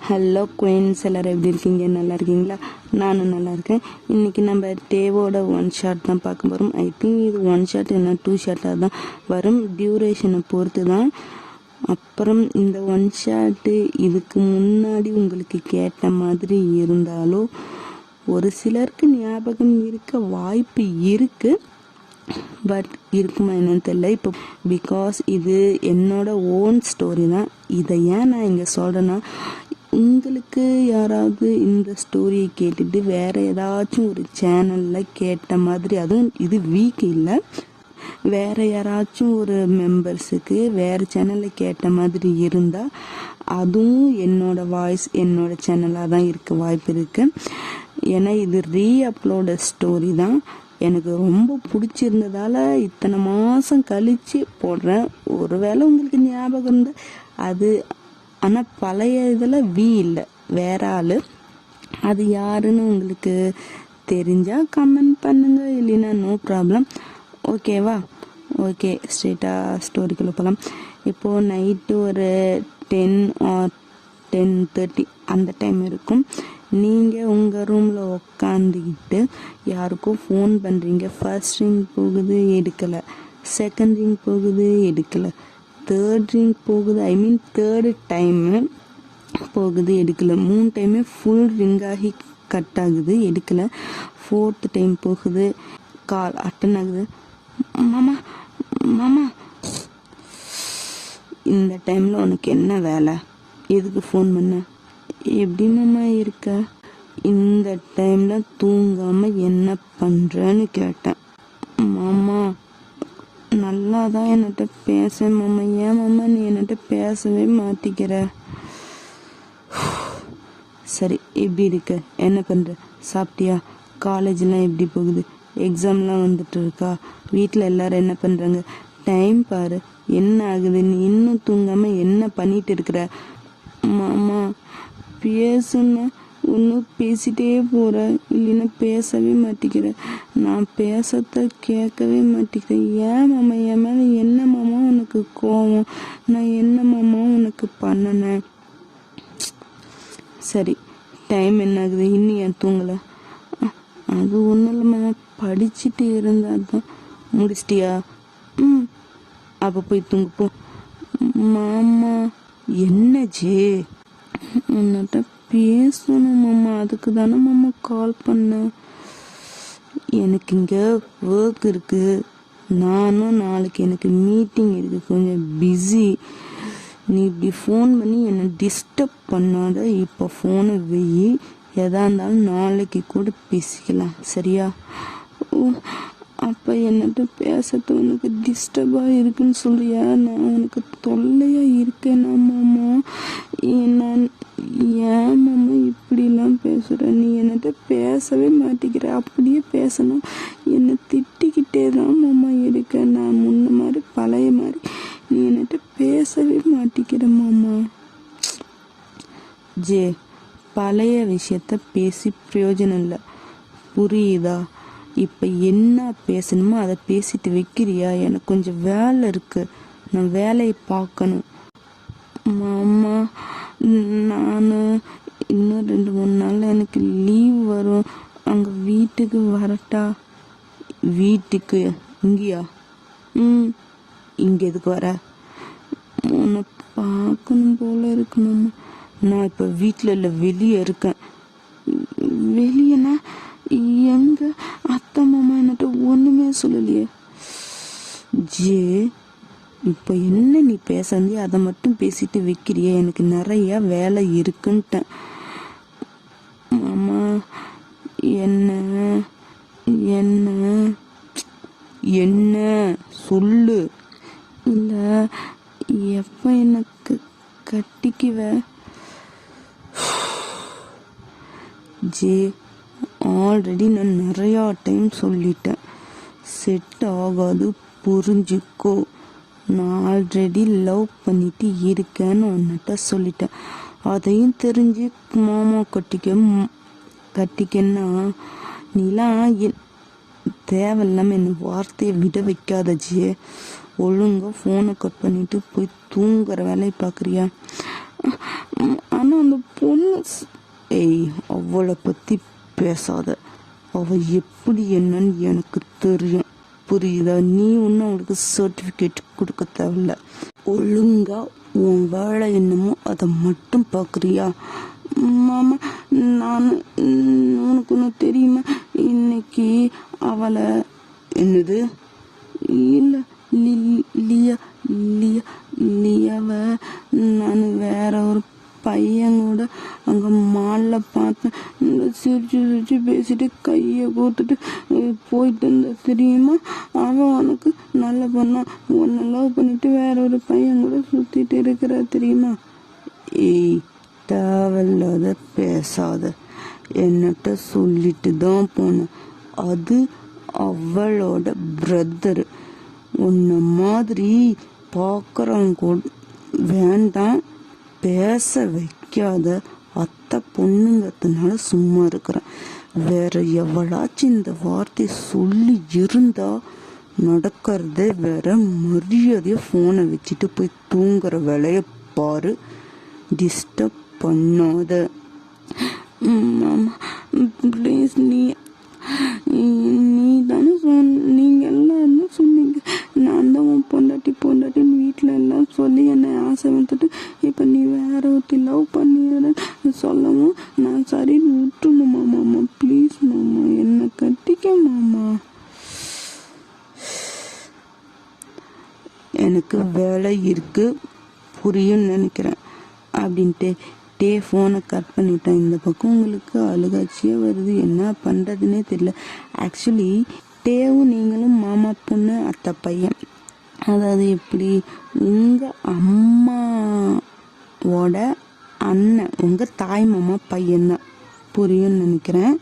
Hello queens, எல்லோரும் எப்படி இருக்கீங்க? நல்லா இருக்கீங்களா? நானும் நல்லா இருக்கேன். இன்றைக்கி நம்ம டேவோட ஒன் ஷாட் தான் பார்க்க போகிறோம். ஐ திங்க் இது ஒன் ஷாட் இல்லைனா 2 ஷாட்டாக தான் வரும், டியூரேஷனை பொறுத்து தான். அப்புறம் இந்த ஒன் ஷாட்டு இதுக்கு முன்னாடி உங்களுக்கு கேட்ட மாதிரி இருந்தாலும் ஒரு சிலருக்கு ஞாபகம் இருக்க வாய்ப்பு இருக்குது. பட் இருக்குமா என்னன்னு தெரியல. இப்போ பிகாஸ் இது என்னோட ஓன் ஸ்டோரி தான். இதை ஏன் நான் இங்கே சொல்கிறேன்னா, உங்களுக்கு யாராவது இந்த ஸ்டோரியை கேட்டுட்டு வேறு ஏதாச்சும் ஒரு சேனலில் கேட்ட மாதிரி, அதுவும் இது வீக் இல்லை, வேறு யாராச்சும் ஒரு மெம்பர்ஸுக்கு வேறு சேனலில் கேட்ட மாதிரி இருந்தால் அதுவும் என்னோட வாய்ஸ் என்னோட சேனலாக தான் இருக்க வாய்ப்பு இருக்குது. ஏன்னா இது ரீஅப்லோட ஸ்டோரி தான். எனக்கு ரொம்ப பிடிச்சிருந்ததால் இத்தனை மாதம் கழித்து போடுறேன். ஒருவேளை உங்களுக்கு ஞாபகம் இருந்தால் அது, ஆனால் பழைய இதில் இல்லை, வேற ஆள். அது யாருன்னு உங்களுக்கு தெரிஞ்சால் கமெண்ட் பண்ணுங்கள், இல்லைன்னா நோ ப்ராப்ளம். ஓகேவா? ஓகே, ஸ்ட்ரெயிட்டாக ஸ்டோரிக்குள்ளே போகலாம். இப்போது நைட்டு ஒரு 10 or 10:30 அந்த டைம் இருக்கும். நீங்கள் உங்கள் ரூமில் உக்காந்துக்கிட்டு யாருக்கும் ஃபோன் பண்ணுறீங்க. ஃபர்ஸ்ட் ரிங் போகுது, எடுக்கலை. செகண்ட் ரிங் போகுது, எடுக்கலை. தேர்ட் ரிங் போகுது, ஐ மீன் தேர்டு டைமு போகுது, எடுக்கலை. 3 டைமே ஃபுல் ரிங் ஆகி கட் ஆகுது, எடுக்கலை. 4th டைம் போகுது, கால் அட்டன் ஆகுது. மாமா மாமா, இந்த டைமில் உனக்கு என்ன வேலை? எதுக்கு ஃபோன் பண்ண? எப்படி மாமா இருக்க? இந்த டைமில் தூங்காமல் என்ன பண்ணுறேன்னு கேட்டேன். மாமா நல்லா தான் என்கிட்ட பேச மாமா. ஏன் மாமா நீ என்கிட்ட பேசவே மாட்டிக்கிற? சரி, எப்படி இருக்க? என்ன பண்ணுற? சாப்பிட்டியா? காலேஜெலாம் எப்படி போகுது? எக்ஸாம்லாம் வந்துட்டு இருக்கா? வீட்டில் எல்லோரும் என்ன பண்ணுறாங்க? டைம் பாரு, என்ன ஆகுது? நீ இன்னும் தூங்காமல் என்ன பண்ணிட்டு இருக்கிற? மாமா பேசுன்னா ஒன்றும் பேசிட்டே போகிற, இல்லைன்னா பேசவே மாட்டேங்கிற. நான் பேசத்த கேட்கவே மாட்டேங்கிறேன். ஏன் மாமா என் மேலே என்ன மாமா உனக்கு கோவம்? நான் என்ன மாமா உனக்கு பண்ணினேன்? சரி, டைம் என்ன ஆகுது? இன்னும் ஏன் தூங்கலை? அது ஒன்றும் இல்லை மாமா, படிச்சுட்டு இருந்தால் தான். முடிச்சிட்டியா? அப்போ போய் தூங்குப்போ. மாமா என்ன ஜே? உன்னிட்ட பேசணும் மாமா, அதுக்கு தானே மாமா கால் பண்ணேன். எனக்கு இங்கே ஒர்க் இருக்குது, நானும் நாளைக்கு எனக்கு மீட்டிங் இருக்குது, கொஞ்சம் பிஸி. நீ இப்படி ஃபோன் பண்ணி என்னை டிஸ்டர்ப் பண்ணாத. இப்போ ஃபோனை வெயி, எதா இருந்தாலும் நாளைக்கு கூட பேசிக்கலாம், சரியா? அப்போ என்னட்ட பேசுறது உனக்கு டிஸ்டர்பாக இருக்குன்னு சொல்றியா? நான் உனக்கு தொல்லையாக இருக்கேனா மாமா? நான் ஏன் மாமா இப்படிலாம் பேசுகிற? நீ என்கிட்ட பேசவே மாட்டேங்கிற. அப்படியே பேசணும், என்னை திட்டிக்கிட்டே தான் மாமா இருக்க. நான் முன்ன மாதிரி பழைய மாதிரி நீ என்கிட்ட பேசவே மாட்டேங்கிற மாமா. ஜே, பழைய விஷயத்த பேசி பிரயோஜனம் இல்லை, புரியுதா? இப்போ என்ன பேசணுமோ அதை பேசிட்டு வைக்கிறியா? எனக்கு கொஞ்சம் வேலை இருக்குது, நான் வேலையை பார்க்கணும். மாமா நான் இன்னும் 2-3 நாளில் எனக்கு லீவ் வரும். அங்கே வீட்டுக்கு வரட்டா? வீட்டுக்கு? இங்கேயா? இங்கே எதுக்கு வர? உன்னை பார்க்கணும் போல இருக்கு மாமா. நான் இப்போ வீட்டில் இல்லை, வெளியே இருக்கேன். வெளியேனா எங்க? அத்தை மாமா என்கிட்ட ஒன்றுமே சொல்லலையே. ஜே, இப்போ என்ன நீ பேசந்தி அதை மட்டும் பேசிட்டு வைக்கிறிய? எனக்கு நிறைய வேலை இருக்குன்ட்டேன். மாமா என்ன என்ன என்ன சொல்லு. இல்லை, எப்போ எனக்கு கட்டிக்குவ? ஜே, ஆல்ரெடி நான் நிறையா டைம் சொல்லிட்டேன், செட் ஆகாது, புரிஞ்சுக்கோ. நான் ஆல்ரெடி லவ் பண்ணிட்டு இருக்கேன்னு உன்னிட்ட சொல்லிட்டேன். அதையும் தெரிஞ்சு மாமா கட்டிக்கன்னா நீலாம் தேவையில்லாமல் என்ன வார்த்தையை விட வைக்காதஜியே. ஒழுங்காக ஃபோனை கட் பண்ணிட்டு போய் தூங்குற வேலையை பார்க்குறியா? ஆனால் அந்த பொண்ணு அவளை பற்றி பேசாத. அவள் எப்படி என்னன்னு எனக்கு தெரியும், புரியுதா? நீ ஒன்றும் அவளுக்கு சர்டிஃபிகேட் கொடுக்க தேவையில்ல. ஒழுங்கா உன் வேலை என்னமோ அதை மட்டும் பார்க்குறியா? மாமா, நான் உனக்கு ஒன்று தெரியுமா, இன்னைக்கு அவளை என்னது இல்லை லியா லியா லியாவை நான் வேற ஒரு பையன் கூட அங்கே மாலில் பார்த்தேன். சிரிச்சு சிரிச்சு பேசிட்டு கையை கோத்துட்டு போயிட்டு இருந்த தெரியுமா? அவன் உனக்கு நல்ல பொண்ணா உன்னை லவ் பண்ணிட்டு வேற ஒரு பையன் கூட சுற்றிட்டு இருக்கிற தெரியுமா? ஏய், தேவையில்லாத பேசாத. என்னட்ட சொல்லிட்டு தான் போனேன். அது அவளோட பிரதரு. உன்னை மாதிரி பார்க்குறவங்க கூட வேண்டாம், பேச வைக்காத. அத்தை பொண்ணுங்கிறதுனால சும்மா இருக்கிறேன். வேற எவளாச்சும் இந்த வார்த்தை சொல்லி இருந்தா நடக்கிறதே வேற. மரியாதையை ஃபோனை வச்சுட்டு போய் தூங்குற வேலையை பாரு, டிஸ்டர்ப் பண்ணாத. மாமா ப்ளீஸ், நீ தானே நீங்கள் எல்லாரும் சொன்னீங்க நான் தான் உன் பொண்டாட்டின்னு வீட்டில் எல்லாம் சொல்லி என்னை ஆசை வந்துட்டு இப்போ நீ வேற ஒருத்தி லவ் பண்ணிடுறேன்னு சொல்லவும் நான் சரின்னு விட்டுணுமா மாமா? ப்ளீஸ் மாமா, என்னை கட்டிக்க மாமா. எனக்கு வேலை இருக்கு, புரியும் நினைக்கிறேன் அப்படின்ட்டு ஃபோனை கட் பண்ணிட்டேன். இந்த பக்கம் உங்களுக்கு அழுகாட்சியாக வருது, என்ன பண்ணுறதுன்னே தெரியல. ஆக்சுவலி டேவும் நீங்களும் மாமா பொண்ணு அத்தை பையன். அதாவது எப்படி, உங்கள் அம்மாவோட அண்ணன் உங்கள் தாய் மாமா பையன்தான், புரியும்னு நினைக்கிறேன்.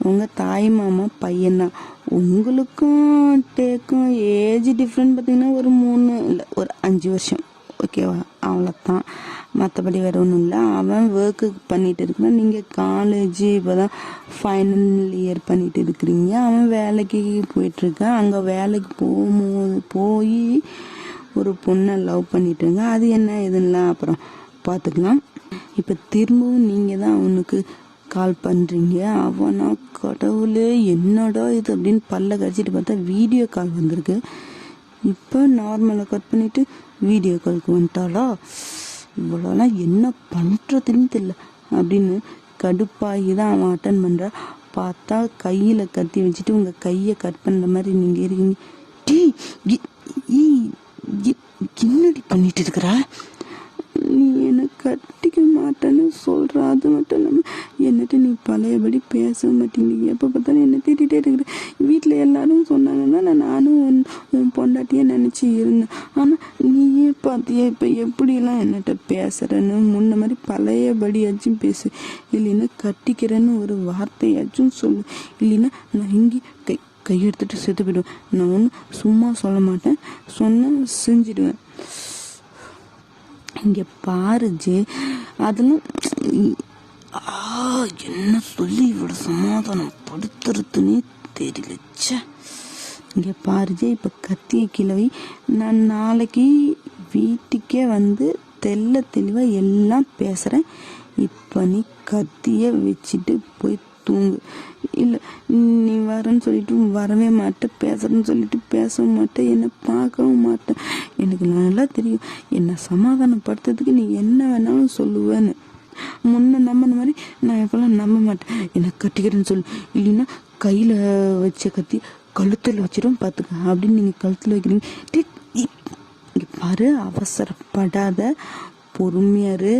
உங்கள் தாய் மாமா பையன்தான். உங்களுக்கும் டேக்கும் ஏஜ் டிஃப்ரெண்ட் பார்த்திங்கன்னா ஒரு 3 இல்லை ஒரு 5 வருஷம், ஓகேவா? அவ்வளோதான், மற்றபடி வேறு ஒன்றும் இல்லை. அவன் ஒர்க்கு பண்ணிகிட்டு இருக்கிறான், நீங்கள் காலேஜ் இப்போ தான் ஃபைனல் இயர் பண்ணிகிட்டு இருக்கிறீங்க. அவன் வேலைக்கு போயிட்டுருக்கான். அங்கே வேலைக்கு போய் ஒரு பொண்ணை லவ் பண்ணிட்டுருங்க. அது என்ன எதுலாம் அப்புறம் பார்த்துக்கலாம். இப்போ திரும்பவும் நீங்கள் தான் அவனுக்கு கால் பண்ணுறீங்க. அவனா கடவுளே என்னடா இது அப்படின்னு பல்ல கடிச்சிட்டு பார்த்தா வீடியோ கால் வந்திருக்கு. இப்போ நார்மலாக கட் பண்ணிவிட்டு வீடியோ காலுக்கு வந்துட்டாளா? இவ்வளோலாம் என்ன பண்ணுறதுன்னு தெரியல அப்படின்னு கடுப்பாகி தான் அவன் அட்டன் பண்ணுறா. பார்த்தா கையில் கத்தி வச்சுட்டு உங்கள் கையை கட் பண்ணுற மாதிரி நீங்கள் இருக்கீங்க. என்னடி பண்ணிட்டு இருக்கிறா? நீ என்னை கட்டிக்க மாட்டேன்னு சொல்கிற, அது மட்டும் இல்லாமல் என்னட்டு நீ பழையபடி பேச மாட்டேங்கிறீங்க. எப்போ பார்த்தாலும் என்னை திட்டிகிட்டே இருக்கிற. வீட்டில் எல்லாரும் சொன்னாங்கன்னா நானும் உன் பொண்டாட்டியே நினச்சி இருந்தேன். ஆனால் நீயே பார்த்தியா இப்போ எப்படியெல்லாம் என்னட்ட பேசுகிறேன்னு. முன்ன மாதிரி பழையபடியாச்சும் பேசு, இல்லைன்னா கட்டிக்கிறேன்னு ஒரு வார்த்தையாச்சும் சொல்லு, இல்லைன்னா நான் இங்கே கையெடுத்துட்டு செத்து போயிடுவேன். நான் ஒன்றும் சும்மா சொல்ல மாட்டேன், சொன்ன செஞ்சிடுவேன். இங்கே பாரு ஜே, அதெல்லாம் என்ன சொல்லி இவ்வளோ சமாதானம் படுத்துறதுன்னே தெரியலச்ச. இங்கே பாரு ஜே, இப்போ கத்திய கிழவி, நான் நாளைக்கு வீட்டுக்கே வந்து தெளிவாக எல்லாம் பேசுகிறேன். இப்போ நீ கத்தியை வச்சுட்டு போய் தூங்கு. இல்லை நீ வரேன்னு சொல்லிட்டு வரவே மாட்டேன், பேசுறேன்னு சொல்லிட்டு பேசவும் மாட்டேன், என்னை பார்க்கவும் மாட்டேன். எனக்கு நல்லா தெரியும் என்னை சமாதானப்படுத்துறதுக்கு நீ என்ன வேணாலும் சொல்லுவேன்னு. முன்ன நம்பின மாதிரி நான் எப்பெல்லாம் நம்ப மாட்டேன். என்னை கட்டிக்கிறேன்னு சொல்லு, இல்லைன்னா கையில் வச்ச கத்தி கழுத்தில் வச்சிடும் பார்த்துக்க அப்படின்னு நீங்கள் கழுத்தில் வைக்கிறீங்க. இங்கே பாரு, அவசரப்படாத, பொறுமையாரு.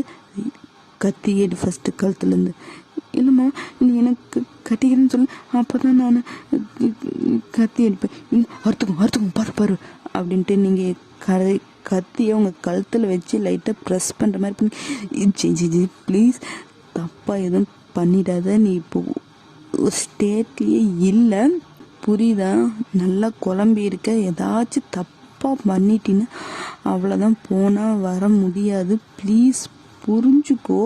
கத்தி எடு ஃபஸ்ட்டு கழுத்துலேருந்து. இல்லைம்மா நீ எனக்கு கட்டிக்கிறேன்னு சொல்லு, அப்போ தான் நான் கத்தி எடுப்பேன். அறுத்துக்கும் பாரு அப்படின்ட்டு நீங்கள் கத்தியை உங்கள் கழுத்தில் வச்சு லைட்டாக ப்ரெஸ் பண்ணுற மாதிரி பண்ணி, ப்ளீஸ் தப்பாக எதுவும் பண்ணிடாத. நீ இப்போ ஸ்டேட்லேயே இல்லை, புரியுதா? நல்லா குழம்பி இருக்க. ஏதாச்சும் தப்பாக பண்ணிட்டின்னா அவ்வளோதான், போனால் வர முடியாது. ப்ளீஸ் புரிஞ்சுக்கோ.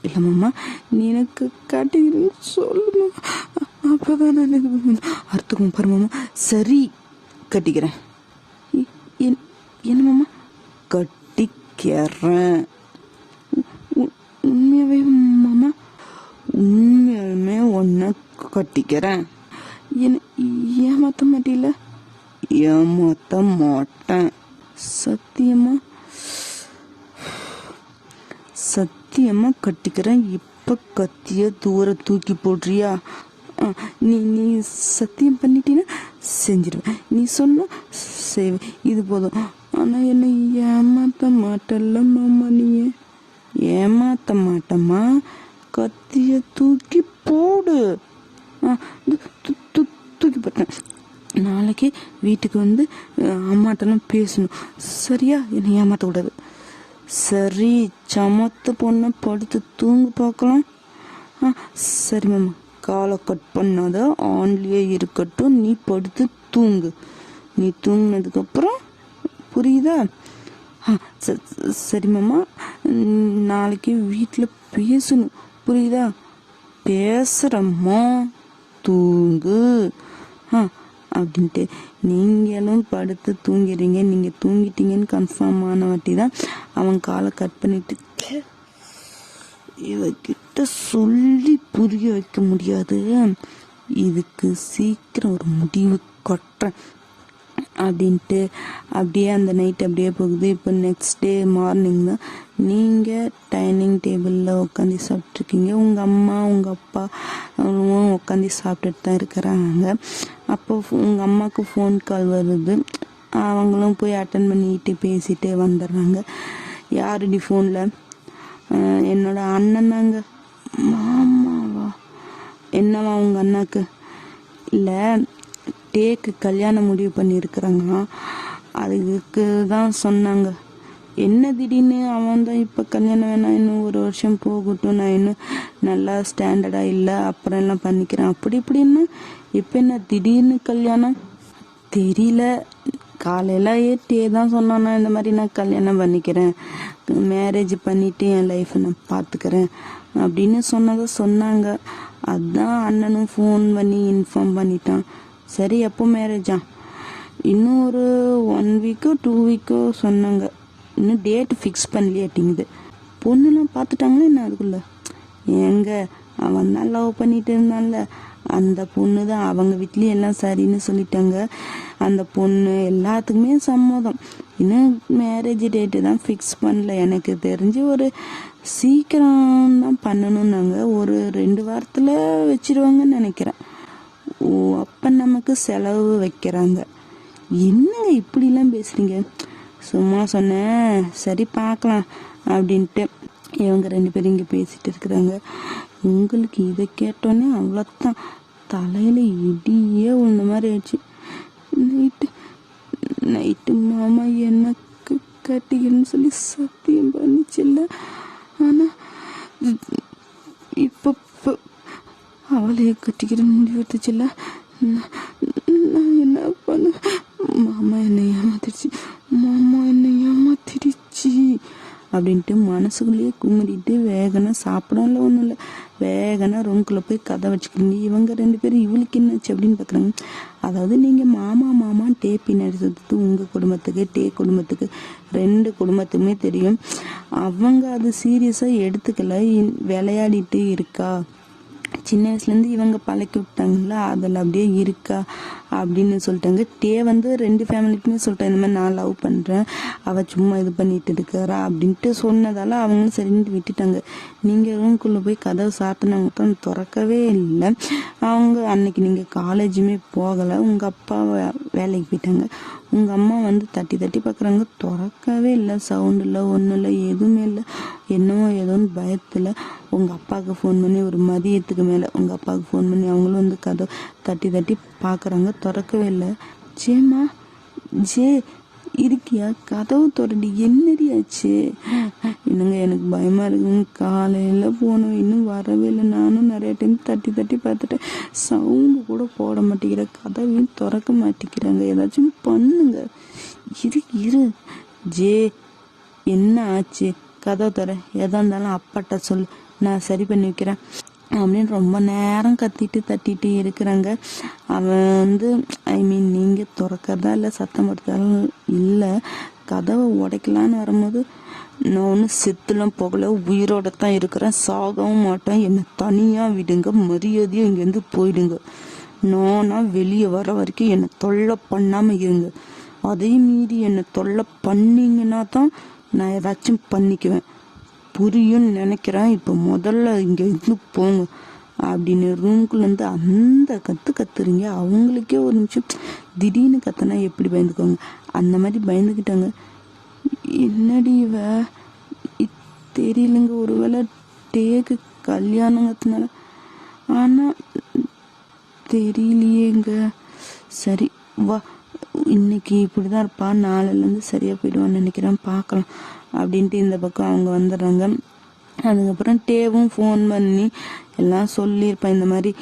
இல்லை மாமா நீ எனக்கு கட்டிக்கிறேன்னு சொல்லுமா, அப்போ தான் நான் அறுத்துக்கும் பாரு மாமா. சரி கட்டிக்கிறேன். என்ன மாமா? கட்டிக்கிறேன். உண்மையாவே மாமா? உண்மையாலுமே ஒன்றை கட்டிக்கிறேன். என்ன ஏமாத்த மாட்டில? ஏமாத்த மாட்டேன். சத்தியமா சத்தியமா கட்டிக்கிறேன். இப்ப கத்திய தூர தூக்கி போடுறியா? நீ நீ சத்தியம் பண்ணிட்டீன்னா செஞ்சிருவேன். நீ சொன்ன செய்வேன். இது போதும். ஆனா என்ன ஏமாத்த மாட்டல்ல மாமா? நீ ஏமாத்த மாட்டம்மா. கத்திய தூக்கி போடு. தூக்கி போட்டேன். நாளைக்கு வீட்டுக்கு வந்து அம்மாட்டெல்லாம் பேசணும். சரியா? என்னை ஏமாற்றக்கூடாது. சரி, சமத்து பொண்ணை படுத்து தூங்கு பார்க்கலாம். சரி மாமா, காலை கட் பண்ணாத, ஆன்லேயே இருக்கட்டும். நீ படுத்து தூங்கு. நீ தூங்கினதுக்கப்புறம் புரியுதா? சரி மாமா, நாளைக்கு வீட்டில் பேசணும். புரியுதா? பேசுகிறம்மா, தூங்கு அப்படின்ட்டு. நீங்களும் படுத்து தூங்கிறீங்க. நீங்கள் தூங்கிட்டீங்கன்னு கன்ஃபார்ம் ஆன வாட்டி தான் அவன் காலை கட் பண்ணிட்டு, இவகிட்ட சொல்லி புரிய வைக்க முடியாது, இதுக்கு சீக்கிரம் ஒரு முடிவு கட்டுறேன் அப்படின்ட்டு. அப்படியே அந்த நைட் அப்படியே போகுது. இப்போ நெக்ஸ்ட் டே மார்னிங் தான் நீங்கள் டைனிங் டேபிளில் உட்காந்து சாப்பிட்ருக்கீங்க. உங்கள் அம்மா உங்கள் அப்பா அவங்களும் உட்காந்து சாப்பிட்டுட்டு தான் இருக்கிறாங்க. அப்போ உங்கள் அம்மாவுக்கு ஃபோன் கால் வருது. அவங்களும் போய் அட்டன் பண்ணிட்டு பேசிட்டு வந்துடுறாங்க. யாருடி ஃபோனில்? என்னோட அண்ணன் தாங்க. மாமாவா? என்னவா உங்கள் அண்ணாக்கு? இல்லை, டேக்கு கல்யாணம் முடிவு பண்ணியிருக்கிறாங்க. அதுக்கு தான் சொன்னாங்க. என்ன திடீர்னு? அவன் தான் இப்போ கல்யாணம் வேணாம், இன்னும் ஒரு வருஷம் போகட்டும், நான் இன்னும் நல்லா ஸ்டாண்டர்டாக இல்லை, அப்புறம் எல்லாம் பண்ணிக்கிறேன் அப்படி இப்படின்னா. இப்போ என்ன திடீர்னு கல்யாணம்? தெரியல. காலையில் டே தான் சொன்னான்னா இந்த மாதிரி நான் கல்யாணம் பண்ணிக்கிறேன், மேரேஜ் பண்ணிவிட்டு என் லைஃப்பை நான் பார்த்துக்கிறேன் அப்படின்னு சொன்னாங்க. அதுதான் அண்ணனும் ஃபோன் பண்ணி இன்ஃபார்ம் பண்ணிட்டான். சரி, எப்போ மேரேஜா? இன்னும் ஒரு 1 வீக்கோ 2 வீக்கோ சொன்னாங்க. இன்னும் டேட் ஃபிக்ஸ் பண்ணலையாட்டிங்குது. பொண்ணுலாம் பார்த்துட்டாங்களே என்ன அதுக்குள்ள? எங்க அவன் தான் லவ் பண்ணிட்டு இருந்தான்ல, அந்த பொண்ணு தான். அவங்க வீட்லேயும் எல்லாம் சரின்னு சொல்லிட்டாங்க. அந்த பொண்ணு எல்லாத்துக்குமே சம்மதம். இன்னும் மேரேஜ் டேட்டு தான் ஃபிக்ஸ் பண்ணல. எனக்கு தெரிஞ்சு ஒரு சீக்கிரம் தான் பண்ணணும்னாங்க. ஒரு 2 வாரத்தில் வச்சிருவாங்கன்னு நினைக்கிறேன். ஓ, அப்போ நமக்கு செலவு வைக்கிறாங்க. என்னங்க இப்படிலாம் பேசுறீங்க? சும்மா சொன்னேன், சரி பார்க்கலாம் அப்படின்ட்டு. இவங்க 2 பேரும் இங்கே பேசிட்டு இருக்கிறாங்க. உங்களுக்கு இதை கேட்டோன்னே அவ்வளோத்தான், தலையில் இடியே உள்ள மாதிரி ஆயிடுச்சு. நைட்டு மாமா எனக்கு கட்டிக்கணும்னு சொல்லி சத்தியம் பண்ணிச்சில்ல. ஆனால் இப்போ அவளையே கட்டிக்கிற முடிவு எடுத்துச்சுல்ல. நான் என்ன பண்ண? மாமா என்னை ஏமாத்திடுச்சு அப்படின்ட்டு மனசுக்குள்ளேயே கும்பிட்டு வேகனா சாப்பிடல, ஒன்றும் இல்லை, வேகனா ரூம்குள்ளே போய் கதை வச்சுக்கிறீங்க. இவங்க 2 பேரும் இவளுக்கு என்னாச்சு அப்படின்னு பார்க்குறாங்க. அதாவது நீங்கள் மாமா டே பின்னாடி சுற்றுறது உங்கள் குடும்பத்துக்கு, டே குடும்பத்துக்கு, 2 குடும்பத்துக்குமே தெரியும். அவங்க அது சீரியஸாக எடுத்துக்கல, விளையாடிட்டு இருக்கா. சின்ன வயசுலேருந்து இவங்க பழக்கி விட்டாங்களா, அதில் அப்படியே இருக்கா அப்படின்னு சொல்லிட்டாங்க. டே வந்து 2 ஃபேமிலிக்குமே சொல்லிட்டேன், இந்த மாதிரி நான் லவ் பண்ணுறேன், அவள் சும்மா இது பண்ணிட்டு இருக்கிறா அப்படின்ட்டு சொன்னதால அவங்களும் சரின்ட்டு விட்டுட்டாங்க. நீங்கள் ரூம்குள்ளே போய் கதவை சாத்தினாங்க தான் திறக்கவே இல்லை. அவங்க அன்னைக்கு நீங்கள் காலேஜுமே போகலை, உங்கள் அப்பா வேலைக்கு போயிட்டாங்க. உங்கள் அம்மா வந்து தட்டி பார்க்குறாங்க, திறக்கவே இல்லை, சவுண்டு இல்லை, ஒன்றும் இல்லை, எதுவுமே இல்லை. என்னவோ ஏதோன்னு பயத்தில் உங்கள் அப்பாவுக்கு ஃபோன் பண்ணி ஒரு மதியத்துக்கு மேலே உங்கள் அப்பாவுக்கு ஃபோன் பண்ணி அவங்களும் வந்து கதவை தட்டி பார்க்குறாங்க, திறக்கவே இல்லை. ஜேம்மா, ஜே இருக்கியா? கதவு திறடி, என்னடி ஆச்சு? என்னங்க எனக்கு பயமாக இருக்குங்க, காலையில் போனோம், இன்னும் வரவே இல்லை. நானும் நிறைய டைம் தட்டி பார்த்துட்டேன், சவுண்டு கூட போட மாட்டேங்கிற, கதவையும் திறக்க மாட்டேங்கிறாங்க, ஏதாச்சும் பண்ணுங்க. இரு ஜே, என்ன ஆச்சு? கதவை தர, எதா இருந்தாலும் அப்பாட்ட சொல்லு, நான் சரி பண்ணி வைக்கிறேன் அப்படின்னு ரொம்ப நேரம் தட்டிட்டு இருக்கிறாங்க. அவன் வந்து நீங்கள் திறக்கிறதா இல்லை சத்தம் போடுறதாலும் இல்லை, கதவை உடைக்கலான்னு வரும்போது நான் ஒன்றும் செத்துலாம் போகல, உயிரோட தான் இருக்கிறேன், சாகவும் மாட்டேன், என்னை தனியாக விடுங்க, மரியாதையாக இங்கேருந்து போயிடுங்க. நானா வெளியே வர வரைக்கும் என்னை தொல்லை பண்ணாமல் இருங்க. அதே மீறி என்னை தொல்லை பண்ணிங்கன்னா தான் நான் ஏதாச்சும் பண்ணிக்குவேன். புரியும்னு நினைக்கிறேன். இப்போ முதல்ல இங்கே இருந்து போங்க அப்படின்னு ரூம்குள்ளேருந்து அந்த கத்துறீங்க. அவங்களுக்கே ஒரு நிமிஷம் திடீர்னு கத்துனா எப்படி பயந்துக்குவாங்க, அந்த மாதிரி பயந்துக்கிட்டாங்க. என்னடி தெரியலங்க, ஒருவேளை டேக்கு கல்யாணங்கிறதுனால, ஆனால் தெரியலையேங்க. சரி வா, இன்னைக்கு இப்படிதான் இருப்பா, நாளையிலேருந்து சரியாக போயிடுவான்னு நினைக்கிறேன், பார்க்கலாம் அப்படின்ட்டு இந்த பக்கம் அவங்க வந்துடுறாங்க. அதுக்கப்புறம் டேவும் ஃபோன் பண்ணி எல்லாம் சொல்லியிருப்பேன். இந்த மாதிரி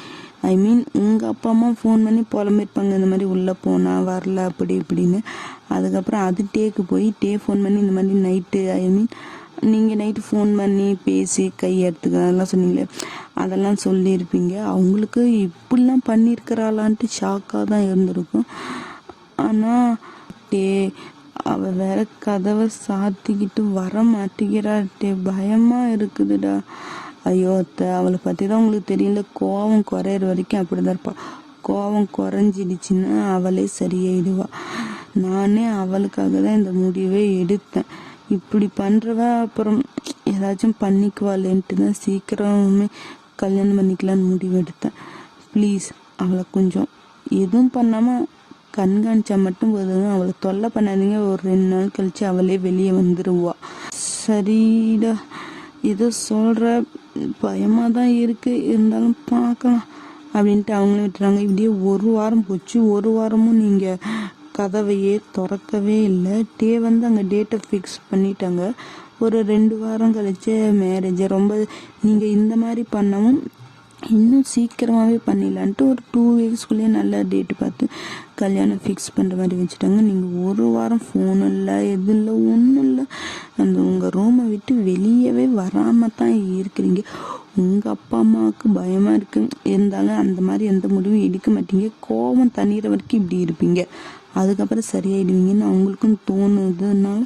உங்கள் அப்பா அம்மா ஃபோன் பண்ணி புலம்பிருப்பாங்க, இந்த மாதிரி உள்ளே போனா வரல அப்படி இப்படின்னு. அதுக்கப்புறம் அது டேக்கு போய் டே ஃபோன் பண்ணி இந்த மாதிரி நைட்டு நீங்கள் நைட்டு ஃபோன் பண்ணி பேசி கை எடுத்துக்க அதெல்லாம் சொன்னீங்களே, அதெல்லாம் சொல்லியிருப்பீங்க. அவங்களுக்கு இப்படிலாம் பண்ணியிருக்கிறாளான்ட்டு ஷாக்காக தான் இருந்திருக்கும். ஆனால் டே அவள் வேற கதவை சாத்திக்கிட்டு வர மாட்டேங்கிறாட்டே, பயமாக இருக்குதுடா. ஐயோ அவளை பற்றி தான் உங்களுக்கு தெரியல, கோவம் குறையிற வரைக்கும் அப்படி தான் இருப்பாள். கோவம் குறைஞ்சிடுச்சுன்னா அவளே சரியாயிடுவா. நானே அவளுக்காக தான் இந்த முடிவே எடுத்தேன். இப்படி பண்ணுறவ அப்புறம் ஏதாச்சும் பண்ணிக்குவாளேன்ட்டு தான் சீக்கிரமே கல்யாணம் பண்ணிக்கலான்னு முடிவு எடுத்தேன். ப்ளீஸ் அவளை கொஞ்சம் எதுவும் பண்ணாமல் கண்காணிச்சா மட்டும் போதும், அவளை தொல்லை பண்ணாதீங்க. ஒரு 2 நாள் கழிச்சு அவளே வெளியே வந்துடுவா. சரிடா, ஏதோ சொல்கிற, பயமாக தான் இருக்குது, இருந்தாலும் பார்க்கலாம் அப்படின்ட்டு அவங்களும் விட்டுறாங்க. இப்படியே 1 வாரம் போச்சு. 1 வாரமும் நீங்கள் கதவையே திறக்கவே இல்லை. டே அங்கே டேட்டை ஃபிக்ஸ் பண்ணிட்டாங்க. ஒரு 2 வாரம் கழிச்சு மேரேஜ். ரொம்ப நீங்கள் இந்த மாதிரி பண்ணவும் இன்னும் சீக்கிரமாகவே பண்ணிடலான்ட்டு ஒரு 2 வீக்ஸ்குள்ளேயே நல்ல டேட்டு பார்த்து கல்யாணம் ஃபிக்ஸ் பண்ணுற மாதிரி வச்சுட்டாங்க. நீங்கள் 1 வாரம் ஃபோன் இல்லை, எதுவும் இல்லை, ஒன்றும் இல்லை, அந்த உங்கள் ரூமை விட்டு வெளியவே வராமல் தான் இருக்கிறீங்க. உங்கள் அப்பா அம்மாவுக்கு பயமாக இருக்கு, இருந்தாலும் அந்த மாதிரி எந்த முடிவும் எடுக்க மாட்டீங்க. கோபம் தண்ணீர வரைக்கும் இப்படி இருப்பீங்க, அதுக்கப்புறம் சரியாயிடுவீங்கன்னு அவங்களுக்கும் தோணுதுனால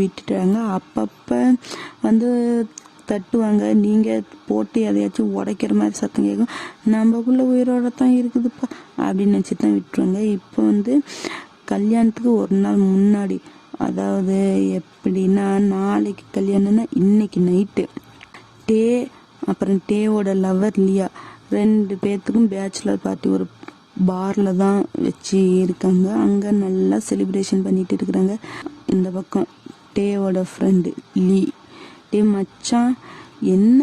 விட்டுட்டாங்க. அப்பப்போ தட்டுவாங்க, நீங்கள் போட்டு எதையாச்சும் உடைக்கிற மாதிரி சத்தம் கேட்கும். நம்மக்குள்ள உயிரோட தான் இருக்குதுப்பா அப்படின்னு நினச்சி தான் விட்டுருவாங்க. இப்போ கல்யாணத்துக்கு 1 நாள் முன்னாடி, அதாவது எப்படின்னா நாளைக்கு கல்யாணம்னா இன்னைக்கு நைட்டு டே அப்புறம் டேவோட லவர் லியா 2 பேர்த்துக்கும் பேச்சுலர் பார்ட்டி ஒரு பாரில் தான் வச்சு இருக்காங்க. அங்கே நல்லா செலிப்ரேஷன் பண்ணிட்டு இருக்கிறாங்க. இந்த பக்கம் டேவோட ஃப்ரெண்டு லீ, டே மச்சான் என்ன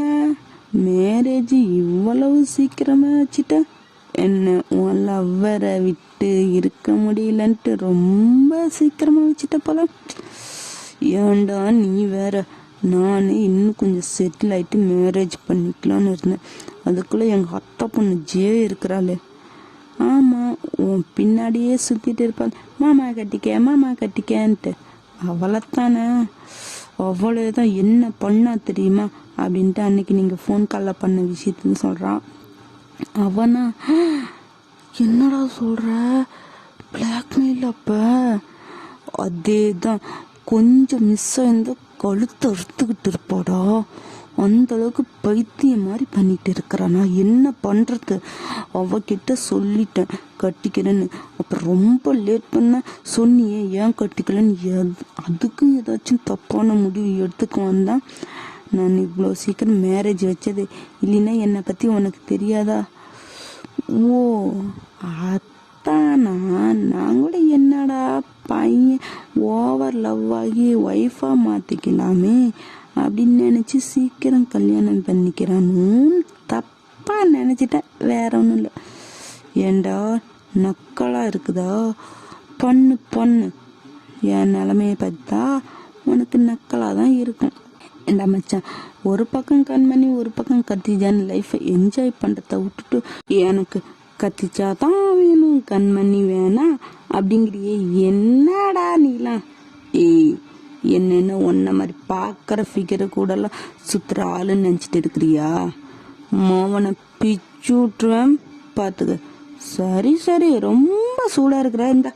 மேரேஜ் இவ்வளவு சீக்கிரமா வச்சுட்ட, என்ன உன் லவ்வரை விட்டு இருக்க முடியலன்ட்டு ரொம்ப சீக்கிரமா வச்சுட்ட போல. ஏண்டா நீ வேற, நான் இன்னும் கொஞ்சம் செட்டில் ஆகிட்டு மேரேஜ் பண்ணிக்கலான்னு இருந்தேன். அதுக்குள்ளே எங்கள் அத்தை பொண்ணு ஜே இருக்கிறாளே, ஆமாம் உன் பின்னாடியே சுற்றிட்டு இருப்பாள், மாமா கட்டிக்கேன்ட்டு. அவளைத்தானே, அவ்வளோதான், என்ன பண்ணா தெரியுமா அப்படின்ட்டு அன்னைக்கு நீங்கள் ஃபோன் காலில் பண்ண விஷயத்துன்னு சொல்கிறான். அவனா, என்னடா சொல்கிற, பிளாக்மெயில்? அப்போ அதே தான், கொஞ்சம் மிஸ் ஆயிருந்தா கழுத்தை அறுத்துக்கிட்டு இருப்பாடா, அந்த அளவுக்கு பைத்தியம் மாதிரி பண்ணிட்டு இருக்கிறான். நான் என்ன பண்ணுறது, அவகிட்ட சொல்லிட்டேன் கட்டிக்கிறேன்னு. அப்புறம் ரொம்ப லேட் பண்ண சொன்னியே ஏன் கட்டிக்கலன்னு, அதுக்கும் ஏதாச்சும் தப்பான முடிவு எடுத்துக்க வந்தான். நான் இவ்வளோ சீக்கிரம் மேரேஜ் வச்சது, இல்லைன்னா என்னை பற்றி உனக்கு தெரியாதா? ஓ அத்தானா, நான் கூட என்னடா பையன் ஓவர் லவ் ஆகி ஒய்ஃபாக மாற்றிக்கலாமே அப்படின்னு நினச்சி சீக்கிரம் கல்யாணம் பண்ணிக்கிறான்னு தப்பாக நினச்சிட்டேன், வேற ஒன்றும் இல்லை. ஏண்டா நக்கலாக இருக்குதா? பொண்ணு என் நிலமையை பார்த்தா உனக்கு நக்கலாக தான் இருக்கும். ஏண்டா மச்சான், ஒரு பக்கம் கண்மணி ஒரு பக்கம் கத்திஜான்னு லைஃப்பை என்ஜாய் பண்ணுறத விட்டுட்டு எனக்கு கத்திச்சா தான் வேணும் கண்மணி வேணாம் அப்படிங்கிறியே, என்னடா நீலாம்? என்னென்ன ஒன்ன மாதிரி பார்க்குற ஃபிகரை கூடலாம் சுற்றுற ஆளுன்னு நினச்சிட்டு இருக்கிறியா? மோவனை பிச்சு விட்டுருவேன் பார்த்துக்க. சரி ரொம்ப சூடாக இருக்கிற, இந்த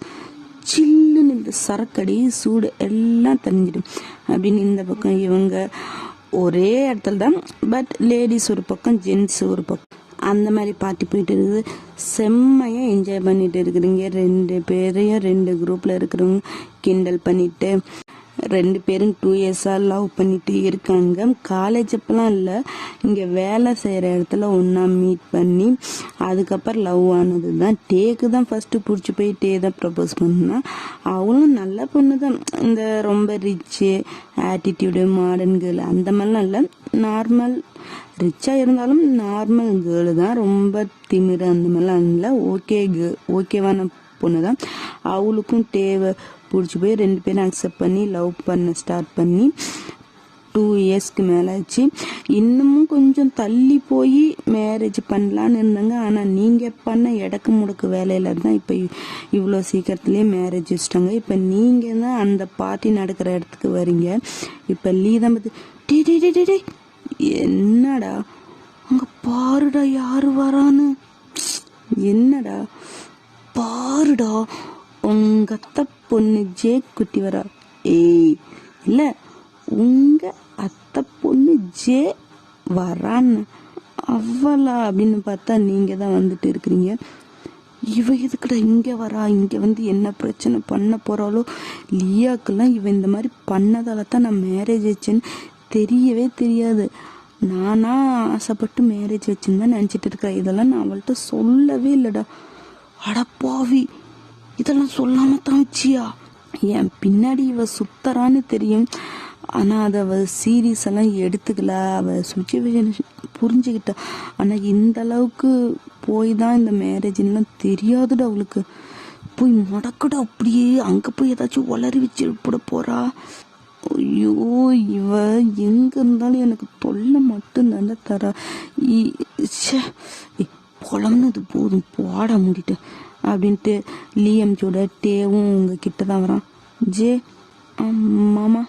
சில்லுன்னு இந்த சரக்கடி சூடு எல்லாம் தெரிஞ்சிடும் அப்படின்னு இந்த பக்கம் இவங்க ஒரே இடத்துல தான், பட் லேடிஸ் ஒரு பக்கம் ஜென்ட்ஸ் ஒரு பக்கம் அந்த மாதிரி பார்ட்டி போயிட்டு இருக்குது. செம்மையாக என்ஜாய் பண்ணிட்டு இருக்கிறீங்க. 2 பேரையும் 2 குரூப்பில் இருக்கிறவங்க கிண்டல் பண்ணிட்டு 2 பேரும் 2 இயர்ஸாக லவ் பண்ணிட்டு இருக்காங்க. காலேஜ் அப்பெல்லாம் இல்லை, இங்கே வேலை செய்கிற இடத்துல ஒன்றா மீட் பண்ணி அதுக்கப்புறம் லவ் ஆனது தான். டேக்கு தான் ஃபஸ்ட்டு பிடிச்சி போய் டே தான் ப்ரப்போஸ் பண்ணா. அவளும் நல்ல பொண்ணு தான், இந்த ரொம்ப ரிச்சு ஆட்டிடியூடு மாடர்ன் கேர்ள் அந்த மாதிரிலாம் இல்லை, நார்மல் ரிச்சாக இருந்தாலும் நார்மல் கேர்ளு தான், ரொம்ப திமிரு அந்த மாதிரிலாம் இல்லை. ஓகேவான பொண்ணு தான். அவளுக்கும் தேவை பிடிச்சி போய் 2 பேரும் அக்செப்ட் பண்ணி லவ் பண்ண ஸ்டார்ட் பண்ணி 2 இயர்ஸ்க்கு மேலே ஆச்சு. இன்னமும் கொஞ்சம் தள்ளி போய் மேரேஜ் பண்ணலான்னு இருந்தாங்க. ஆனால் நீங்கள் பண்ண எடக்கு முடக்கு வேலையில தான் இப்போ இவ்வளோ சீக்கிரத்துலேயே மேரேஜ் வச்சுட்டாங்க. இப்போ நீங்கள் தான் அந்த பார்ட்டி நடக்கிற இடத்துக்கு வரீங்க. இப்போ தான் பார்த்து டே என்னடா அங்கே பாருடா யாரு வரான்னு, என்னடா பாருடா உங்க அத்தை பொண்ணு ஜே குட்டி வரா. ஏய் இல்லை, உங்க அத்தை பொண்ணு ஜே வரான்னு அவ்வளா அப்படின்னு பார்த்தா நீங்க தான் வந்துட்டு இருக்கிறீங்க. இவ எதுக்குடா இங்கே வரா, இங்கே வந்து என்ன பிரச்சனை பண்ண போகிறாளோ. லியாக்கெல்லாம் இவ இந்த மாதிரி பண்ணதால தான் நான் மேரேஜ் வச்சேன்னு தெரியவே தெரியாது. நானா ஆசைப்பட்டு மேரேஜ் வச்சுன்னு தான் நினச்சிட்டு இருக்கிறேன். இதெல்லாம் நான் அவள்கிட்ட சொல்லவே இல்லைடா. அடப்பாவி, இதெல்லாம் சொல்லாம தான் வச்சியா? என் பின்னாடி இவ சுத்தரான்னு தெரியும், ஆனால் அதை அவள் சீரியஸ் எல்லாம் எடுத்துக்கல, அவள் சுச்சுவேஷன் புரிஞ்சுக்கிட்டா. ஆனால் இந்த அளவுக்கு போய் தான் இந்த மேரேஜ்லாம் தெரியாதுடா அவளுக்கு. போய் முடக்கடா அப்படியே அங்கே போய் ஏதாச்சும் உளறி வச்சு போட போறா. ஐயோ, இவ எங்க இருந்தாலும் எனக்கு தொல்லை மட்டும்தாண்டா தரா. புலம்னது போதும் போட முடிட்டு அப்படின்ட்டு லியம்ஜோட டேவும் உங்ககிட்ட தான் வரான். ஜே மாமா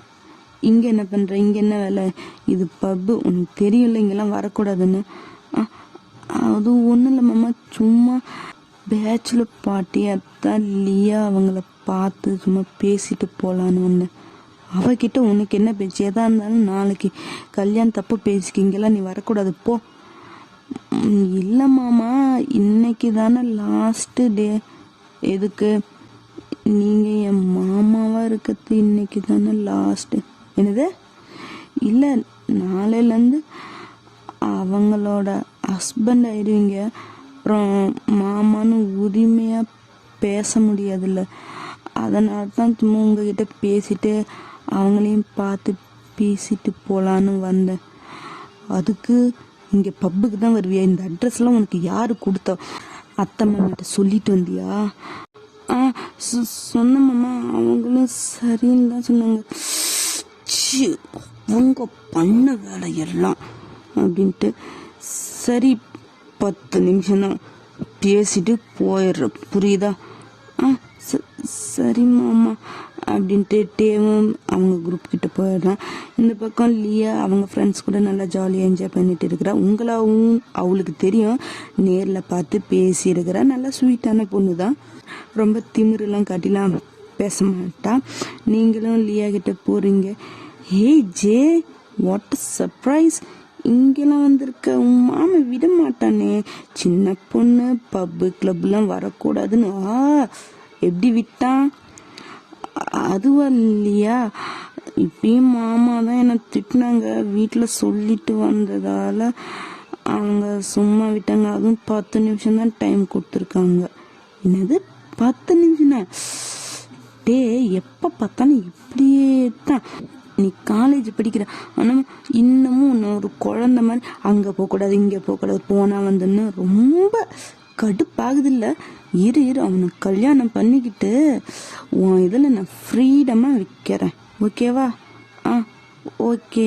இங்கே என்ன பண்ணுற, இங்கே என்ன வேலை, இது பப்பு உனக்கு தெரியல, இங்கெல்லாம் வரக்கூடாதுன்னு. அது ஒன்றும் இல்லை மாமா, சும்மா பேச்சுலர் பார்ட்டி, அதான் லியா அவங்கள பார்த்து சும்மா பேசிட்டு போகலான்னு ஒன்று. அவகிட்ட உனக்கு என்ன பேச்சு, எதா இருந்தாலும் நாளைக்கு கல்யாணத்தப்போ பேசிக்கிங்கெல்லாம் நீ வரக்கூடாது போ. இல்லை மாமா, இன்னைக்கு தானே லாஸ்ட்டு டே. எதுக்கு? நீங்கள் என் மாமாவாக இருக்கிறது இன்னைக்கு தானே லாஸ்ட்டு. என்னது? இல்லை, நாளையிலேருந்து அவங்களோட ஹஸ்பண்ட் ஆயிடுவீங்க. அப்புறம் மாமான்னு உரிமையாக பேச முடியாதுல்ல, அதனால தான் சும்மா உங்ககிட்ட பேசிட்டு அவங்களையும் பார்த்து பேசிட்டு போகலான்னு வந்தேன். அதுக்கு இங்கே பப்புக்கு தான் வருவியா? இந்த அட்ரஸ்லாம் உனக்கு யார் கொடுத்தா? அத்தை மாமாட்ட சொல்லிட்டு வந்தியா? சொன்ன மாமா, அவங்களும் சரின்னு தான் சொன்னாங்க. அவங்க பண்ண வேலையெல்லாம் அப்படின்ட்டு. சரி, 10 நிமிஷம் தான் பேசிட்டு போயிடுற, புரியுதா? சரி மாமா அப்படின்ட்டு டேவும் அவங்க குரூப் கிட்ட போயிடுறான். இந்த பக்கம் லியா அவங்க ஃப்ரெண்ட்ஸ் கூட நல்லா ஜாலியாக என்ஜாய் பண்ணிட்டு இருக்கிறா. உங்களாவும் அவளுக்கு தெரியும், நேரில் பார்த்து பேசியிருக்கிறா. நல்லா ஸ்வீட்டான பொண்ணு தான், ரொம்ப திமிரெல்லாம் காட்டிலாம் பேச மாட்டா. நீங்களும் லியா கிட்ட போறீங்க. ஹே ஜே, வாட் சர்ப்ரைஸ், இங்கெல்லாம் வந்திருக்க, உன் மாமா விட மாட்டானே, சின்ன பொண்ணு பப்பு கிளப்லாம் வரக்கூடாதுன்னு எப்படி விட்டான்? அதுவா இல்லையா, இப்பயும் மாமா தான் என்னை திட்டினாங்க, வீட்டில் சொல்லிட்டு வந்ததால அவங்க சும்மா விட்டாங்க. அதுவும் 10 நிமிஷம் தான் டைம் கொடுத்துருக்காங்க. என்னது 10 நிமிஷம் தான்? டே, எப்போ பார்த்தாலும் இப்படியே தான். நீ காலேஜ் படிக்கிற, ஆனால் இன்னமும் இன்னும் ஒரு குழந்த மாதிரி அங்கே போகக்கூடாது இங்கே போகக்கூடாது போனால் வந்துன்னு ரொம்ப கடுப்பாகுது இல்லை? இரு அவனுக்கு கல்யாணம் பண்ணிக்கிட்டு உன் இதில் நான் ஃப்ரீடமாக விற்கிறேன், ஓகேவா? ஓகே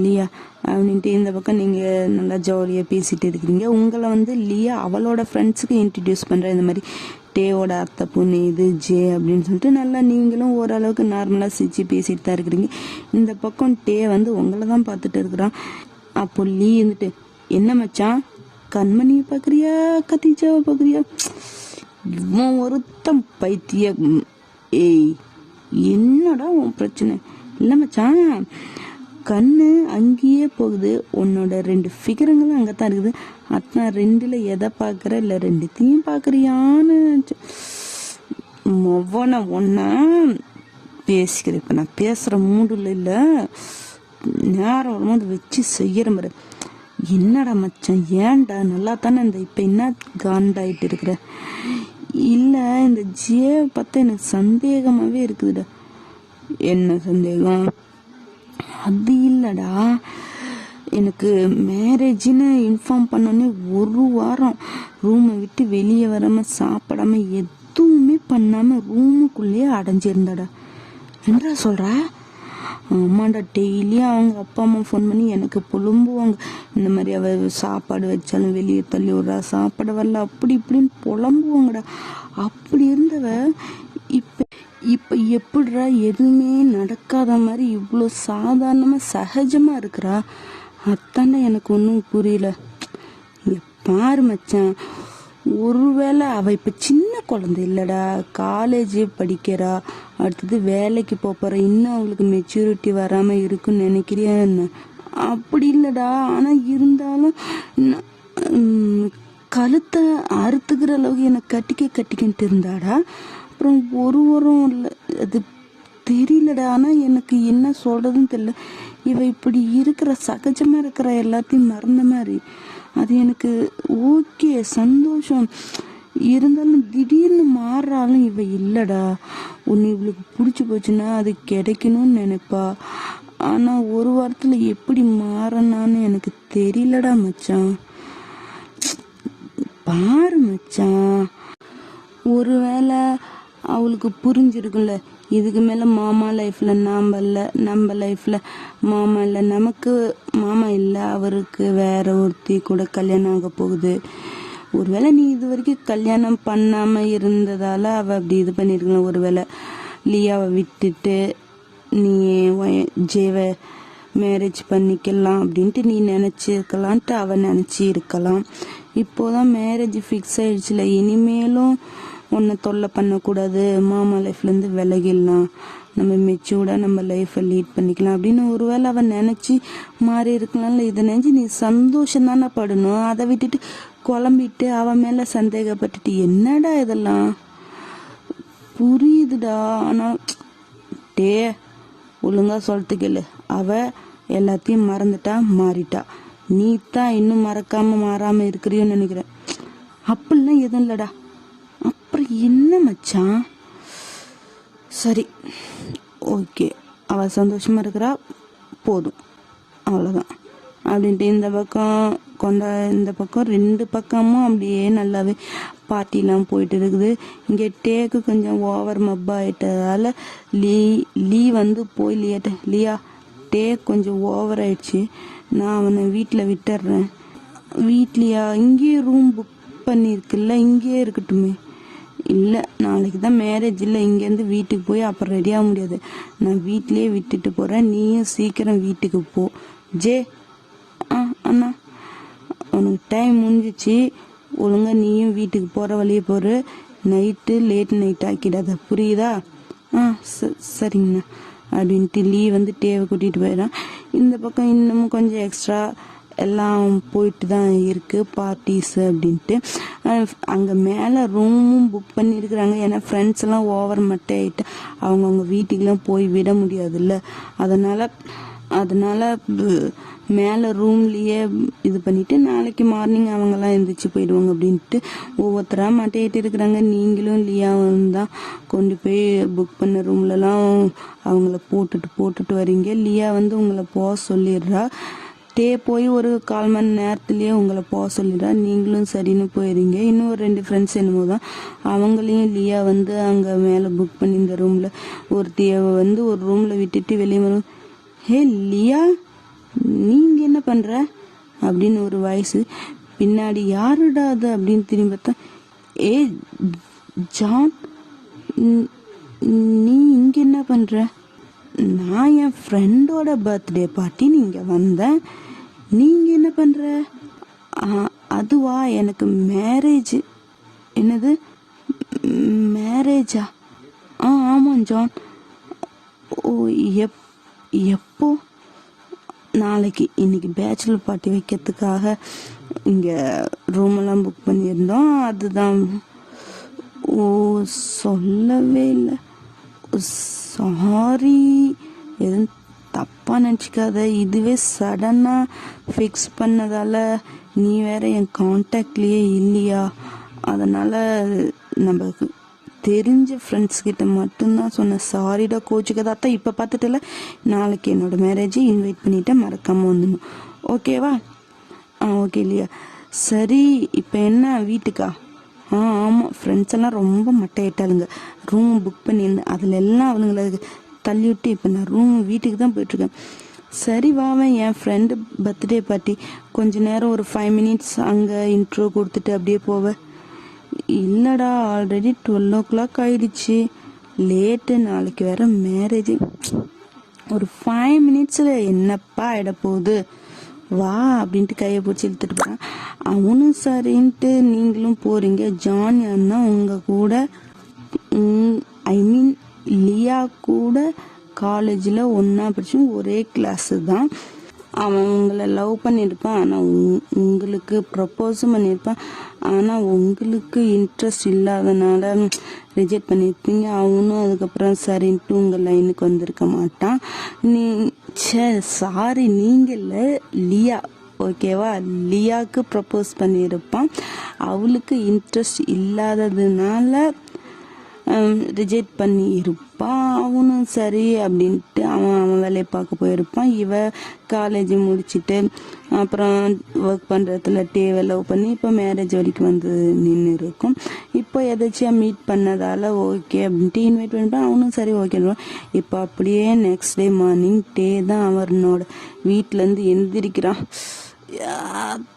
லியா அப்படின்ட்டு இந்த பக்கம் நீங்கள் நல்லா ஜாலியாக பேசிகிட்டு இருக்கிறீங்க. உங்களை லியா அவளோட ஃப்ரெண்ட்ஸுக்கு இன்ட்ரடியூஸ் பண்ணுறேன். இந்த மாதிரி டேவோட அத்தை பொண்ணு இது ஜே அப்படின்னு சொல்லிட்டு நல்லா நீங்களும் ஓரளவுக்கு நார்மலாக சிரிச்சு பேசிட்டு தான் இருக்கிறீங்க. இந்த பக்கம் டே உங்களை தான் பார்த்துட்டு இருக்கிறான். அப்போ லீ என்ன மச்சான், கண்மணியை பார்க்குறியா கத்திச்சாவை பார்க்குறியா? இவன் ஒருத்தன் பைத்திய ஏய், என்னடா உன் பிரச்சனை? இல்லை மச்சான், கண்ணு அங்கேயே போகுது, உன்னோட 2 ஃபிகருங்களும் அங்கே தான் இருக்குது. அத்தனை 2ல் எதை பார்க்குற, இல்லை 2த்தையும் பார்க்குறியான்னு மொவனை ஒன்றா பேசிக்கிறேன். இப்போ நான் பேசுகிற மூடில் இல்லை, நேரம் வரும்போது வச்சு செய்கிற மாதிரி. என்னடா மச்சான், ஏன்டா? நல்லா தானே இந்த இப்போ என்ன காண்டாயிட்டு இருக்கிற? இல்லை, இந்த ஜியை பார்த்தா எனக்கு சந்தேகமாகவே இருக்குதுடா. என்ன சந்தேகம்? அது இல்லைடா, எனக்கு மேரேஜின்னு இன்ஃபார்ம் பண்ணோன்னே 1 வாரம் ரூமை விட்டு வெளியே வராமல் சாப்பிடாம எதுவுமே பண்ணாமல் ரூமுக்குள்ளேயே அடைஞ்சிருந்தாடா. என்னடா சொல்கிற? ஆமாண்டா, டெய்லியும் அவங்க அப்பா அம்மா ஃபோன் பண்ணி எனக்கு புலம்புவாங்க. இந்த மாதிரி அவள் சாப்பாடு வச்சாலும் வெளியே தள்ளி விட்றா, சாப்பாடு வரல, அப்படி இப்படின்னு புலம்புவாங்கடா. அப்படி இருந்தவ இப்போ எப்படிடா எதுவுமே நடக்காத மாதிரி இவ்வளோ சாதாரணமாக சகஜமாக இருக்கிறா? அத்தாண்டா எனக்கு ஒன்றும் புரியல. இங்கே பாரு மச்சான், ஒருவேளை அவள் இப்போ சின்ன குழந்தை இல்லைடா, காலேஜ் படிக்கிறா, அடுத்தது வேலைக்கு போகிறா, இன்னும் அவளுக்கு மெச்சூரிட்டி வராமல் இருக்குன்னு நினைக்கிறியா என்ன? அப்படி இல்லைடா, ஆனால் இருந்தாலும் கழுத்தை அறுத்துக்கிற அளவுக்கு என்னை கட்டிக்கிட்டு இருந்தாடா. அப்புறம் ஒரு வாரம் இல்லை, அது தெரியலடா. ஆனால் எனக்கு என்ன சொல்கிறதுன்னு தெரியல. இவ இப்படி இருக்கிற சகஜமாக இருக்கிற எல்லாத்தையும் மறந்த மாதிரி. அது எனக்கு ஓகே, சந்தோஷம். இருந்தாலும் திடீர்னு மாறுறாலும் இவ இல்லைடா. ஒன்று இவளுக்கு பிடிச்சி போச்சுன்னா அது கிடைக்கணும்னு நினைப்பா. ஆனால் 1 வாரத்தில் எப்படி மாறனான்னு எனக்கு தெரியலடா மச்சான். பாரு மச்சான், ஒருவேளை அவளுக்கு புரிஞ்சிருக்குல்ல, இதுக்கு மேலே மாமா லைஃப்பில் நாம் இல்லை, நம்ம லைஃப்பில் மாமா இல்லை, நமக்கு மாமா இல்லை, அவருக்கு வேற ஒருத்தி கூட கல்யாணம் ஆக போகுது. ஒருவேளை நீ இது வரைக்கும் கல்யாணம் பண்ணாமல் இருந்ததால் அவள் அப்படி இது பண்ணியிருக்கலாம். ஒருவேளை லியாவை விட்டுட்டு நீ ஜேவை மேரேஜ் பண்ணிக்கலாம் அப்படின்ட்டு நீ நினச்சிருக்கலான்ட்டு அவள் நினச்சி இருக்கலாம். இப்போதான் மேரேஜ் ஃபிக்ஸ் ஆயிடுச்சுல, இனிமேலும் உன்னை தொல்லை பண்ணக்கூடாது, மாமா லைஃப்லேருந்து விலகிடலாம், நம்ம மெச்சூர்டாக நம்ம லைஃப்பை லீட் பண்ணிக்கலாம் அப்படின்னு ஒருவேளை அவன் நினச்சி மாறி இருக்கலாம்ல. இதை நினச்சி நீ சந்தோஷம் தானே படணும். அதை விட்டுட்டு குழம்பிட்டு அவன் மேலே சந்தேகப்பட்டுட்டு என்னடா இதெல்லாம்? புரியுதுடா, ஆனால் ஒழுங்காக சொல்லிட்டு கேளு. அவள் எல்லாத்தையும் மறந்துட்டா, மாறிட்டா. நீ தான் இன்னும் மாறாமல் இருக்கிறியோன்னு நினைக்கிறேன். அப்படிலாம் எதுவும் இல்லைடா. அப்புறம் என்ன மச்சான்? சரி, ஓகே, அவள் சந்தோஷமாக இருக்கிறா, போதும், அவ்வளோதான் அப்படின்ட்டு இந்த பக்கம் 2 பக்கமும் அப்படியே நல்லாவே பார்ட்டிலாம் போயிட்டு இருக்குது. இங்கே டேக்கு கொஞ்சம் ஓவர் மப்பா ஆகிட்டதால லீ வந்து போய் லியா டேக் கொஞ்சம் ஓவர் ஆயிடுச்சு, நான் அவனை வீட்டில் விட்டுடுறேன். வீட்லையா? இங்கேயே ரூம் புக் பண்ணியிருக்குல்ல, இங்கேயே இருக்கட்டுமே. இல்லை, நாளைக்கு தான் மேரேஜ் இல்லை, இங்கேருந்து வீட்டுக்கு போய் அப்புறம் ரெடியாக முடியாது, நான் வீட்லேயே விட்டுட்டு போகிறேன், நீயும் சீக்கிரம் வீட்டுக்கு போ. ஜே, அண்ணா, உனக்கு டைம் முடிஞ்சிச்சு, ஒழுங்காக நீயும் வீட்டுக்கு போகிற வழியே போகிற, நைட்டு லேட் நைட் ஆக்கிடாத, புரியுதா? சரிங்கண்ணா அப்படின்ட்டு லீ வந்து டேவை கூட்டிகிட்டு போயிடான். இந்த பக்கம் இன்னமும் கொஞ்சம் எக்ஸ்ட்ரா எல்லாம் போயிட்டு தான் இருக்குது பார்ட்டிஸ் அப்படின்ட்டு. அங்கே மேலே ரூமும் புக் பண்ணியிருக்கிறாங்க. ஏன்னா ஃப்ரெண்ட்ஸ் எல்லாம் ஓவர் மட்டை ஆகிட்டு அவங்கவுங்க வீட்டுக்கெலாம் போய் விட முடியாதுல்ல, அதனால் மேலே ரூம்லேயே இது பண்ணிவிட்டு நாளைக்கு மார்னிங் அவங்கெல்லாம் எழுந்திரிச்சு போயிடுவாங்க அப்படின்ட்டு ஒவ்வொருத்தராக மட்டையிட்டு இருக்கிறாங்க. நீங்களும் லியாவும் தான் கொண்டு போய் புக் பண்ண ரூம்லலாம் அவங்கள போட்டுட்டு வரீங்க. லியா வந்து உங்களை போக சொல்லிடுறா. போய் ஒரு 1/4 மணி நேரத்துலேயே உங்களை போக சொல்லிடுறா. நீங்களும் சரின்னு போயிடுறீங்க. இன்னும் ஒரு 2 ஃப்ரெண்ட்ஸ் என்னமோ தான், அவங்களையும் லியா வந்து அங்கே மேலே புக் பண்ணி இந்த ரூமில் ஒருத்தியை வந்து ஒரு ரூமில் விட்டுட்டு வெளியே வரும். ஹே லியா, நீங்கள் என்ன பண்ணுற அப்படின்னு ஒரு வாய்ஸு பின்னாடி. யாருடா அது அப்படின்னு திரும்பி பார்த்தா, ஏ ஜான், நீ இங்கே என்ன பண்ணுற? நான் என் ஃப்ரெண்டோட பர்த்டே பார்ட்டின்னு இங்கே வந்தேன், நீங்கள் என்ன பண்ணுற? அதுவா, எனக்கு மேரேஜ். என்னது மேரேஜா? ஆமாம் ஜான். ஓ, எப்போ? நாளைக்கு. இன்னைக்கு பேச்சுலர் பார்ட்டி வைக்கிறதுக்காக இங்கே ரூமெல்லாம் புக் பண்ணியிருந்தோம், அதுதான். ஓ, சொல்லவே இல்லை. சாரி, எதுவும் தப்பாக நினச்சிக்காத. இதுவே சடனாக ஃபிக்ஸ் பண்ணதால் நீ வேற என் கான்டாக்ட்லேயே இல்லையா, அதனால் நமக்கு தெரிஞ்ச ஃப்ரெண்ட்ஸ்கிட்ட மட்டும்தான் சொன்னேன். சாரிடா, கோச்சுக்கதா. அத்தான் இப்போ பார்த்துட்டுல, நாளைக்கு என்னோடய மேரேஜை இன்வைட் பண்ணிவிட்டு மறக்காமல் வந்துடணும், ஓகேவா? ஓகே இல்லையா? சரி, இப்போ என்ன வீட்டுக்கா? ஆமாம், ஃப்ரெண்ட்ஸ் எல்லாம் ரொம்ப மட்டையிட்டாளுங்க. ரூம் புக் பண்ணியிருந்தேன், அதில் எல்லாம் அவளுங்களை தள்ளி விட்டு இப்போ நான் வீட்டுக்கு தான் போயிட்டுருக்கேன். சரி வாவேன், என் ஃப்ரெண்டு பர்த்டே பார்ட்டி, கொஞ்ச நேரம் ஒரு 5 minutes அங்கே இன்ட்ரோ கொடுத்துட்டு அப்படியே போவேன். இல்லைடா, ஆல்ரெடி 12 o'clock ஆயிடுச்சு, லேட்டு. நாளைக்கு வேற மேரேஜ். ஒரு 5 minutes என்னப்பா ஆகிட போகுது, வா அப்படின்ட்டு கையை பிடிச்சி இழுத்துட்டு போகிறான். அவனும் சரின்ட்டு நீங்களும் போகிறீங்க. ஜான் யாருன்னா உங்கள் கூட, ஐ மீன் லியா கூட காலேஜில் ஒன்றா படிச்சு ஒரே கிளாஸு தான். அவன் உங்களை லவ் பண்ணியிருப்பான், ஆனால் உங்களுக்கு ப்ரப்போஸும் பண்ணியிருப்பான். ஆனால் உங்களுக்கு இன்ட்ரெஸ்ட் இல்லாதனால ரிஜெக்ட் பண்ணியிருப்பீங்க. அவனும் அதுக்கப்புறம் சரின்ட்டு உங்கள் லைனுக்கு வந்திருக்க மாட்டான். சாரி, நீங்கள் லியா, ஓகேவா? லியாவுக்கு ப்ரப்போஸ் பண்ணியிருப்பான், அவளுக்கு இன்ட்ரெஸ்ட் இல்லாததுனால ரிஜெக்ட் பண்ணி இருப்பான். அவனும் சரி அப்படின்ட்டு அவன் வேலையை பார்க்க போயிருப்பான். இவ காலேஜ் முடிச்சுட்டு அப்புறம் ஒர்க் பண்ணுறதுல லவ் பண்ணி இப்போ மேரேஜ் வரைக்கும் வந்து நின்று இருக்கும். இப்போ எதாச்சும் மீட் பண்ணதால் ஓகே அப்படின்ட்டு இன்வைட் பண்ணிப்பான். அவனும் சரி ஓகே. இப்போ அப்படியே நெக்ஸ்ட் டே மார்னிங் தான் அவனோட வீட்டிலேருந்து எந்திரிக்கிறான்.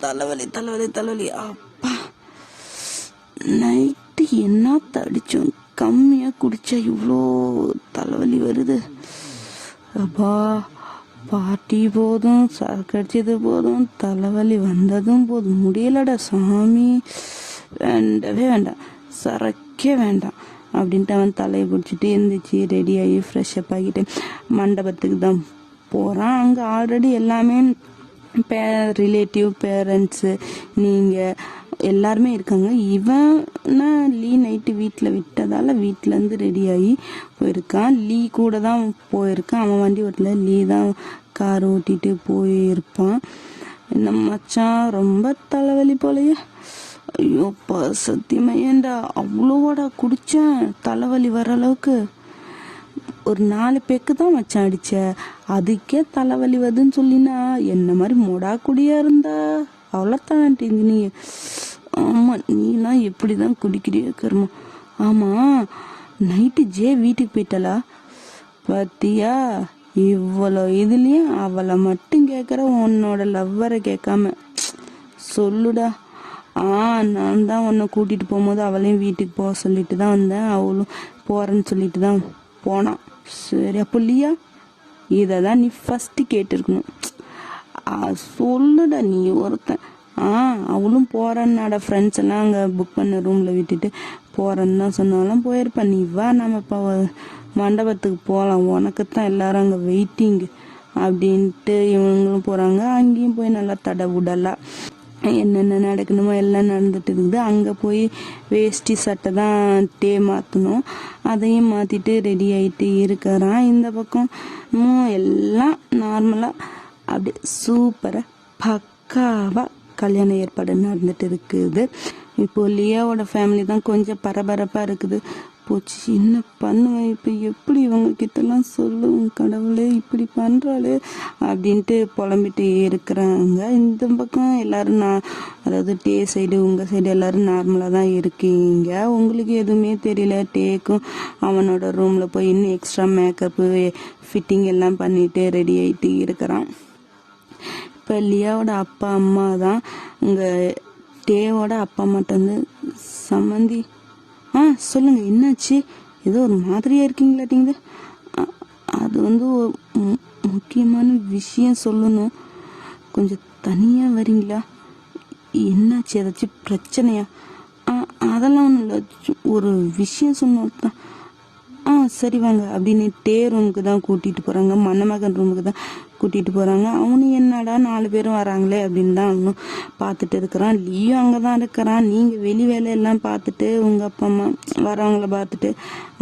தலைவலி தலைவலி தலைவலி, அப்பா நைட்டு என்ன தடிச்சோம், கம்மியாக குடிச்சா இவ்வளோ தலைவலி வருது. அப்பா, பார்ட்டி போதும், சரக்கு அடிச்சது போதும், தலைவலி வந்ததும் போதும், முடியலடா சாமி, வேண்டவே வேண்டாம், சரக்கே வேண்டாம் அப்படின்ட்டு அவன் தலையை பிடிச்சிட்டு எழுந்திரிச்சு ரெடியாகி ஃப்ரெஷ்அப் ஆகிட்டு மண்டபத்துக்கு தான் போகிறான். அங்கே ஆல்ரெடி எல்லாமே ரிலேட்டிவ், பேரண்ட்ஸு, நீங்கள் எல்லாருமே இருக்காங்க. இவனா லீ நைட்டு வீட்டில் விட்டதால் வீட்டிலேருந்து ரெடியாகி போயிருக்கான். லீ கூட தான் போயிருக்கான். அவன் வண்டி ஓட்டல, லீ தான் கார் ஓட்டிகிட்டு போயிருப்பான். என்ன மச்சான், ரொம்ப தலைவலி போலையே. ஐயோப்பா, சத்தியமாக ஏண்டா அவ்வளோவாடா குடித்தேன், தலைவலி வர அளவுக்கு. ஒரு 4 பேக்கு தான் மச்சான் அடிச்ச, அதுக்கே தலைவலி வருதுன்னு சொல்லினா என்ன மாதிரி மொடா குடியா இருந்தா அவ்வளோத்தான் நீ. ஆமாம், நீனா எப்படி தான் குடிக்கிறிய கர்மம். ஆமாம், நைட்டு வீட்டுக்கு போயிட்டலா பார்த்தியா? இவ்வளோ இதுலேயும் அவளை மட்டும் கேட்குற, உன்னோட லவ்வரை கேட்காம சொல்லுடா. நான் தான் உன்னை கூட்டிகிட்டு போகும்போது அவளையும் வீட்டுக்கு போக சொல்லிட்டு தான் வந்தேன், அவளும் போகிறேன்னு சொல்லிட்டு தான் போனான். சரி, அப்போ இல்லையா, இதை தான் நீ ஃபஸ்ட்டு கேட்டிருக்கணும். சொல்லுடா, நீ ஒருத்தன். அவளும் போகிறான்னாட, ஃப்ரெண்ட்ஸ் எல்லாம் அங்கே புக் பண்ண ரூமில் விட்டுட்டு போகிறேன்னு தான் சொன்னாலும் போயிருப்பேன். நீ வா, நம்ம இப்போ மண்டபத்துக்கு போகலாம், உனக்கு தான் எல்லாரும் அங்கே வெயிட்டிங் அப்படின்ட்டு இவங்களும் போகிறாங்க. அங்கேயும் போய் நல்லா தடவுடலாம் என்னென்ன நடக்கணுமோ எல்லாம் நடந்துட்டு இருக்குது. அங்கே போய் வேஷ்டி சட்டை தான் மாற்றணும், அதையும் மாற்றிட்டு ரெடி ஆகிட்டு இருக்கிறான். இந்த பக்கம் எல்லாம் நார்மலாக அப்படி சூப்பராக பக்காவாக கல்யாண ஏற்பாடு நடந்துட்டு இருக்குது. இப்போ லியாவோட ஃபேமிலி தான் கொஞ்சம் பரபரப்பாக இருக்குது. போச்சு, என்ன பண்ணுவேன் இப்போ, எப்படி இவங்க கிட்டலாம் சொல்லுவேன், கடவுளே இப்படி பண்ணுறாளே அப்படின்ட்டு புலம்பிட்டு இருக்கிறாங்க. இந்த பக்கம் எல்லோரும் அதாவது சைடு உங்கள் சைடு எல்லோரும் நார்மலாக தான் இருக்கீங்க. உங்களுக்கு எதுவுமே தெரியல. டேக்கும் அவனோட ரூமில் போய் இன்னும் எக்ஸ்ட்ரா மேக்கப்பு ஃபிட்டிங் எல்லாம் பண்ணிட்டு ரெடி ஆகிட்டு இருக்கிறான். இப்போ லியாவோட அப்பா அம்மா தான், இங்கே டேவோட அப்பா அம்மாட்ட வந்து சம்மந்தி சொல்லுங்கள் என்னாச்சு, ஏதோ ஒரு மாதிரியாக இருக்கீங்களாட்டிங்க. அது வந்து ஒரு முக்கியமான விஷயம் சொல்லணும், கொஞ்சம் தனியாக வரீங்களா? என்னாச்சு, ஏதாச்சும் பிரச்சனையா? அதெல்லாம் ஒன்றும் இல்லை, ஒரு விஷயம் சொன்னோம் தான். சரி வாங்க அப்படின்னு ரூமுக்கு தான் கூட்டிகிட்டு போகிறாங்க, மணமகன் ரூமுக்கு தான் கூட்டிகிட்டு போகிறாங்க. அவனு என்னடா 4 பேரும் வராங்களே அப்படின்னு தான் அவனும் பார்த்துட்டு இருக்கிறான். லியோ அங்கே தான் இருக்கிறான். நீங்கள் வெளி வேலையெல்லாம் பார்த்துட்டு உங்கள் அப்பா அம்மா வரவங்கள பார்த்துட்டு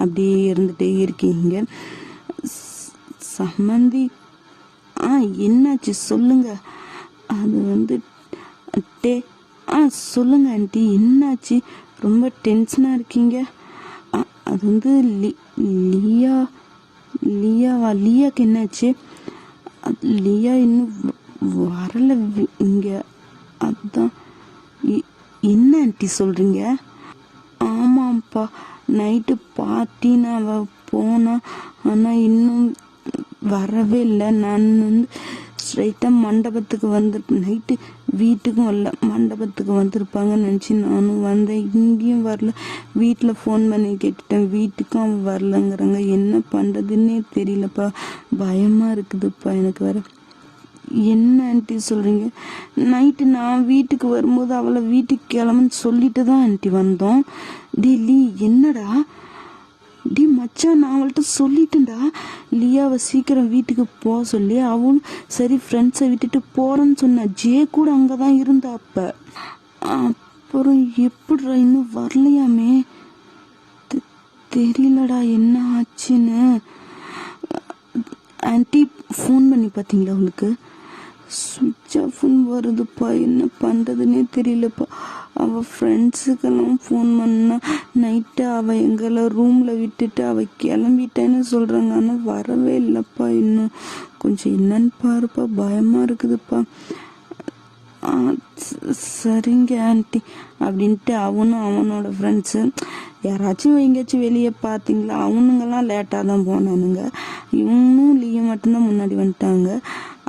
அப்படி இருந்துட்டு இருக்கீங்க. சம்மந்தி என்னாச்சு சொல்லுங்க. அது வந்து சொல்லுங்க ஆண்டி, என்னாச்சு? ரொம்ப டென்ஷனாக இருக்கீங்க. அது வந்து லியாக்கு என்னாச்சு? லியா இன்னும் வரல இங்க. அதுதான். என்ன ஆண்டி சொல்றீங்க? ஆமாப்பா, நைட்டு பார்ட்டின்னு அவ போனா, ஆனா இன்னும் வரவே இல்லை. நான் வந்து ஸ்ட்ரைட்டாக மண்டபத்துக்கு நைட்டு வீட்டுக்கும் வரல, மண்டபத்துக்கு வந்திருப்பாங்கன்னு நினச்சி நானும் வந்தேன். இங்கேயும் வரல. வீட்டில் ஃபோன் பண்ணி கேட்டுட்டேன், வீட்டுக்கும் அவன் வரலங்கிறாங்க. என்ன பண்ணுறதுன்னே தெரியலப்பா, பயமாக இருக்குதுப்பா எனக்கு வேற. என்ன ஆண்டி சொல்கிறீங்க? நைட்டு நான் வீட்டுக்கு வரும்போது அவளை வீட்டுக்கு கிளம்புன்னு சொல்லிட்டு தான் ஆண்டி வந்தோம். டெல்லி என்னடா மச்சான், நான் அவள்கிட்ட சொல்லிட்டேன்டா லியாவை சீக்கிரம் வீட்டுக்கு போக சொல்லி. அவளும் சரி ஃப்ரெண்ட்ஸை விட்டுட்டு போறேன்னு சொன்ன. ஜே கூட அங்கதான் இருந்தா. அப்புறம் எப்படிடா இன்னும் வரலையாமே? தெரியலடா என்ன ஆச்சுன்னு. ஆன்டி ஃபோன் பண்ணி பார்த்தீங்களா? அவளுக்கு சுவிட்ச் ஆஃப்னு வருதுப்பா, என்ன பண்ணுறதுன்னே தெரியலப்பா. அவள் ஃப்ரெண்ட்ஸுக்கெல்லாம் ஃபோன் பண்ணா நைட்டு அவள் எங்களை ரூமில் விட்டுட்டு அவள் கிளம்பிட்டேன்னு சொல்கிறாங்க. ஆனால் வரவே இல்லைப்பா இன்னும். கொஞ்சம் என்னன்னு பாருப்பா, பயமாக இருக்குதுப்பா. சரிங்க ஆண்டி அப்படின்ட்டு அவனும் அவனோட ஃப்ரெண்ட்ஸு யாராச்சும் எங்கேயாச்சும் வெளியே பார்த்தீங்களா? அவனுங்கெல்லாம் லேட்டாக தான் போனானுங்க. இவனும் லியோ மட்டும்தான் முன்னாடி வந்துட்டாங்க.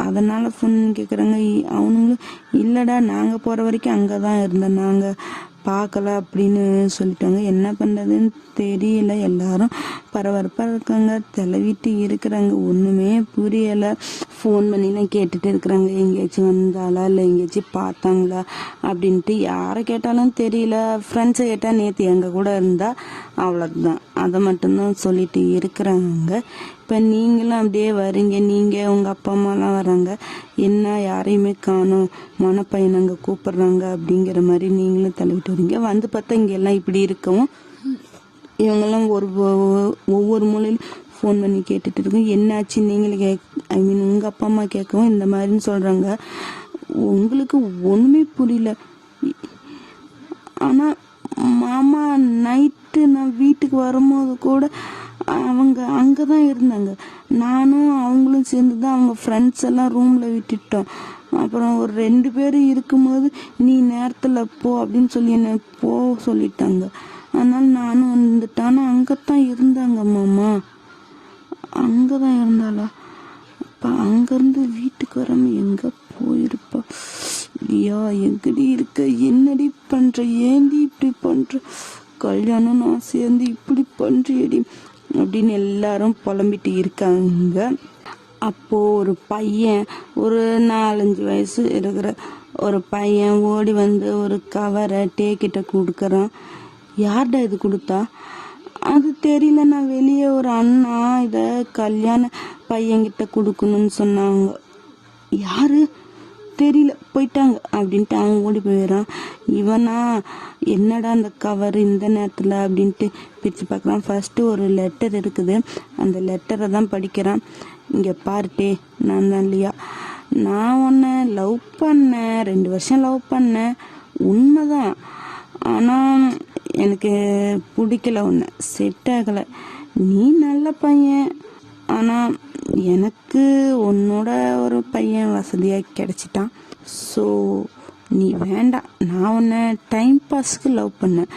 அதனால் ஃபோன் கேட்குறாங்க. அவனுங்களும் இல்லைடா, நாங்கள் போகிற வரைக்கும் அங்கே தான் இருந்தோம், நாங்கள் பார்க்கல அப்படின்னு சொல்லிட்டாங்க. என்ன பண்ணுறதுன்னு தெரியல. எல்லாரும் பரபரப்பாக இருக்காங்க, தலைவிட்டு இருக்கிறாங்க. ஒன்றுமே புரியலை. ஃபோன் பண்ணிலாம் கேட்டுட்டு இருக்கிறாங்க, எங்கேயாச்சும் வந்தாளா இல்லை எங்கேயாச்சும் பார்த்தாங்களா அப்படின்ட்டு. யாரை கேட்டாலும் தெரியல. ஃப்ரெண்ட்ஸை கேட்டால் நேற்று எங்கள் கூட இருந்தா, அவ்வளோதான். அதை மட்டும்தான் சொல்லிட்டு இருக்கிறாங்க. இப்போ நீங்களும் அப்படியே வரீங்க, நீங்கள் உங்கள் அப்பா அம்மாலாம் வராங்க, என்ன யாரையுமே காணும், மனப்பையன் அங்கே கூப்பிட்றாங்க அப்படிங்கிற மாதிரி நீங்களும் தள்ளிவிட்டு வரீங்க. வந்து பார்த்தா இங்கே எல்லாம் இப்படி இருக்கவும் இவங்கெல்லாம் ஒவ்வொரு மூலையிலும் ஃபோன் பண்ணி கேட்டுட்டு இருக்கோம். என்னாச்சு நீங்களே உங்கள் அப்பா அம்மா கேட்கவும் இந்த மாதிரின்னு சொல்கிறாங்க. உங்களுக்கு ஒன்றுமே புரியல. ஆனால் மாமா நைட்டு நான் வீட்டுக்கு வரும்போது கூட அவங்க அங்கே தான் இருந்தாங்க. நானும் அவங்களும் சேர்ந்து தான் அவங்க ஃப்ரெண்ட்ஸ் எல்லாம் ரூமில் விட்டுட்டோம். அப்புறம் ஒரு 2 பேர் இருக்கும்போது நீ நேரத்தில் போ அப்படின்னு சொல்லி என்னை சொல்லிட்டாங்க. அதனால் நானும் வந்துட்டேன். ஆனால் அங்கே தான் இருந்தாங்க மாமா. அங்கே தான் இருந்தாளா? அப்போ அங்கேருந்து வீட்டுக்கு வராமல் எங்கே போயிருப்பா? ஐயா எங்கடி இருக்க? என்னடி பண்ணுற? ஏண்டி இப்படி பண்ணுற? கல்யாணம் நான் சேர்ந்து இப்படி பண்ணுறியடி அப்படின்னு எல்லாரும் புலம்பிட்டு இருக்காங்க. அப்போது ஒரு பையன், ஒரு 4-5 வயசு இருக்கிற ஒரு பையன் ஓடி வந்து ஒரு கவரை கிட்ட கொடுக்குறான். யார்டா இது கொடுத்தா? அது தெரியல, நான் வெளியே ஒரு அண்ணா இதை கல்யாண பையன்கிட்ட கொடுக்கணும்னு சொன்னாங்க. யாரு தெரியல, போயிட்டாங்க அப்படின்ட்டு அவன் ஓடி போயிடறான். இவனா என்னடா அந்த கவர் இந்த நேரத்தில் அப்படின்ட்டு பிரித்து பார்க்குறான். ஃபர்ஸ்ட்டு ஒரு லெட்டர் இருக்குது, அந்த லெட்டரை தான் படிக்கிறான். இங்கே பாருட்டே, நான் தான் இல்லையா, நான் உன்னை லவ் பண்ணேன், 2 வருஷம் லவ் பண்ணேன், உண்மைதான். ஆனால் எனக்கு பிடிக்கல, உன்னை செட் ஆகலை. நீ நல்ல பையன், ஆனால் எனக்கு உன்னோட ஒரு பையன் வசதியாக கிடச்சிட்டான். ஸோ நீ வேண்டாம். நான் உன்னை டைம் பாஸ்க்கு லவ் பண்ணேன்,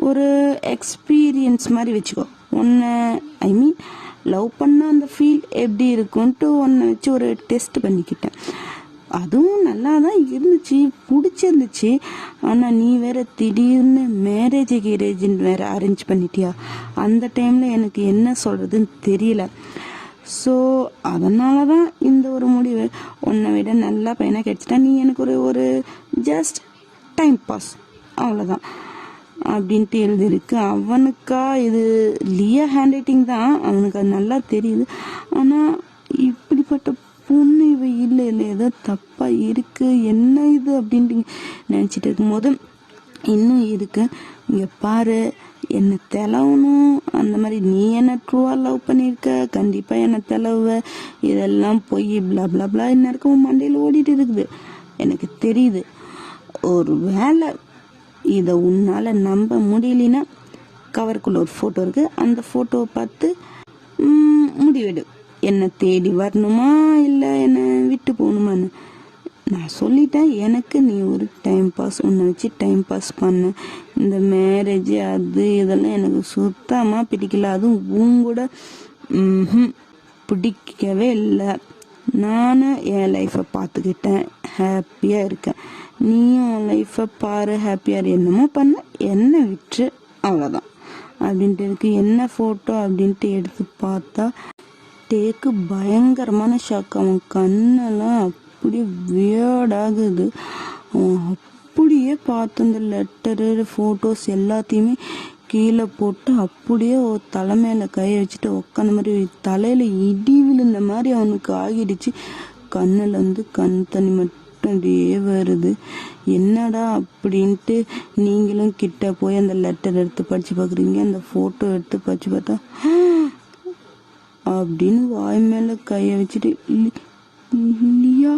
ஒரு எக்ஸ்பீரியன்ஸ் மாதிரி வச்சுக்கோ. உன்னை லவ் பண்ணால் அந்த ஃபீல் எப்படி இருக்குன்ட்டு உன்னை வச்சு ஒரு டெஸ்ட் பண்ணிக்கிட்டேன். அதுவும் நல்லா தான் இருந்துச்சு, பிடிச்சிருந்துச்சு. ஆனால் நீ வேற திடீர்னு மேரேஜுன்னு வேற அரேஞ்ச் பண்ணிட்டியா. அந்த டைமில் எனக்கு என்ன சொல்கிறதுன்னு தெரியல. ஸோ அதனால தான் இந்த ஒரு முடிவு. உன்னை விட நல்லா பையனாக கிடைச்சிட்டா, நீ எனக்கு ஒரு ஜஸ்ட் டைம் பாஸ், அவ்வளோதான். அப்படின்ட்டு எழுதியிருக்கு. அவனுக்கா இது லியா ஹேண்ட் ரைட்டிங் தான், அவனுக்கு அது நல்லா தெரியுது. ஆனால் இப்படிப்பட்ட பொண்ணு இவ இல்லை இல்லை ஏதோ தப்பா இருக்கு, என்ன இது அப்படின்ட்டு நினச்சிட்டு இருக்கும்போது இன்னும் இருக்கு. இங்கே பாரு, என்னை தெலவணும் அந்த மாதிரி நீ என்ன ட்ரூவா லவ் பண்ணியிருக்க, கண்டிப்பாக என்னை தெலவுவ, இதெல்லாம் போய் பிளா பிளா பிளா என்ன இருக்கும் மண்டையில் ஓடிட்டு இருக்குது. எனக்கு தெரியுது. ஒரு வேளை இதை உன்னால் நம்ப முடியலன்னா கவருக்குள்ள ஒரு ஃபோட்டோ இருக்குது, அந்த ஃபோட்டோவை பார்த்து முடிவெடு. என்னை தேடி வரணுமா இல்லை என்னை விட்டு போகணுமான்னு. நான் சொல்லிட்டேன், எனக்கு நீ ஒரு டைம் பாஸ், உன்னை வச்சு டைம் பாஸ் பண்ண. இந்த மேரேஜ் அது இதெல்லாம் எனக்கு சுத்தமாக பிடிக்கல. அதுவும் உங்கூட பிடிக்கவே இல்லை. நானும் என் லைஃப்பை பார்த்துக்கிட்டேன், ஹாப்பியாக இருக்கேன். நீயும் உன் லைஃப்பை பாரு, ஹாப்பியாக என்னமோ பண்ண, என்னை விட்டுரு, அவ்வளோதான் அப்படின்ட்டு இருக்கு. என்ன ஃபோட்டோ அப்படின்ட்டு எடுத்து பார்த்தா டேக்கு பயங்கரமான ஷாக். அவன் கண்ணெல்லாம் அப்படியே வியர்டாகுது. அவன் அப்படியே பார்த்து அந்த லெட்டரு ஃபோட்டோஸ் எல்லாத்தையுமே கீழே போட்டு அப்படியே தலைமையில கையை வச்சுட்டு உட்காந்த மாதிரி தலையில இடி விழுந்த மாதிரி அவனுக்கு ஆகிடுச்சு. கண்ணுல இருந்து கண் தண்ணி மட்டும் அப்படியே வருது. என்னடா அப்படின்ட்டு நீங்களும் கிட்ட போய் அந்த லெட்டர் எடுத்து படிச்சு பார்க்குறீங்க. அந்த ஃபோட்டோ எடுத்து படிச்சு பார்த்தா அப்படின்னு வாய் மேல கையை வச்சுட்டு இல்லையா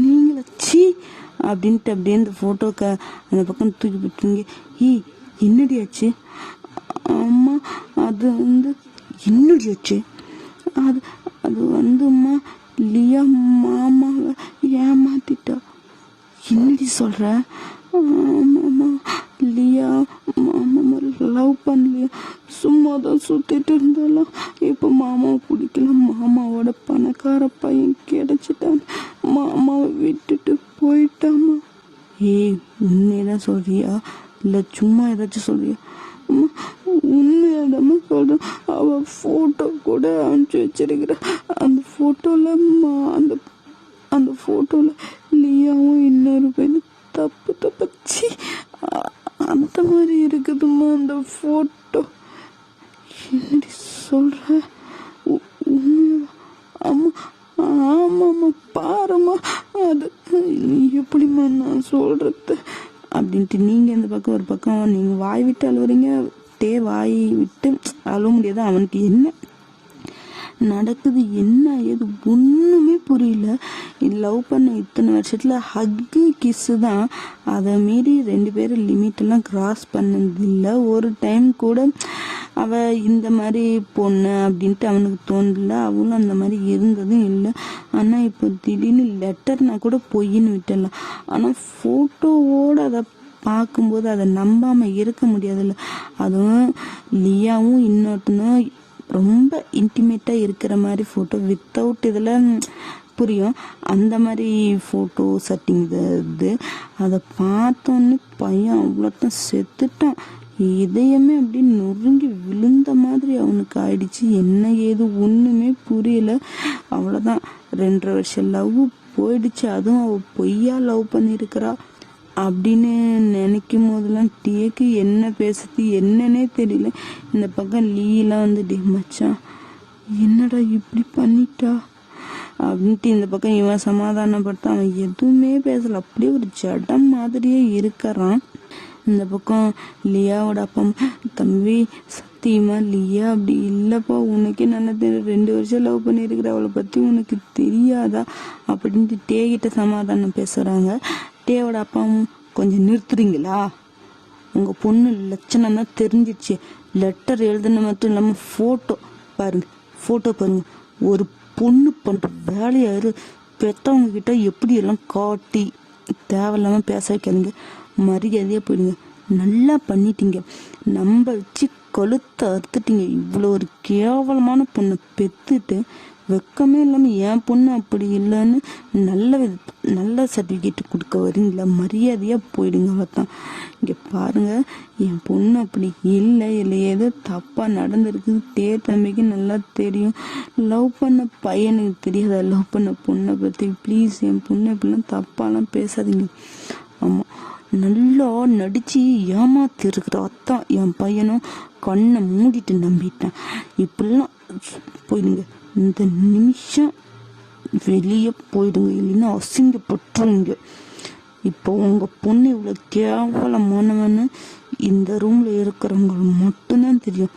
நீங்களா சி அப்படின்ட்டு அப்படியே அந்த ஃபோட்டோக்க அந்த பக்கம் தூக்கி போட்டுருங்க. என்னடியாச்சு? அம்மா அது என்னடியாச்சு? அது அது அம்மா லியா மாமாவை ஏமாத்திட்டா. என்னடி சொல்ற? ஆமாம்மா, லியா மாமா லவ் பண்ணலையா, சும்மா தான் சுத்திட்டு இருந்தாலும் இப்போ மாமாவை பிடிக்கல, மாமாவோட பணக்கார பையன் கிடைச்சிட்டான், மாமாவை விட்டுட்டு போயிட்டாமா. உண்மையதான் சொல்றியா இல்லை சும்மா ஏதாச்சும் சொல்றியா? அம்மா உண்மையாதாம்மா சொல்றேன். அவள் ஃபோட்டோ கூட அனுப்பிச்சி வச்சிருக்கிற. அந்த ஃபோட்டோவில் அந்த ஃபோட்டோவில் லியாவும் இன்னொரு பையனும் தப்பு அந்த மாதிரி இருக்குதும்மா அந்த ஃபோட்டோ. என்னடி சொல்ற? அம்மா ஆமாம்மா பாரும்மா, அது எப்படிம்மா நான் சொல்றது அப்படின்ட்டு நீங்கள் இந்த பக்கம் ஒரு பக்கம் நீங்கள் வாய் விட்டு அழுவுறீங்க. வாய் விட்டு அழுவ முடியாது. அவனுக்கு என்ன நடக்குது என்ன ஏது ஒன்றுமே புரியல. லவ் பண்ண இத்தனை வருஷத்தில் ஹக்கு கிஸ்ஸு தான், அதை மீறி 2 பேரும் லிமிட்டெல்லாம் கிராஸ் பண்ணதில்லை. ஒரு டைம் கூட அவள் இந்த மாதிரி பொண்ணு அப்படின்ட்டு அவனுக்கு தோணல, அவளும் அந்த மாதிரி இருந்ததும் இல்லை. ஆனால் இப்போ திடீர்னு லெட்டர்னா கூட பொய்ன்னு விட்டுடலாம். ஆனால் ஃபோட்டோவோடு அதை பார்க்கும்போது அதை நம்பாமல் இருக்க முடியாதுல்ல. அதுவும் லியாவும் இன்னொருத்தனும் ரொம்ப இன்டிமேட்டாக இருக்கிற மாதிரி ஃபோட்டோ வித்தவுட் இதில் புரியும். அந்த மாதிரி ஃபோட்டோ செட்டிங் இது அதை பார்த்தோன்னே பையன் அவ்வளோத்தான் செத்துட்டான். இதயமே அப்படி நொறுங்கி விழுந்த மாதிரி அவனுக்கு ஆயிடுச்சு. என்ன ஏது ஒன்றுமே புரியல. அவ்வளோதான், 2.5 வருஷம் லவ் போயிடுச்சு. அதுவும் அவள் பொய்யா லவ் பண்ணியிருக்கிறா அப்படின்னு நினைக்கும் போதெல்லாம் டேக்கு என்ன பேசுறது என்னன்னே தெரியல. இந்த பக்கம் லீலாம் டே மச்சான் என்னடா இப்படி பண்ணிட்டா அப்படின்ட்டு இந்த பக்கம் இவன் சமாதானப்படுத்த அவன் எதுவுமே பேசல, அப்படியே ஒரு ஜடம் மாதிரியே இருக்கிறான். இந்த பக்கம் லியாவோட அப்பா தம்பி சத்தியமா லியா அப்படி இல்லைப்பா, உனக்கே நல்லா தெரியும், 2 வருஷம் லவ் பண்ணியிருக்கிற, அவளை பற்றி உனக்கு தெரியாதா அப்படின்ட்டு டேகிட்ட சமாதானம் பேசுகிறாங்க. டேவோட அப்பாவும் கொஞ்சம் நிறுத்துறீங்களா, உங்கள் பொண்ணு லட்சணம் தான் தெரிஞ்சிச்சு, லெட்டர் எழுதுன மட்டும் இல்லாமல் ஃபோட்டோ பாருங்க, ஒரு பொண்ணு பண்ணுற வேலையாரு பெற்றவங்க கிட்ட எப்படி எல்லாம் காட்டி தேவையில்லாமல் பேச வைக்காதீங்க, மரியாதையாக போயிடுங்க. நல்லா பண்ணிட்டீங்க, நம்ப வச்சு கழுத்தை அறுத்துட்டீங்க. இவ்வளோ ஒரு கேவலமான பொண்ணை பெற்றுட்டு வெக்கமே இல்லாமல் என் பொண்ணு அப்படி இல்லைன்னு நல்ல சர்டிஃபிகேட் கொடுக்க வரீங்களா, மரியாதையாக போயிடுங்க. அவ்வளோதான். இங்கே பாருங்கள், என் பொண்ணு அப்படி இல்லை ஏதோ தப்பாக நடந்திருக்குது தம்பிக்கு நல்லா தெரியும். லவ் பண்ண பையனுக்கு தெரியாதா லவ் பண்ண பொண்ணை பற்றி? ப்ளீஸ் என் பொண்ணு இப்படிலாம் தப்பாலாம் பேசாதீங்க. ஆமாம், நல்லா நடிச்சு ஏமாத்திருக்கிற அத்தான் என் பையனும் கண்ணை மூடிட்டு நம்பிட்டேன். இப்படிலாம் போயிடுங்க, இந்த நிமிஷம் வெளியே போயிடுங்க, இல்லைன்னா அசிங்கப்பட்டுருங்க. இப்போ உங்கள் பொண்ணு இவ்வளோ கேவலமானவன்னு இந்த ரூமில் இருக்கிறவங்க மட்டும்தான் தெரியும்.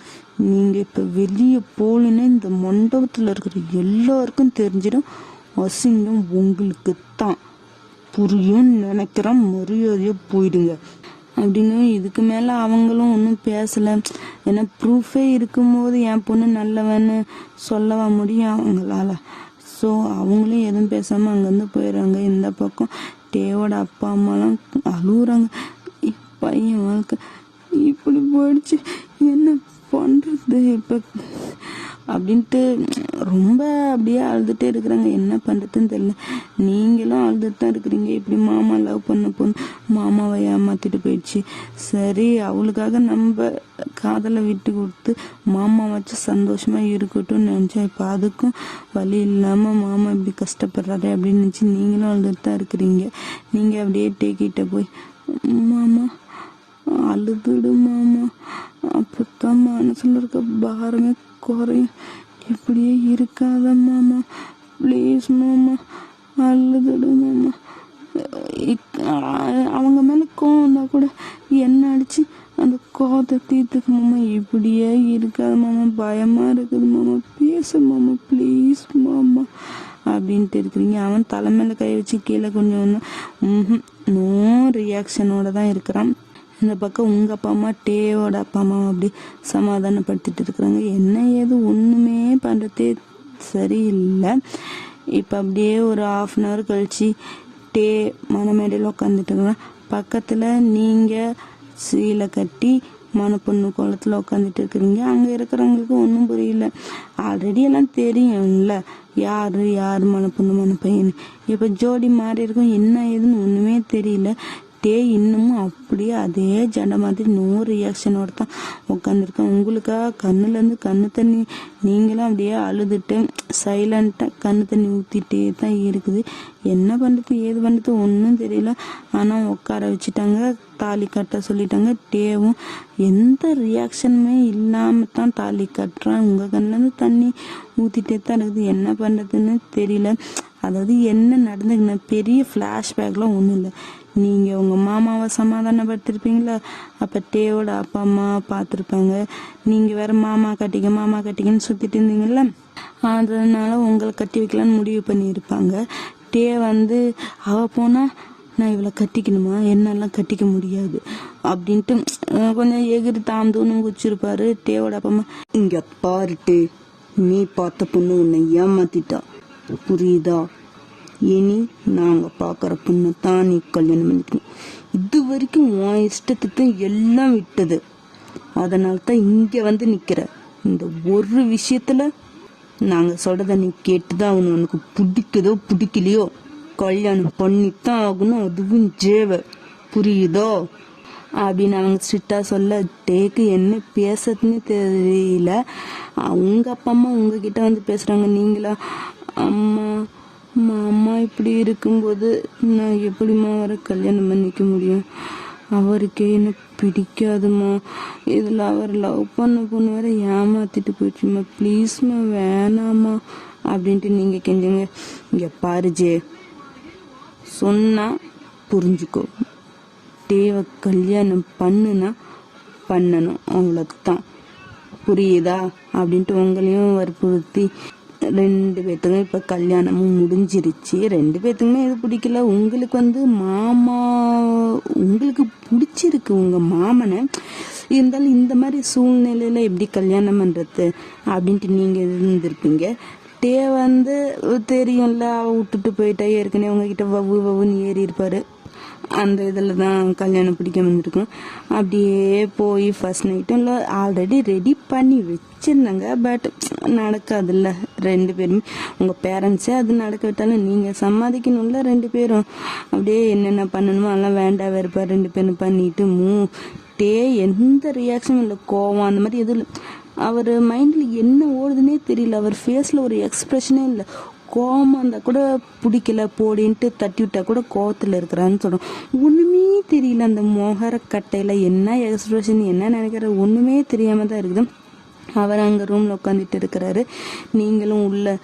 நீங்கள் இப்போ வெளியே போகலன்னா இந்த மண்டபத்தில் இருக்கிற எல்லாருக்கும் தெரிஞ்சிடும். அசிங்கம் உங்களுக்கு தான். புரியும்னு நினைக்கிறேன். மரியாதையாக போயிடுங்க அப்படின்னு. இதுக்கு மேலே அவங்களும் ஒன்றும் பேசலை. ஏன்னா ப்ரூஃபே இருக்கும்போது என் பொண்ணு நல்லவன்னு சொல்லவா முடியும் அவங்களால. ஸோ அவங்களும் எதுவும் பேசாமல் அங்கேருந்து போயிடுறாங்க. இந்த பக்கம் டேவோட அப்பா அம்மாலாம் அழுகுறாங்க. பையன் வாழ்க்கை இப்படி போயிடுச்சு, என்ன பண்ணுறது இப்போ அப்படின்ட்டு ரொம்ப அப்படியே அழுதுகிட்டே இருக்கிறாங்க. என்ன பண்ணுறதுன்னு தெரியல. நீங்களும் அழுதுட்டு தான் இருக்கிறீங்க. இப்படி மாமா லவ் பண்ண பொண்ணு மாமாவை ஏமாற்றிட்டு போயிடுச்சு. சரி, அவளுக்காக நம்ம காதலை விட்டு கொடுத்து மாமா வச்சு சந்தோஷமாக இருக்கட்டும்னு நினச்சா இப்போ அதுக்கும் வழி இல்லாமல் மாமா இப்படி கஷ்டப்படுறாரு அப்படின்னு நினச்சி நீங்களும் அழுதுட்டு தான் இருக்கிறீங்க. நீங்கள் அப்படியே டேக்கிட்ட போய் மாமா அழுதுடு மாமா, அப்போத்தான் மனசில் இருக்க பாரமே குறையும். இப்படியே இருக்காத மாமா, ப்ளீஸ் மாமா, அழுதுடு மாமா. அவங்க மேலே கோவம் வந்தால் கூட என்ன அடித்து அந்த கோவத்தை தீர்த்துக்கு மாமா. இப்படியே இருக்காது மாமா, பயமாக இருக்குது மாமா, பேசு மாமா, ப்ளீஸ் மாமா அப்படின்ட்டு இருக்கிறீங்க. அவன் தலைமையில் கை வச்சு கீழே கொஞ்சம் நோ ரியாக்ஷனோட தான் இருக்கிறான். இந்த பக்கம் உங்கள் அப்பா அம்மா டேவோட அப்பா அம்மாவை அப்படி சமாதானப்படுத்திட்டு இருக்கிறாங்க. என்ன ஏது ஒன்றுமே பண்ணுறதே சரியில்லை. இப்போ அப்படியே ஒரு 1/2 hour கழிச்சு டே மணமேடையில் உட்காந்துட்டு பக்கத்தில் நீங்கள் சீலை கட்டி மணப்பொண்ணு குளத்தில் உட்காந்துட்டு இருக்கிறீங்க. அங்கே இருக்கிறவங்களுக்கு ஒன்றும் புரியல. ஆல்ரெடி எல்லாம் தெரியும்ல யார் மணப்பொண்ணு மணப்பையன்னு. இப்போ ஜோடி மாறி இருக்கும், என்ன ஏதுன்னு ஒன்றுமே தெரியல. டே இன்னமும் அப்படியே அதே ஜண்டை மாதிரி நோ ரியாக்ஷனோட தான் உட்காந்துருக்கேன். உங்களுக்காக கண்ணுலேருந்து கண்ணு தண்ணி நீங்களும் அப்படியே அழுதுட்டு சைலண்ட்டாக கண்ணு தண்ணி ஊற்றிட்டே தான் இருக்குது. என்ன பண்ணுறது ஏது பண்ணுறது ஒன்றும் தெரியல. ஆனால் உட்கார வச்சுட்டாங்க, தாலி கட்ட சொல்லிட்டாங்க. டேவும் எந்த ரியாக்ஷனுமே இல்லாமல் தான் தாலி கட்டுறான். உங்கள் கண்ணுலேருந்து தண்ணி ஊற்றிட்டே தான் இருக்குது. என்ன பண்ணுறதுன்னு தெரியல. அதாவது என்ன நடந்துக்குன்னா பெரிய ஃப்ளாஷ்பேக்லாம் ஒன்றும் இல்லை. நீங்கள் உங்கள் மாமாவை சமாதானப்படுத்திருப்பீங்களா, அப்போ டேவோட அப்பா அம்மா பார்த்துருப்பாங்க. நீங்கள் வேறு மாமா கட்டிங்கன்னு சுற்றிட்டு இருந்தீங்கள்ல, அதனால உங்களை கட்டி வைக்கலான்னு முடிவு பண்ணியிருப்பாங்க. டே அவள் போனால் நான் இவளை கட்டிக்கணுமா, என்னெல்லாம் கட்டிக்க முடியாது அப்படின்ட்டு கொஞ்சம் எகிரி தாம்தூன்னு குச்சிருப்பாரு. டேவோட அப்பா அம்மா, இங்கே பாருட்டு, நீ பார்த்த பொண்ணு உன்னை ஏமாத்திட்டா, புரியுதா? இனி நாங்கள் பார்க்குற பொண்ணு தான் நீ கல்யாணம் பண்ணிக்கணும். இது வரைக்கும் உன் இஷ்டத்துக்கு எல்லாம் விட்டது. அதனால தான் இங்கே நிற்கிற. இந்த ஒரு விஷயத்தில் நாங்கள் சொல்கிறத நீ கேட்டுதான் அவனு. உனக்கு பிடிக்குதோ பிடிக்கலையோ கல்யாணம் பண்ணித்தான் ஆகணும், அதுவும் ஜேவ, புரியுதோ அப்படின்னு அவங்க ஸ்ட்ரிக்டாக சொல்ல டேக்கு என்ன பேசுறதுன்னு தெரியல. உங்கள் அப்பா அம்மா உங்ககிட்ட பேசுகிறாங்க. நீங்களா அம்மா இப்படி இருக்கும்போது நான் எப்படிம்மா வர கல்யாணம் பண்ணிக்க முடியும்? அவருக்கே என்ன பிடிக்காதுமா. இதில் அவர் லவ் பண்ண பொண்ணு வேற ஏமாத்திட்டு போயிடுச்சுமா, ப்ளீஸ்மா வேணாமா அப்படின்ட்டு நீங்கள் கெஞ்சுங்க. இங்கே பாருஜே, சொன்னால் புரிஞ்சுக்கோ. தேவை கல்யாணம் பண்ணணும், அவ்வளோதான், புரியுதா அப்படின்ட்டு உங்களையும் வற்புறுத்தி 2 பேர்த்துக்கும் இப்போ கல்யாணமும் முடிஞ்சிருச்சு. 2 பேர்த்துக்குமே இது பிடிக்கல. உங்களுக்கு மாமா உங்களுக்கு பிடிச்சிருக்கு உங்கள் மாமனை. இருந்தாலும் இந்த மாதிரி சூழ்நிலையில் எப்படி கல்யாணம் பண்ணுறது அப்படின்ட்டு நீங்கள் இருந்திருப்பீங்க. டே தெரியும்ல, அவள் விட்டுட்டு போயிட்டா, ஏற்கனவே உங்ககிட்ட வவுன்னு ஏறி இருப்பார். அந்த இதில் தான் கல்யாணம் பிடிக்க வந்திருக்கோம். அப்படியே போய் ஃபர்ஸ்ட் நைட்டும் இல்லை ஆல்ரெடி ரெடி பண்ணி வச்சுருந்தாங்க. பட் நடக்காதுல்ல 2 பேருமே. உங்கள் பேரண்ட்ஸே அது நடக்க விட்டாலும் நீங்கள் சம்மதிக்கணும்ல 2 பேரும். அப்படியே என்னென்ன பண்ணணுமோ அதெல்லாம் வேண்டாம் வெறுப்பா 2 பேரும் பண்ணிட்டு டே எந்த ரியாக்ஷனும் இல்லை, கோவம் அந்த மாதிரி எதுவும் இல்லை. அவர் மைண்டில் என்ன ஓடுதுன்னே தெரியல. அவர் ஃபேஸில் ஒரு எக்ஸ்ப்ரெஷனே இல்லை. கோவமாக இருந்தால் கூட பிடிக்கல போடின்ட்டு தட்டி விட்டா கூட கோவத்தில் இருக்கிறான்னு சொல்கிறோம். ஒன்றுமே தெரியல அந்த மொகர கட்டையில் என்ன எக்ஸ்பிரஷன் என்ன நினைக்கிற ஒன்றுமே தெரியாமல் தான் இருக்குது. அவர் அங்கே ரூமில் உட்காந்துட்டு இருக்கிறாரு. நீங்களும் உள்ளே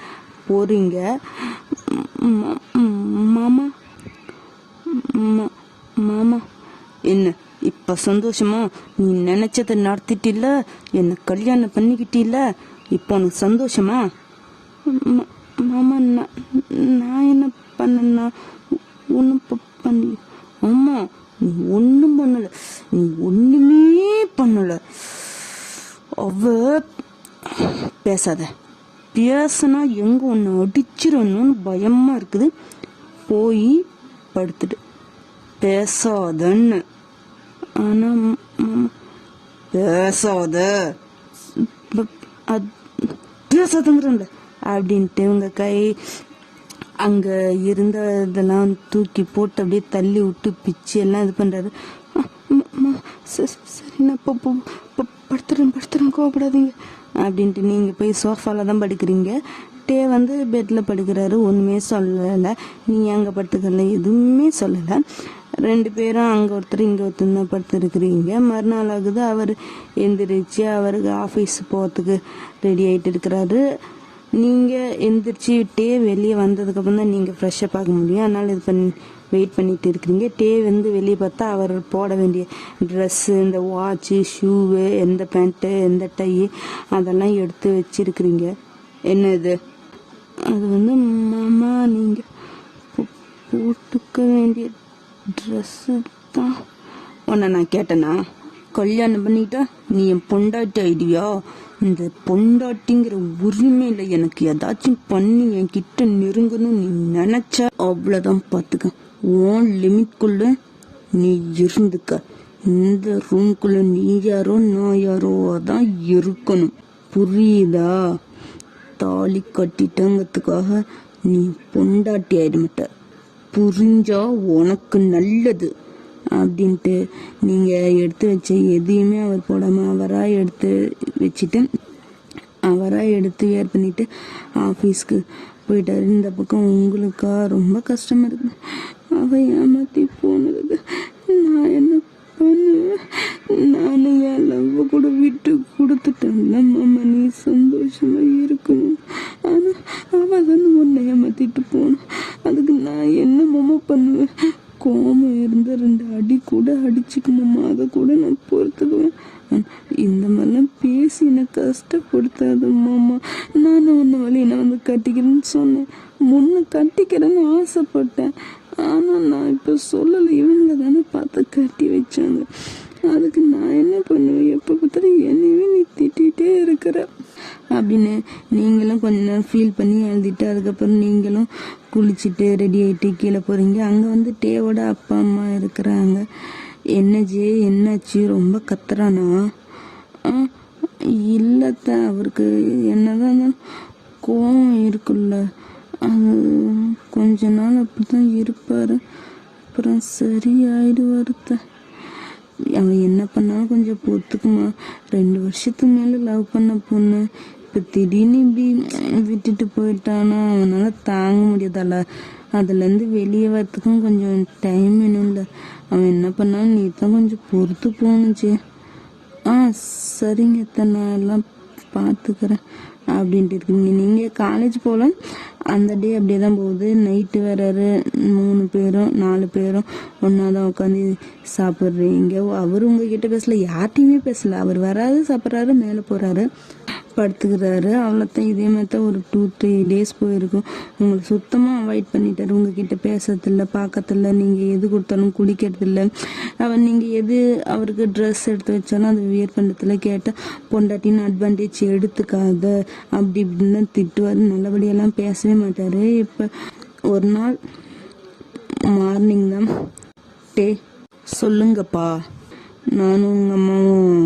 போகிறீங்க. மாமா மாமா என்ன இப்போ சந்தோஷமா? நீ நினச்சதை நடத்திட்டில்ல, என்னை கல்யாணம் பண்ணிக்கிட்டில்ல, இப்போ உனக்கு சந்தோஷமா? மாமா நான் என்ன பண்ணேன்னா ஒன்றும் பண்ணல. ஆமா நீ ஒன்றும் பண்ணலை, நீ ஒன்றுமே பண்ணலை. அவ பேசாத, பேசினா எங்கே ஒன்று அடிச்சிடணும்னு பயமாக இருக்குது. போய் படுத்துட்டு பேசாதன்னு. ஆனால் பேசாத பேசாதங்கிறல அப்படின்ட்டு உங்கள் கை அங்கே இருந்த இதெல்லாம் தூக்கி போட்டு அப்படியே தள்ளி விட்டு பிச்சு எல்லாம் இது பண்ணுறாரு. சரி நான் படுத்துறேன் கோவப்படாதீங்க அப்படின்ட்டு நீங்கள் போய் சோஃபாவில் தான் படுக்கிறீங்க. டே வந்து பெட்டில் படுக்கிறாரு. ஒன்றுமே சொல்லலை. நீங்கள் அங்கே படுத்துக்கல, எதுவுமே சொல்லலை. 2 பேரும் அங்கே ஒருத்தர் இங்கே ஒருத்தர் தான் படுத்துருக்குறீங்க. மறுநாள் ஆகுது. அவர் எந்திரிச்சு அவருக்கு ஆஃபீஸ் போகிறதுக்கு ரெடி ஆகிட்டு இருக்கிறாரு. நீங்கள் எந்திரிச்சு டே வெளியே வந்ததுக்கப்புறம் தான் நீங்கள் ஃப்ரெஷ்ஷாக பார்க்க முடியும். அதனால் இது வெயிட் பண்ணிட்டு இருக்கிறீங்க. டே வந்து வெளியே பார்த்தா அவர் போட வேண்டிய ட்ரெஸ்ஸு, இந்த வாட்சு, ஷூவு, எந்த பேண்ட்டு, எந்த டை அதெல்லாம் எடுத்து வச்சிருக்கிறீங்க. என்ன இது? அது வந்து மாமா நீங்கள் போட்டுக்க வேண்டிய ட்ரெஸ்ஸு தான். உன்னை நான் கேட்டேனா? கல்யாணம் பண்ணிக்கிட்டா நீ என் பொண்டாட்டி ஆயிடுவியா? இந்த பொண்டாட்டிங்கிற உரிமையில் எனக்கு ஏதாச்சும் பண்ணி என்கிட்ட நெருங்கணும்னு நீ நினச்சா அவ்வளோதான். பார்த்துக்க, உன் லிமிட்குள்ள நீ இருந்துக்க. இந்த ரூம்குள்ள நீ யாரோ நான் யாரோ அதான் இருக்கணும். புரியுதா? தாலி கட்டிட்டங்கிறதுக்காக நீ பொண்டாட்டி ஆயிட மாட்ட. புரிஞ்சா உனக்கு நல்லது அப்படின்ட்டு நீங்கள் எடுத்து வச்ச எதையுமே அவர் போடாமல் அவராக எடுத்து வச்சுட்டு அவராக எடுத்து வேர் பண்ணிட்டு ஆஃபீஸ்க்கு போயிட்டாரு. இந்த பக்கம் உங்களுக்கா ரொம்ப கஷ்டமாக இருக்குது. அவள் ஏமாற்றி போனதுக்கு நான் என்ன பண்ணுவேன்? நானும் என் லவ் கூட விட்டு கொடுத்துட்டேன்ல மாமா, நீ சந்தோஷமா இருக்கணும். ஆனால் அவள் தானே உன்னை ஏமாற்றிட்டு போனோம். அதுக்கு நான் என்ன மாமா பண்ணுவேன்? கோபம் இருந்த 2 அடி கூட அடிச்சுக்கணுமா, அதை கூட நான் பொறுத்துக்குவேன். இந்த மாதிரிலாம் பேசி என்னை கஷ்டப்படுத்தாத மாமா. நானும் உன்னை வழி நான் வந்து கட்டிக்கிறேன்னு சொன்னேன். முன்ன கட்டிக்கிறேன்னு ஆசைப்பட்டேன். ஆனால் நான் இப்போ சொல்லலை. இவங்க தானே பார்த்து கட்டி வச்சாங்க. அதுக்கு நான் என்ன பண்ணுவேன்? எப்போ பார்த்தாலும் என்னையுமே நீ திட்டிகிட்டே இருக்கிற அப்படின்னு நீங்களும் கொஞ்ச நேரம் ஃபீல் பண்ணி எழுதிட்டு அதுக்கப்புறம் நீங்களும் குளிச்சுட்டு ரெடி ஆகிட்டு கீழே போகிறீங்க. அங்கே வந்து டேவோட அப்பா அம்மா இருக்கிறாங்க. என்னாச்சு ரொம்ப கத்துறானா? இல்லைத்த, அவருக்கு என்னதான் கோவம் இருக்குல்ல, அது கொஞ்ச நாள் அப்படி தான் இருப்பார், அப்புறம் சரி ஆயிடுவாருத்த. அவன் என்ன பண்ணாலும் கொஞ்சம் பொறுத்துக்குமா. 2 வருஷத்துக்கு மேலே லவ் பண்ண பொண்ணு இப்போ திடீர்னு இப்படி விட்டுட்டு போயிட்டானா அவனால் தாங்க முடியாதால. அதுலேருந்து வெளியே வரத்துக்கும் கொஞ்சம் டைம் வேணும்ல. அவன் என்ன பண்ணாலும் நீ தான் கொஞ்சம் பொறுத்து போணுச்சு. சரிங்க, நான் எல்லாம் பார்த்துக்கிறேன் அப்படின்ட்டு இருக்கீங்க. நீங்கள் காலேஜ் போகல, அந்த டே அப்படியே தான் போகுது. நைட்டு வர்றாரு. 3 பேரும் 4 பேரும் ஒன்றா தான் உட்காந்து சாப்பிட்றீங்க. அவர் உங்ககிட்ட பேசல, யார்ட்டையுமே பேசல. அவர் வராது, சாப்பிட்றாரு, மேலே போகிறாரு, படுத்துக்கிறாரு. அவ்வளோத்தான். இதே மாதிரி தான் ஒரு 2-3 டேஸ் போயிருக்கும். உங்களை சுத்தமாக அவாய்ட் பண்ணிட்டாரு. உங்ககிட்ட பேசுறதில்ல, பார்க்கறதில்ல, நீங்கள் எது கொடுத்தாலும் குடிக்கிறதில்ல. நீங்கள் எது அவருக்கு ட்ரெஸ் எடுத்து வச்சாலும் அது வியர் பண்ணுறதில்ல. கேட்டால் பொண்டாட்டின்னு அட்வான்டேஜ் எடுத்துக்காத அப்படி இப்படின்னு தான் திட்டுவார். நல்லபடியெல்லாம் பேசவே மாட்டார். இப்போ ஒரு நாள் மார்னிங் தான், டே சொல்லுங்கப்பா, நானும் உங்கள் அம்மாவும்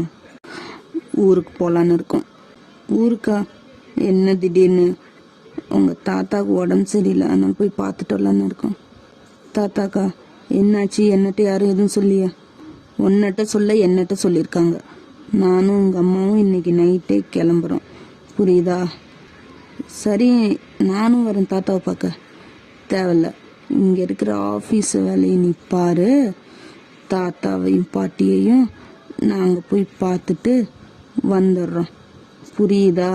ஊருக்கு போகலான்னு இருக்கோம். ஊருக்கா? என்ன திடீர்னு? உங்கள் தாத்தாவுக்கு உடம்பு சரியில்லை, ஆனால் போய் பார்த்துட்டு வரலான்னு இருக்கோம். தாத்தாக்கா என்னாச்சு? என்னட்ட யாரும் எதுவும் சொல்லியா? உன்னட்ட சொல்ல என்னட்ட சொல்லியிருக்காங்க. நானும் உங்கள் அம்மாவும் இன்னைக்கு நைட்டே கிளம்புறோம், புரியுதா? சரி, நானும் வரேன் தாத்தாவை பார்க்க. தேவையில்ல, இங்கே இருக்கிற ஆஃபீஸ் வேலையை நீ பாரு. தாத்தாவையும் பாட்டியையும் நாங்கள் போய் பார்த்துட்டு வந்துடுறோம், புரியுதா?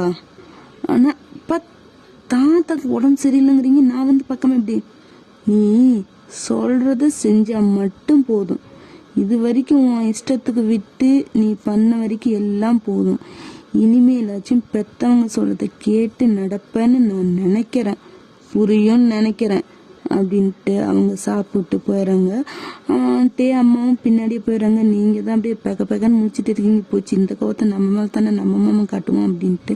ஆனால் இப்போ தாத்தாக்கு உடம்பு சரியில்லைங்கிறீங்க, நான் வந்து பக்கமே எப்படி? நீ சொல்கிறத செஞ்சால் மட்டும் போதும். இது வரைக்கும் உன் இஷ்டத்துக்கு விட்டு நீ பண்ண வரைக்கும் எல்லாம் போதும். இனிமேலாச்சும் பெற்றவங்க சொல்கிறத கேட்டு நடப்பேன்னு நான் நினைக்கிறேன், புரியும்னு நினைக்கிறேன் அப்படின்ட்டு அவங்க சாப்பிட்டு போயிடறாங்க. அம்மாவும் பின்னாடியே போயிடறாங்க. நீங்கள் தான் அப்படியே பெக்கன்னு முடிச்சுட்டு இருக்கீங்க. போச்சு, இந்த கோவத்தை நம்ம மேலே தானே நம்ம மாமா காட்டுவோம் அப்படின்ட்டு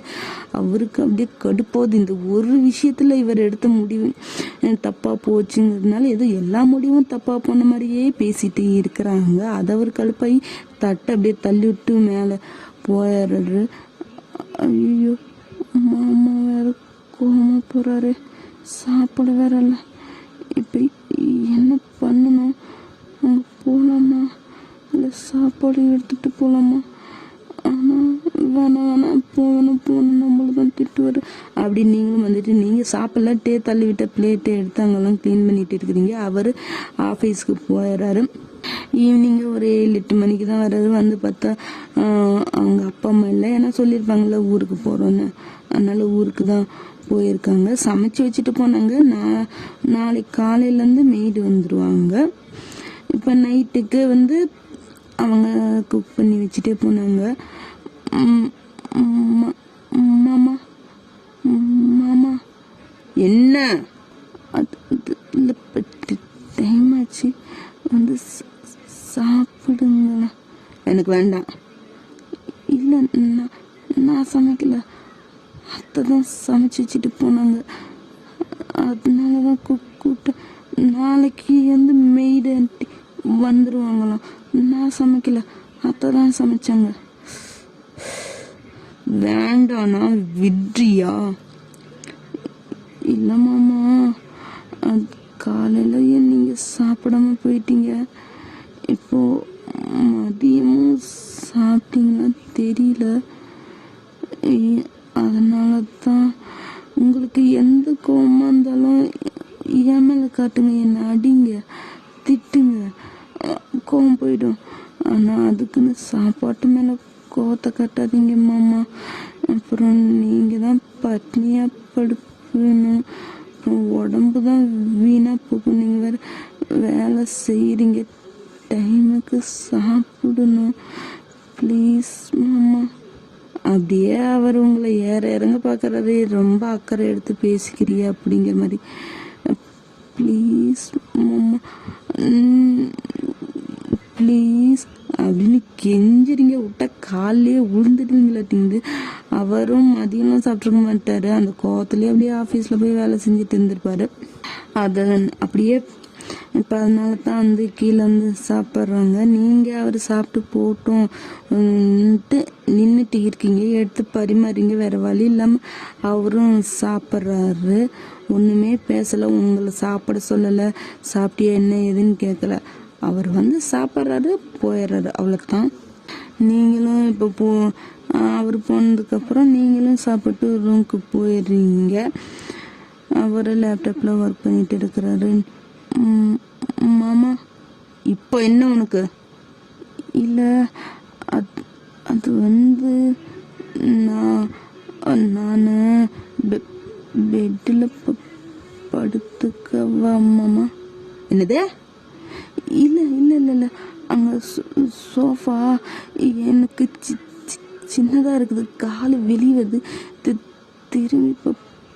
அவருக்கு அப்படியே கடுப்போகுது. இந்த ஒரு விஷயத்தில் இவர் எடுத்த முடிவு தப்பாக போச்சுங்கிறதுனால ஏதோ எல்லா முடிவும் தப்பாக போன மாதிரியே பேசிட்டு இருக்கிறாங்க. அதை அவர் கடுப்பாகி தட்டை அப்படியே தள்ளி விட்டு மேலே போயிடுறாரு. ஐயோ, மாமா வேற கோவமா போகிறாரு, சாப்பிட வேற இல்லை. இப்போ என்ன பண்ணணும்? அங்கே போகலாமா இல்லை சாப்பாடு எடுத்துகிட்டு போகலாமா? ஆனால் வேணாம் போகணும் நம்மளை தான் திட்டுவார் அப்படி. நீங்களும் வந்துட்டு நீங்கள் சாப்பிடல, தள்ளி விட்ட பிளேட்டை எடுத்து அங்கெல்லாம் க்ளீன் பண்ணிட்டு இருக்கிறீங்க. அவர் ஆஃபீஸ்க்கு போயிடுறாரு. ஈவினிங்கு ஒரு 7-8 மணிக்கு தான் வர்றாரு. வந்து பார்த்தா அவங்க அப்பா அம்மா இல்லை, ஏன்னா சொல்லியிருப்பாங்கள்ல ஊருக்கு போகிறோன்னு, அதனால ஊருக்கு தான் போயிருக்காங்க. சமைச்சு வச்சுட்டு போனாங்க. நாளைக்கு காலையிலேருந்து மெய்டு வந்துடுவாங்க. இப்போ நைட்டுக்கு வந்து அவங்க குக் பண்ணி வச்சுட்டே போனாங்க. மாமா மாமா என்ன? அது டைம் ஆச்சு, வந்து சாப்பிடுங்களா? எனக்கு வேண்டாம். இல்லை, நான் சமைக்கல, அத்தை தான் சமைச்சு வச்சுட்டு போனாங்க, அதனால தான் கூப்பிட்டேன். நாளைக்கு வந்து மெய்டு வந்துடுவாங்களாம். நான் சமைக்கல, அத்தை தான் சமைச்சாங்க. வேண்டாண்ணா, விட்றியா? இல்லை மாமா, அது காலையிலயே நீங்கள் சாப்பிடாம போயிட்டீங்க, இப்போ மதியமும் சாப்பிட்டீங்களா தெரியல, அதனால தான். உங்களுக்கு எந்த கோவமாக இருந்தாலும் என் மேலே காட்டுங்க, என்னை அடிங்க, திட்டுங்க, கோவம் போயிடும். ஆனால் அதுக்குன்னு சாப்பாட்டு மேலே கோவத்தை காட்டாதீங்க மாமா. அப்புறம் நீங்கள் தான் பட்னியாக படுக்கணும், அப்புறம் உடம்பு தான் வீணாக போகும். நீங்கள் வேறு வேலை செய்கிறீங்க, டைமுக்கு சாப்பிடணும், ப்ளீஸ் மாமா. அப்படியே அவர் உங்களை இறங்க பார்க்குறாரு. ரொம்ப அக்கறை எடுத்து பேசிக்கிறியா அப்படிங்கிற மாதிரி. ப்ளீஸ் மாமா, ப்ளீஸ் அப்படின்னு கெஞ்சிரிங்க. விட்டா காலையே விழுந்துடுவீங்களாட்டிங்குது. அவரும் மதியம்லாம் சாப்பிட்ருக்க மாட்டார். அந்த கோவத்துலேயே அப்படியே ஆஃபீஸில் போய் வேலை செஞ்சுட்டு இருந்திருப்பாரு. அதை அப்படியே இப்போ அதனால தான் வந்து கீழே வந்து சாப்பிட்றாங்க. நீங்கள் அவர் சாப்பிட்டு போட்டோம் நின்றுட்டு இருக்கீங்க, எடுத்து பரிமாறிங்க. வேறு வழி இல்லாமல் அவரும் சாப்பிட்றாரு. ஒன்றுமே பேசலை, உங்களை சாப்பிட சொல்லலை, சாப்பிட்டியா என்ன ஏதுன்னு கேட்கல. அவர் வந்து சாப்பிட்றாரு, போயிடுறாரு, அவ்வளோதான். நீங்களும் இப்போ அவர் போனதுக்கப்புறம் நீங்களும் சாப்பிட்டு ரூமுக்கு போயிடுறீங்க. அவர் லேப்டாப்பில் ஒர்க் பண்ணிட்டு இருக்கிறாரு. மாமா, இப்போ என்ன உனக்கு? இல்லை, அது வந்து நான் பெட்டில் படுத்துக்கவா மாமா? என்னது? இல்லை இல்லை இல்லை இல்லை, அங்கே சோஃபா எனக்கு சின்னதாக இருக்குது, கால் வெளியே திரும்பி இப்போ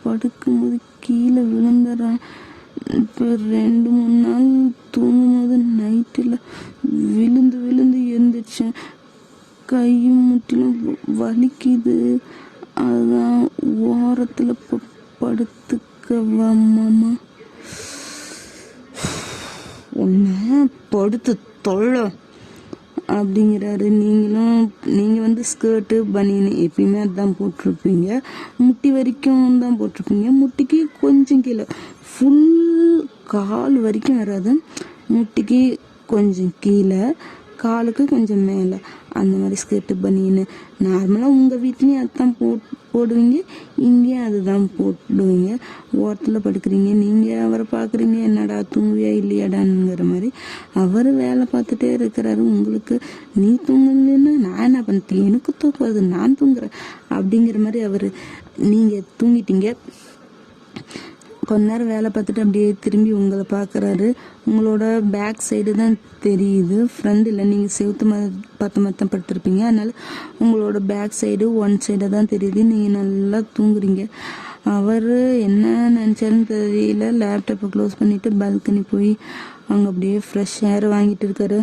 படுக்கும்போது கீழே விழுந்துடுறேன். இப்போ 2-3 நாள் தூங்கும்போது நைட்டில் விழுந்து எழுந்திரிச்சேன். கையும் முட்டிலும் வலிக்குது, அதுதான் ஓரத்தில் படுத்துக்கவா மாமா? ஒன்று படுத்து தொல்லை அப்படிங்கிறாரு. நீங்கள் வந்து ஸ்கர்ட்டு பனியன் எப்பயுமே அதுதான் போட்டிருப்பீங்க, முட்டி வரைக்கும் தான் போட்டிருப்பீங்க. முட்டிக்கு கொஞ்சம் கீழே, ஃபுல் கால் வரைக்கும் வராது, முட்டிக்கு கொஞ்சம் கீழே காலுக்கு கொஞ்சம் மேலே அந்த மாதிரி ஸ்கர்ட்டு பனியன்னு நார்மலாக உங்கள் வீட்லேயும் அதுதான் போடுவீங்க, இங்கேயும் அதுதான் போடுவீங்க. ஓரத்தில் படுக்கிறீங்க, நீங்கள் அவரை பார்க்குறீங்க, என்னடா தூங்குவியா இல்லையாடாங்கிற மாதிரி. அவர் வேலை பார்த்துட்டே இருக்கிறாரு. உங்களுக்கு நீ தூங்குன்னு நான் என்ன பண்ணிட்டேன், எனக்கு தூக்குறது, நான் தூங்குறேன் அப்படிங்கிற மாதிரி அவர் நீங்கள் தூங்கிட்டீங்க. கொஞ்ச நேரம் வேலை பார்த்துட்டு அப்படியே திரும்பி உங்களை பார்க்குறாரு. உங்களோட பேக் சைடு தான் தெரியுது, ஃப்ரண்ட் இல்லை. நீங்கள் செவுத்து பார்த்த மாதிரி தான் படுத்துருப்பீங்க, அதனால் உங்களோட பேக் சைடு ஒன் சைடாக தான் தெரியுது. நீங்கள் நல்லா தூங்குறீங்க. அவர் என்ன நினச்சாலும் தெரியல, லேப்டாப்பை க்ளோஸ் பண்ணிவிட்டு பால்கனி போய் அங்கே அப்படியே ஃப்ரெஷ் ஏர் வாங்கிட்டு இருக்காரு.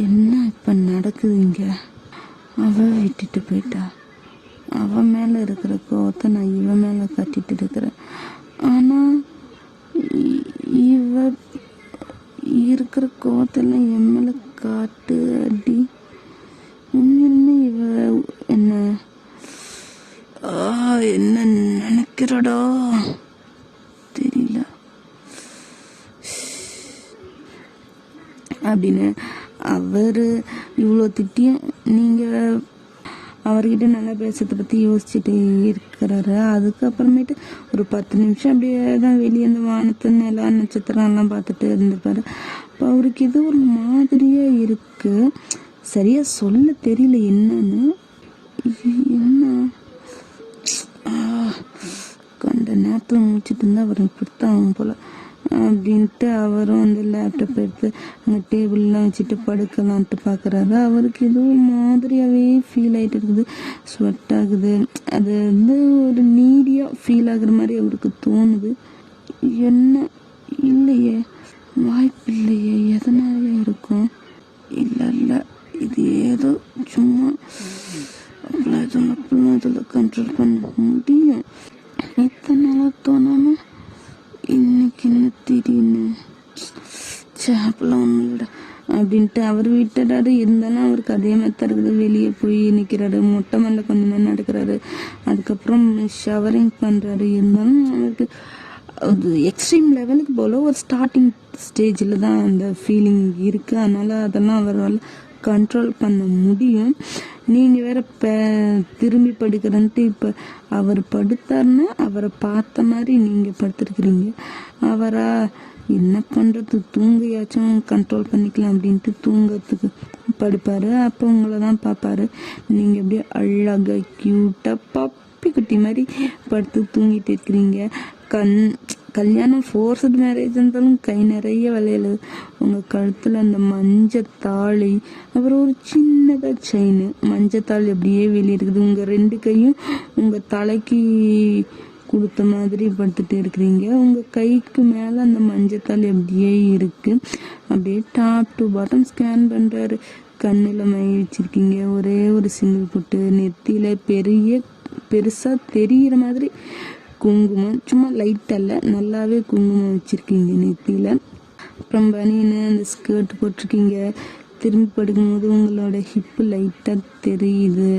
என்ன இப்போ நடக்குது இங்கே? அவள் விட்டுட்டு போயிட்டா. அவன் மேலே இருக்கிற கோவத்தை நான் இவன் மேலே கட்டிட்டு இருக்கிறேன். ஆனால் இவ இருக்கிற கோவத்தெல்லாம் என் மேலே காட்டு அடி. உண்மையுமே இவ என்ன என்ன நினைக்கிறடா தெரியல அப்படின்னு அவர் இவ்வளோ திட்டியும் நீங்கள் அவர்கிட்ட நல்லா பேசுறதை பற்றி யோசிச்சுட்டு இருக்கிறாரு. அதுக்கப்புறமேட்டு ஒரு 10 நிமிஷம் அப்படியே தான் வெளியே இந்த வானத்தை நிலா நட்சத்திரம்லாம் பார்த்துட்டு இருந்திருப்பாரு. அப்போ அவருக்கு இது ஒரு மாதிரியாக இருக்கு, சரியாக சொல்ல தெரியல என்னன்னு. என்ன கண்ட நேரத்தில் முடிச்சுட்டு இருந்தால் அவர் இப்படித்தான் போல அப்படின்ட்டு அவரும் வந்து லேப்டாப் எடுத்து அங்கே டேபிள்லாம் வச்சுட்டு படுக்கலான்ட்டு பார்க்குறாரு. அவருக்கு எதுவும் மாதிரியாகவே ஃபீல் ஆகிட்டு இருக்குது, ஸ்வெட் ஆகுது. அது வந்து ஒரு நீடியாக ஃபீல் ஆகுற மாதிரி அவருக்கு தோணுது. என்ன இல்லையே, வாய்ப்பு இல்லையே, எதனாலே இருக்கும்? இல்லை இது ஏதோ சும்மா அப்பெல்லாம் இதில் கண்ட்ரோல் பண்ண முடியும். இத்தனை நாளாக தோணாமல் இன்னைக்கு என்ன திடீர்னு சாப்பிடலாம் ஒன்றும் இல்லைடா அப்படின்ட்டு அவர் விட்டுறாரு. இருந்தாலும் அவருக்கு அதே மாதிரி தான் இருக்குது. வெளியே போய் நிற்கிறாரு, மொட்டை மேலே கொஞ்ச நேரம் நடக்கிறாரு, அதுக்கப்புறம் ஷவரிங் பண்ணுறாரு. இருந்தாலும் அவருக்கு அது எக்ஸ்ட்ரீம் லெவலுக்கு போல் ஒரு ஸ்டார்டிங் ஸ்டேஜில் தான் அந்த ஃபீலிங் இருக்குது. அதனால் அதெல்லாம் அவரால் கண்ட்ரோல் பண்ண முடியும். நீங்கள் வேற திரும்பி படுக்கிறன்ட்டு இப்போ அவர் படுத்தாருன்னா அவரை பார்த்த மாதிரி நீங்கள் படுத்துருக்குறீங்க. அவரா என்ன பண்ணுறது, தூங்கியாச்சும் கண்ட்ரோல் பண்ணிக்கலாம் அப்படின்ட்டு தூங்கிறதுக்கு படுப்பார். அப்போ உங்களை தான் பார்ப்பாரு. நீங்கள் அப்படியே அழகாக க்யூட்டாக பப்பி குட்டி மாதிரி படுத்து தூங்கிட்டு இருக்கிறீங்க. கல்யாணம் ஃபோர்ஸ்டு மேரேஜ் இருந்தாலும் கை நிறைய விளையல். உங்கள் கழுத்தில் அந்த மஞ்சத்தாளி, அப்புறம் ஒரு சின்னதாக செயின், மஞ்சத்தாள் அப்படியே வெளியே இருக்குது. உங்கள் 2 கையும் உங்கள் தலைக்கு கொடுத்த மாதிரி படுத்துட்டு இருக்கிறீங்க. உங்கள் கைக்கு மேலே அந்த மஞ்சத்தாள் அப்படியே இருக்குது. அப்படியே டாப் டு பாட்டம் ஸ்கேன் பண்ணுறாரு. கண்ணில் மை வச்சுருக்கீங்க, ஒரே ஒரு சிங்கிள் பொட்டு, நெத்தியில் பெருசாக தெரிகிற மாதிரி குங்குமம், சும்மா லைட்டல்ல நல்லாவே குங்குமம் வச்சுருக்கீங்க நெத்தியில். அப்புறம் பனியனு அந்த ஸ்கர்ட் போட்டிருக்கீங்க. திரும்பி படுக்கும்போது உங்களோட ஹிப்பு லைட்டாக தெரியுது.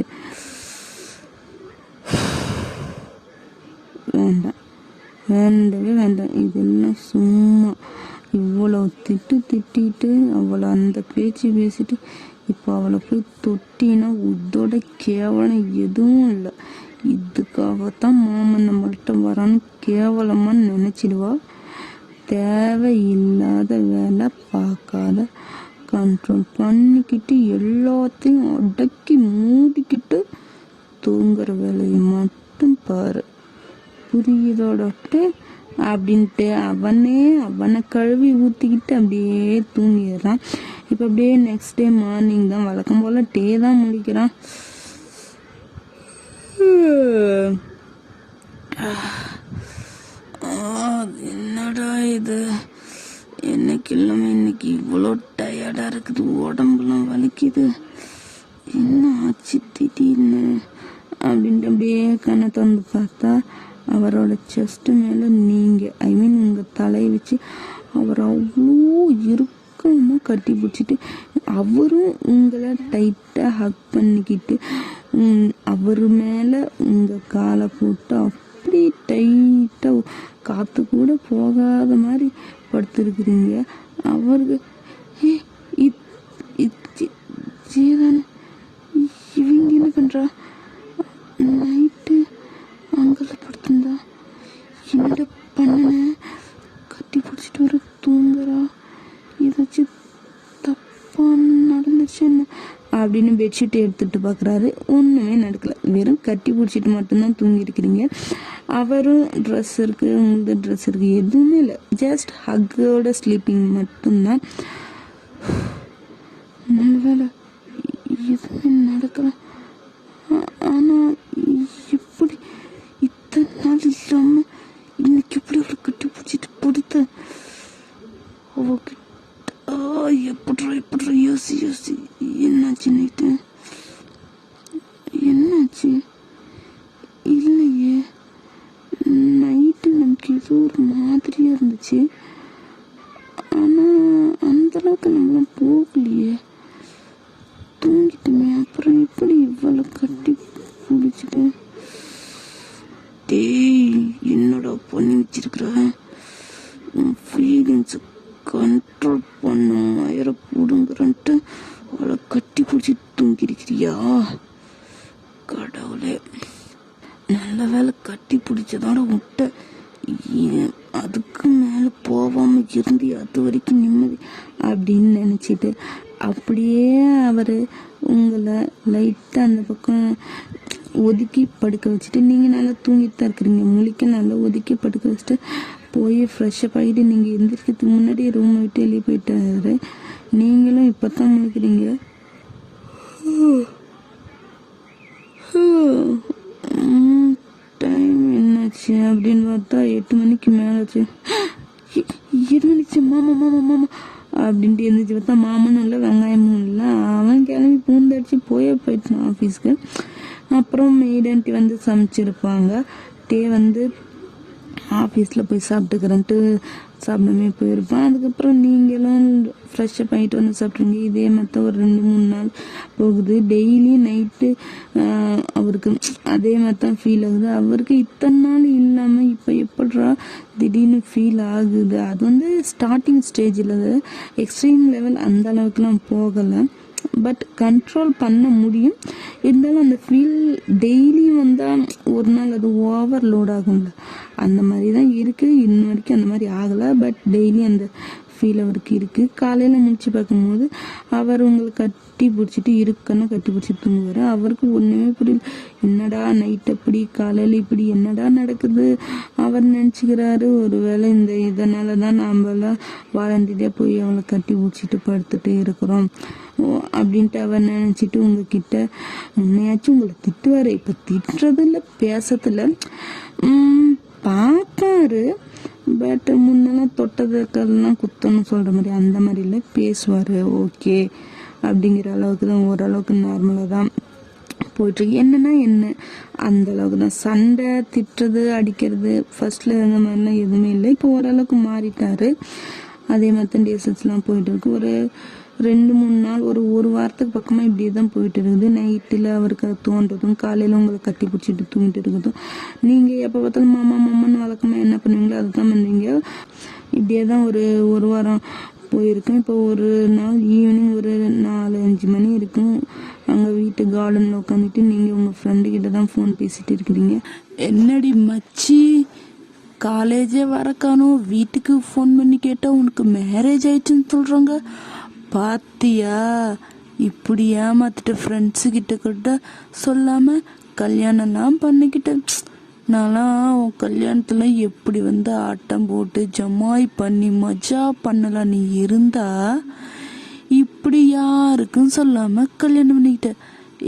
வேண்டவே வேண்டாம், இதெல்லாம் சும்மா இவ்வளோ திட்டிட்டு அவ்வளோ அந்த பேச்சு பேசிட்டு இப்போ அவளை போய் தொட்டினா இதோட கேவலம் எதுவும் இல்லை. இதுக்காகத்தான் மாமன் நம்மள்கிட்ட வரான்னு கேவலமாக நினச்சிடுவா. தேவையில்லாத வேலை பார்க்காத, கண்ட்ரோல் பண்ணிக்கிட்டு எல்லாத்தையும் அடக்கி மூடிக்கிட்டு தூங்குற வேலையை மட்டும் பாரு, புரியுதோடட்டு அப்படின்ட்டு அவனை கழுவி ஊற்றிக்கிட்டு அப்படியே தூங்கிடுறான். இப்போ அப்படியே நெக்ஸ்ட் டே மார்னிங் தான் வழக்கம் போல் டே தான் முடிக்கிறான். என்னடா இது, என்னைக்கு இல்லாமல் இன்னைக்கு இவ்வளோ டயர்டாக இருக்குது, உடம்புலாம் வலிக்குது, என்ன ஆச்சு திடீர்னு அப்படின்ட்டு அப்படியே கண்ணை திறந்து பார்த்தா அவரோட செஸ்ட் மேலே நீங்கள் உங்கள் தலையை வச்சு அவர் அவ்வளோ இறுக்கமாக கட்டி பிடிச்சிட்டு அவரும் உங்களை டைட்டாக ஹக் பண்ணிக்கிட்டு அவர் மேலே உங்கள் காலை போட்டு அப்படி டைட்டாக காற்று கூட போகாத மாதிரி படுத்துருக்குறீங்க. அவருக்கு ஏ ஜீதானே, இவங்க என்ன பண்ணுறா? நைட்டு அங்கே படுத்திருந்தா என்னோட பண்ணன கட்டி பிடிச்சிட்டு வர தூங்குறா, ஏதாச்சும் தப்பா நடந்துச்சு என்ன அப்படின்னு பெட்ஷீட் எடுத்துட்டு பார்க்குறாரு. ஒன்றுமே நடக்கல, வெறும் கட்டி பிடிச்சிட்டு மட்டும்தான் தூங்கியிருக்கிறீங்க. அவரும் ட்ரெஸ் இருக்குது, உங்களுக்கு ட்ரெஸ் இருக்குது, எதுவுமே இல்லை, ஜஸ்ட் ஹக்கோட ஸ்லீப்பிங் மட்டும்தான். நல்ல வேலை எதுவுமே நடக்கல. ஆனால் எப்படி இத்தனை நாள் இல்லாமல் இன்னைக்கு எப்படி அவளை கட்டி பிடிச்சிட்டு படுத்த அவகிட்ட எப்பட்றா யோசி என்னாச்சு நைட்டு? என்னாச்சு? இல்லையே, நைட்டு நமக்கு ஏதோ ஒரு மாதிரியா இருந்துச்சு. ஆனால் அந்தளவுக்கு நம்மளாம் போகலையே, தூங்கிட்டுமே. அப்புறம் எப்படி இவ்வளோ கட்டி பிடிச்சிட்டு? டேய், என்னடா பண்ணி வச்சிருக்கிற? உன் ஃபீலிங்ஸை கண்ட்ரோல் பண்ண மயிர போடுங்கிறன்ட்டு அவளை கட்டி பிடிச்சி தூங்கிருக்கிறியா? கடவுளே, நல்ல வேலை கட்டி பிடிச்சதோட விட்ட. அதுக்கு மேலே போகாமல் இருந்து அது வரைக்கும் நிம்மதி அப்படின்னு நினச்சிட்டு அப்படியே அவர் உங்களை லைட்டாக அந்த பக்கம் ஒதுக்கி படுக்க வச்சுட்டு நீங்கள் நல்லா தூங்கிட்டு தான் இருக்கிறீங்க. முழிக்க நல்லா ஒதுக்கி படுக்க வச்சுட்டு போய் ஃப்ரெஷ்ஷப் ஆகிட்டு நீங்கள் எந்திரிக்கிறதுக்கு முன்னாடி ரூமை விட்டு வெளியே போயிட்டாரு. நீங்களும் இப்போ தான் முழிக்கிறீங்க. டைம் என்னாச்சு அப்படின்னு பார்த்தா 8 மணிக்கு மேலாச்சு. 7 மணிக்கு மாமா அப்படின்ட்டு எழுந்திரிச்சு பார்த்தா மாமனும் இல்லை, வெங்காயமும் இல்லை. அவன் கிளம்பி பூந்தடிச்சு போயிட்டான் ஆஃபீஸ்க்கு. அப்புறம் மெய்டன்ட்டி வந்து சமைச்சிருப்பாங்க. டே வந்து ஆஃபீஸில் போய் சாப்பிட்டுக்கிறேன்ட்டு சாப்பிடாமே போயிருப்பான். அதுக்கப்புறம் நீங்களும் ஃப்ரெஷ்ஷப் ஆகிட்டு வந்து சாப்பிட்றீங்க. இதே மாதிரி ஒரு 2-3 நாள் போகுது. டெய்லி நைட்டு அவருக்கு அதே மாதிரி தான் ஃபீல் ஆகுது. அவருக்கு இத்தனை நாள் இல்லாமல் இப்போ எப்பட்றா திடீர்னு ஃபீல் ஆகுது. அது வந்து ஸ்டார்டிங் ஸ்டேஜில் எக்ஸ்ட்ரீம் லெவல் அந்த அளவுக்குலாம் போகலை, பட் கண்ட்ரோல் பண்ண முடியும். இருந்தாலும் அந்த ஃபீல் டெய்லி வந்தால் ஒரு நாள் அது ஓவர்லோட் ஆகும்ல, அந்த மாதிரி தான் இருக்குது. இன்ன வரைக்கும் அந்த மாதிரி ஆகலை, பட் டெய்லி அந்த ஃபீல் அவருக்கு இருக்குது. காலையில் முடிச்சு பார்க்கும்போது அவர் உங்களை கட்டி பிடிச்சிட்டு இருக்கணும், கட்டி பிடிச்சிட்டு தூங்குவார். அவருக்கு ஒன்றுமே புரியல, என்னடா நைட் அப்படி காலையில் இப்படி என்னடா நடக்குது அவர் நினச்சிக்கிறாரு. ஒருவேளை இந்த இதனால தான் நாமெல்லாம் வாலண்டியாக போய் அவளை கட்டி பிடிச்சிட்டு படுத்துட்டு இருக்கிறோம் அப்படின்ட்டு அவர் நினச்சிட்டு உங்ககிட்ட முன்னையாச்சும் உங்களை திட்டுவார். இப்போ திட்டுறதில்ல, பேசதில்ல, பார்ப்பாரு. பட் முன்னெல்லாம் தொட்டதுக்கெல்லாம் குத்தம்னு சொல்கிற மாதிரி அந்த மாதிரி இல்லை, பேசுவார். ஓகே அப்படிங்கிற அளவுக்கு தான், ஓரளவுக்கு நார்மலாக தான் போயிட்டுருக்கு. என்னன்னா என்ன அந்த அளவுக்கு தான். சண்டை, திட்டுறது, அடிக்கிறது ஃபர்ஸ்ட்ல இருந்த மாதிரிலாம் எதுவுமே இல்லை. இப்போ ஓரளவுக்கு மாறிட்டாரு. அதே மாதிரி தான் டேசஸ்லாம் போயிட்டு இருக்கு. ஒரு 2-3 நாள், ஒரு வாரத்துக்கு பக்கமாக இப்படியே தான் போயிட்டு இருக்குது. நைட்டில் அவருக்கு அது தோன்றதும், காலையில் உங்களை கட்டி பிடிச்சிட்டு தூங்கிட்டு இருக்கிறதும், நீங்கள் எப்போ பார்த்தாலும் மாமான்னு வழக்கமாக என்ன பண்ணுவீங்களோ அதை தான் பண்ணுவீங்க. இப்படியே தான் ஒரு வாரம் போயிருக்கேன். இப்போ ஒரு நாள் ஈவினிங் ஒரு 4-5 மணி இருக்கும். அங்கே வீட்டு கார்டனில் உட்காந்துட்டு நீங்கள் உங்கள் ஃப்ரெண்டுக்கிட்ட தான் ஃபோன் பேசிகிட்டு இருக்கிறீங்க. என்னடி மச்சி, காலேஜே வரக்கானோ, வீட்டுக்கு ஃபோன் பண்ணி கேட்டால் உனக்கு மேரேஜ் ஆயிடுச்சுன்னு சொல்கிறாங்க. பாத்தியா, இப்படி ஏமாத்திட்ட ஃப்ரெண்ட்ஸுக்கிட்ட கூட சொல்லாமல் கல்யாணம்லாம் பண்ணிக்கிட்டேன். நான்லாம் உன் கல்யாணத்தில் எப்படி வந்து ஆட்டம் போட்டு ஜமாய் பண்ணி மஜா பண்ணலாம் நீ இருந்தா, இப்படி யாருக்கும் சொல்லாமல் கல்யாணம் பண்ணிக்கிட்ட.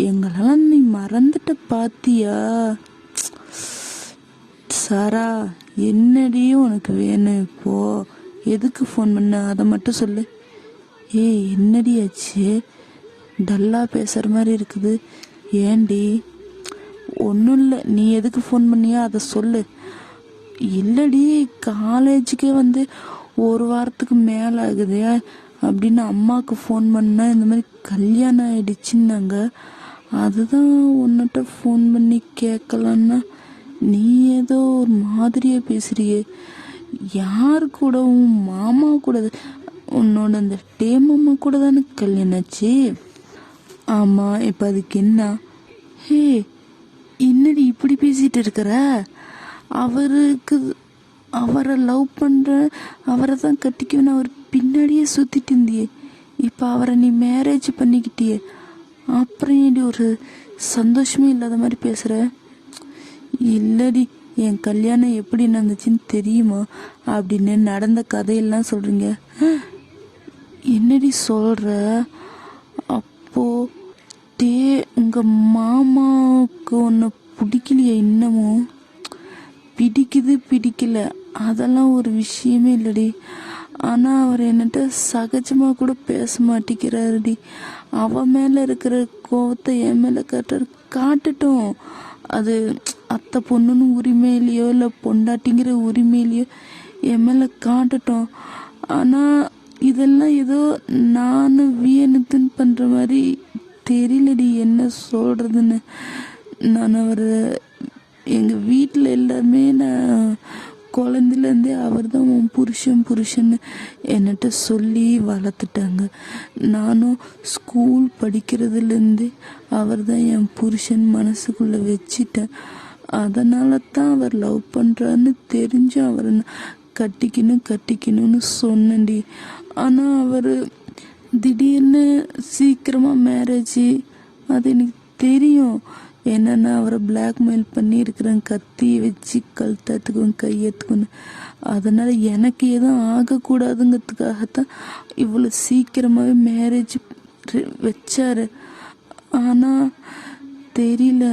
எங்களெல்லாம் நீ மறந்துட்ட பாத்தியா? சாரா, என்னடியும் உனக்கு வேணும் இப்போ? எதுக்கு ஃபோன் பண்ண அதை மட்டும் சொல்லு. ஏய், என்னடி ஆச்சு, டல்லாக பேசுகிற மாதிரி இருக்குது, ஏண்டி? ஒன்றும் இல்லை, நீ எதுக்கு ஃபோன் பண்ணியா அதை சொல்லு. இல்லடி, காலேஜுக்கே வந்து ஒரு வாரத்துக்கு மேலே ஆகுது அப்படின்னு அம்மாவுக்கு ஃபோன் பண்ணால் இந்த மாதிரி கல்யாணம் ஆயிடுச்சுன்னாங்க. அதுதான் உன்னிட்ட ஃபோன் பண்ணி கேட்கலான்னா நீ ஏதோ ஒரு மாதிரியே பேசுறியே. யார் கூட? உன் மாமா கூட? உன்னோட அந்த டேமம்மா கூட தானே கல்யாணம் ஆச்சு? ஆமாம். இப்போ அதுக்கு என்ன? ஹே, என்னடி இப்படி பேசிகிட்டு இருக்கிற? அவருக்கு அவரை லவ் பண்ணுற, அவரை தான் கட்டிக்குன்னு அவர் பின்னாடியே சுற்றிட்டு இருந்தியே. இப்போ அவரை நீ மேரேஜ் பண்ணிக்கிட்டியே, அப்புறம் ஏடி ஒரு சந்தோஷமே இல்லாத மாதிரி பேசுகிற? இல்லடி, என் கல்யாணம் எப்படி நடந்துச்சுன்னு தெரியுமா அப்படின்னு நடந்த கதையெல்லாம் சொல்கிறீங்க. என்னடி சொல்கிற? அப்போது உங்கள் மாமாவுக்கு ஒன்று பிடிக்கலையா? இன்னமும் பிடிக்குது பிடிக்கல அதெல்லாம் ஒரு விஷயமே இல்லடி. ஆனால் அவர் என்கிட்ட சகஜமாக கூட பேச மாட்டேங்கிறாருடி. அவன் மேலே இருக்கிற கோவத்தை என் மேலே காட்டட்டும். அது அத்தை பொண்ணுன்னு உரிமையிலையோ இல்லை பொண்டாட்டிங்கிற உரிமையிலையோ என் மேலே காட்டட்டும். ஆனால் இதெல்லாம் ஏதோ நான் வியனுத்துன்னு பண்ணுற மாதிரி தெரியலடி என்ன சொல்கிறதுன்னு. நான் அவர் எங்கள் வீட்டில் எல்லாருமே நான் குழந்தைலேருந்தே அவர் தான் உன் புருஷன்னு என்கிட்ட சொல்லி வளர்த்துட்டாங்க. நானும் ஸ்கூல் படிக்கிறதுலேருந்தே அவர் தான் என் புருஷன் மனசுக்குள்ளே வச்சிட்டேன். அதனால தான் அவர் லவ் பண்ணுறான்னு தெரிஞ்சும் அவரை கட்டிக்கணும்னு சொன்னேன்டி. ஆனால் அவர் திடீர்னு சீக்கிரமாக மேரேஜ், அது எனக்கு தெரியும். என்னென்னா அவரை பிளாக்மெயில் பண்ணியிருக்கிறேன், கத்தியை வச்சு கழுத்தத்துக்கும் கையெத்துக்குன்னு. அதனால் எனக்கு எதுவும் ஆகக்கூடாதுங்கிறதுக்காகத்தான் இவ்வளோ சீக்கிரமாகவே மேரேஜ் வச்சார். ஆனால் தெரியல,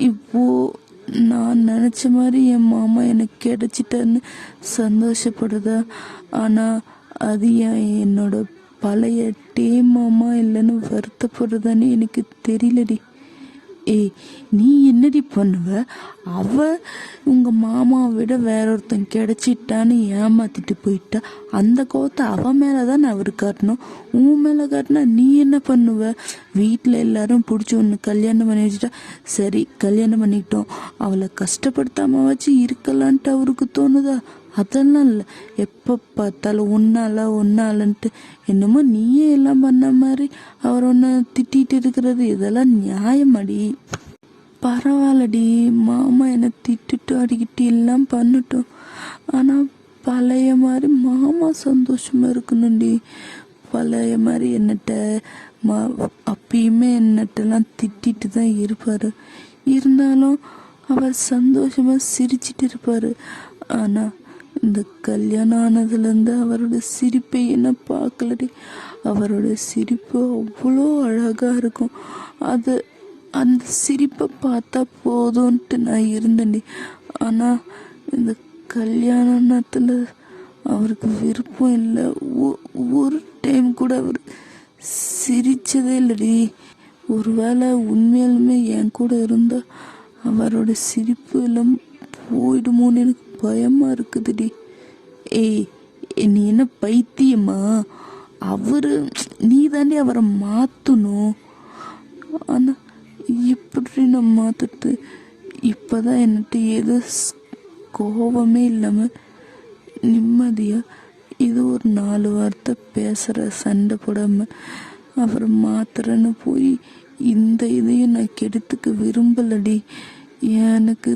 இப்போது நான் நினச்ச மாதிரி என் மாமா எனக்கு கிடைச்சிட்டேன்னு சந்தோஷப்படுதா? ஆனால் அது என்னோட பழைய மாமா இல்லைன்னு வருத்தப்படுறதான்னு எனக்கு தெரியலடி. ஏய், நீ என்னடி பண்ணுவ? உங்கள் மாமாவை விட வேற ஒருத்தன் கிடைச்சிட்டான்னு ஏமாத்திட்டு போயிட்டா அந்த கோவத்தை அவன் மேலே தான் அவர் காட்டணும். உன் மேலே காட்டினா நீ என்ன பண்ணுவ? வீட்டில் எல்லாரும் பிடிச்சி ஒன்று கல்யாணம் பண்ணி வச்சுட்டா சரி, கல்யாணம் பண்ணிக்கிட்டோம், அவளை கஷ்டப்படுத்தாம வச்சு இருக்கலான்ட்டு அவருக்கு தோணுதா? அதெல்லாம் இல்லை. எப்போ பார்த்தாலும் ஒன்னாலன்ட்டு என்னமோ நீயே எல்லாம் பண்ண மாதிரி அவர் ஒன்று திட்டிகிட்டு இருக்கிறது, இதெல்லாம் நியாயமாடி? பரவாயில்லடி, மாமா என்னை திட்டுட்டு அடிக்கிட்டு எல்லாம் பண்ணட்டும். ஆனால் பழைய மாதிரி மாமா சந்தோஷமாக இருக்கணும்டி. பழைய மாதிரி அப்பயுமே என்னட்டெல்லாம் திட்டிட்டு தான் இருப்பார். இருந்தாலும் அவர் சந்தோஷமாக சிரிச்சிட்டு இருப்பார். ஆனால் இந்த கல்யாணம் ஆனதுலேருந்து அவரோட சிரிப்பை என்ன பார்க்கலடி. அவரோட சிரிப்பு அவ்வளோ அழகாக இருக்கும். அந்த சிரிப்பை பார்த்தா போதும்ன்ட்டு நான் இருந்தேன்டி. ஆனால் இந்த கல்யாணத்தில் அவருக்கு விருப்பம் இல்லை. ஒரு டைம் கூட அவர் சிரித்ததே இல்லடி. ஒருவேளை உண்மையாலுமே என் கூட இருந்தால் அவரோட சிரிப்பு எல்லாம் போயிடுமோன்னு எனக்கு பயமாக இருக்குதுடி. ஏய், நீ என்ன பைத்தியமா? நீ தாண்டி அவரை மாற்றணும். ஆனால் எப்படி நான் மாற்றுறது? இப்போ தான் என்கிட்ட ஏதோ கோபமே இல்லாமல் நிம்மதியாக ஏதோ ஒரு 4 வார்த்தை பேசுகிற, சண்டை போடாமல் அவரை மாத்துறேன்னு போய் இந்த இதையும் நான் கெடுத்துக்க விரும்பலடி. எனக்கு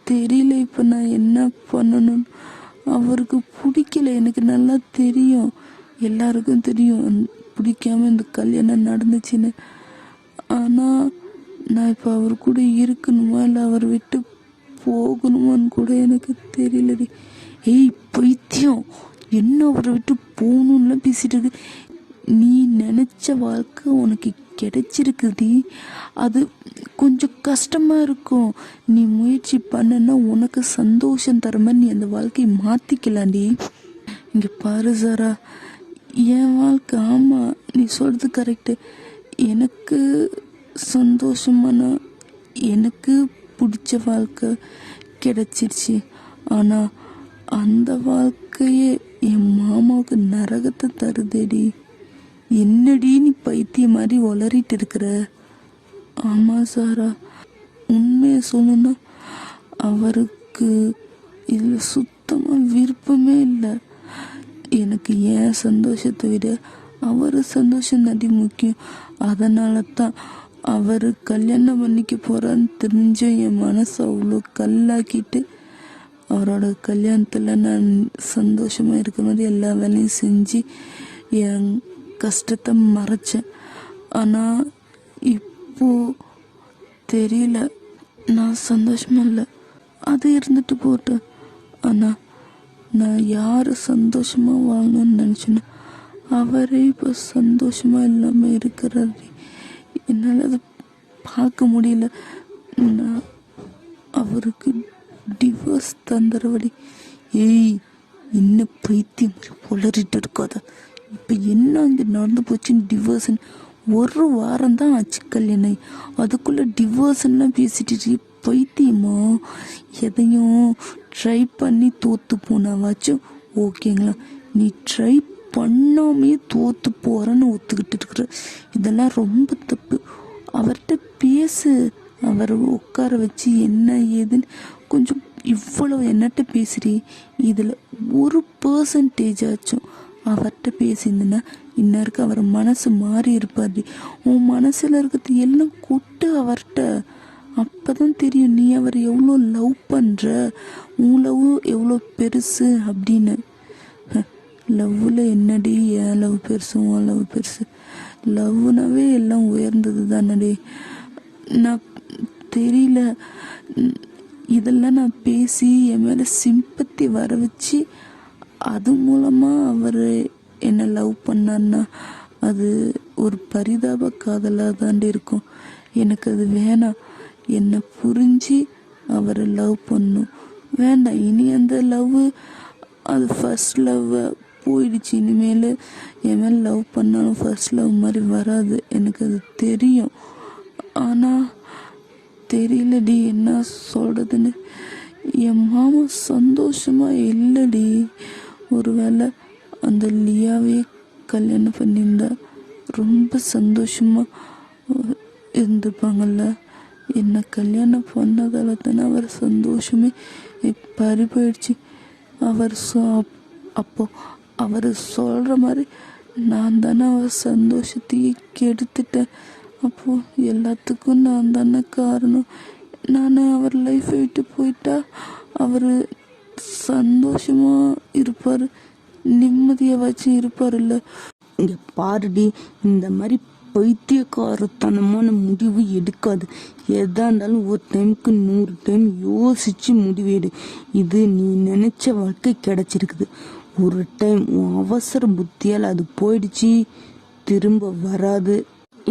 தெரியல இப்போ நான் என்ன பண்ணணும்னு. அவருக்கு பிடிக்கல, எனக்கு நல்லா தெரியும், எல்லாருக்கும் தெரியும் பிடிக்காம இந்த கல்யாணம் நடந்துச்சுன்னு. ஆனால் நான் இப்போ அவர் கூட இருக்கணுமா இல்லை அவர் விட்டு போகணுமான்னு கூட எனக்கு தெரியலடி. ஏய் பைத்தியம், என்ன அவரை விட்டு போகணும்லாம் பேசிட்டு இருக்கு. நீ நினச்ச வாழ்க்கை உனக்கு கிடைச்சிருக்குடி. அது கொஞ்சம் கஷ்டமாக இருக்கும். நீ முயற்சி பண்ணனா உனக்கு சந்தோஷம் தர மாதிரி நீ அந்த வாழ்க்கையை மாற்றிக்கலாண்டி. இங்கே பாரு சாரா, என் வாழ்க்கை, ஆமாம் நீ சொல்கிறது கரெக்டு, எனக்கு சந்தோஷமான எனக்கு பிடிச்ச வாழ்க்கை கிடைச்சிருச்சு. ஆனால் அந்த வாழ்க்கையே என் மாமாவுக்கு நரகத்தை தருதேடி. என்னடி நீ பைத்தியம் மாதிரி உளறிட்டு இருக்கிற? ஆமாம் சாரா, உண்மையை சொல்லணும்னா அவருக்கு இதில் சுத்தமாக விருப்பமே இல்லை. எனக்கு என் சந்தோஷத்தை விட அவர் சந்தோஷம் தாண்டி முக்கியம். அதனால தான் அவர் கல்யாணம் பண்ணிக்க போகிறான்னு தெரிஞ்ச என் மனசை அவ்வளோ கல்லாக்கிட்டு அவரோட கல்யாணத்தில் நான் சந்தோஷமாக இருக்கிற மாதிரி எல்லா வேலையும் செஞ்சு என் கஷ்டத்தை மறைச்சேன். ஆனால் இப்போது தெரியல, நான் சந்தோஷமா இல்லை. அது இருந்துட்டு போட்டேன். ஆனால் நான் யார் சந்தோஷமாக வாழணும்னு நினச்சேன்னா அவரே இப்போ சந்தோஷமாக இல்லாமல் இருக்கிறாரு. என்னால் அதை பார்க்க முடியல. நான் அவருக்கு டிவோர்ஸ் தந்துடுவடி. ஏய், இன்னும் பைத்தியம் பொலறிட்டு இருக்காத. இப்போ என்ன இங்கே நடந்து போச்சுன்னு டிவோர்ஸ்ன்னு 1 வாரம் தான் ஆச்சு கல்யாணம், அதுக்குள்ளே டிவோர்ஸ்லாம் பேசிட்டு பைத்தியமா? எதையும் ட்ரை பண்ணி தோற்று போனாவாச்சும் ஓகேங்களா, நீ ட்ரை பண்ணாமே தோற்று போகிறேன்னு ஒத்துக்கிட்டு இருக்கிற. இதெல்லாம் ரொம்ப தப்பு. அவர்கிட்ட பேசு, அவரை உட்கார வச்சு என்ன ஏதுன்னு கொஞ்சம். இவ்வளவு என்னட்ட பேசுறி, இதில் 1% ஆச்சும் அவர்கிட்ட பேசியிருந்தேன்னா இன்னருக்கு அவர் மனசு மாறி இருப்பாரு. உன் மனசில் இருக்கிறது எல்லாம் கொட்டு அவர்கிட்ட. அப்போ தான் தெரியும் நீ அவரை எவ்வளோ லவ் பண்ணுற, உன் லவ் எவ்வளோ பெருசு அப்படின்னு. லவ்வில் என்னடி என் லவ் பெருசு உன் லவ் பெருசு? லவ்னாவே எல்லாம் உயர்ந்தது தானடி. நான் தெரியல, இதெல்லாம் நான் பேசி என் மேலே சிம்பத்தி வர வச்சு அது மூலமாக அவர் என்னை லவ் பண்ணார்னா அது ஒரு பரிதாப காதலாக தாண்டி இருக்கும். எனக்கு அது வேணாம். என்னை புரிஞ்சு அவரை லவ் பண்ணும். வேண்டாம், இனி அந்த லவ் அது ஃபர்ஸ்ட் லவ் போயிடுச்சு. இனிமேல் என் மேலே லவ் பண்ணாலும் ஃபர்ஸ்ட் லவ் மாதிரி வராது, எனக்கு அது தெரியும். ஆனால் தெரியலடி என்ன சொல்கிறதுன்னு. என் மாமா சந்தோஷமாக இல்லடி. ஒருவேளை அந்த லியாவே கல்யாணம் பண்ணியிருந்தா ரொம்ப சந்தோஷமாக இருந்துப்பாங்கள்ல. என்னை கல்யாணம் பண்ணதால தானே அவர் சந்தோஷமே பறி போயிடுச்சு. அப்போ அவர் சொல்கிற மாதிரி நான் தானே அவர் சந்தோஷத்தையே கெடுத்துட்டேன். அப்போது எல்லாத்துக்கும் நான் தானே காரணம். நான் அவர் லைஃப்பை விட்டு போயிட்டா அவர் சந்தோஷமாக இருப்பார், நிம்மதியாச்சும் இருப்பார். இல்லை இங்கே பாருடி, இந்த மாதிரி பைத்தியக்காரத்தனமான முடிவு எடுக்காது. எதா இருந்தாலும் ஒரு டைமுக்கு 100 டைம் யோசிச்சு முடிவேடு. இது நீ நினைச்ச வாழ்க்கை கிடைச்சிருக்குது. ஒரு டைம் உன் அவசர புத்தியால் அது போயிடுச்சு, திரும்ப வராது.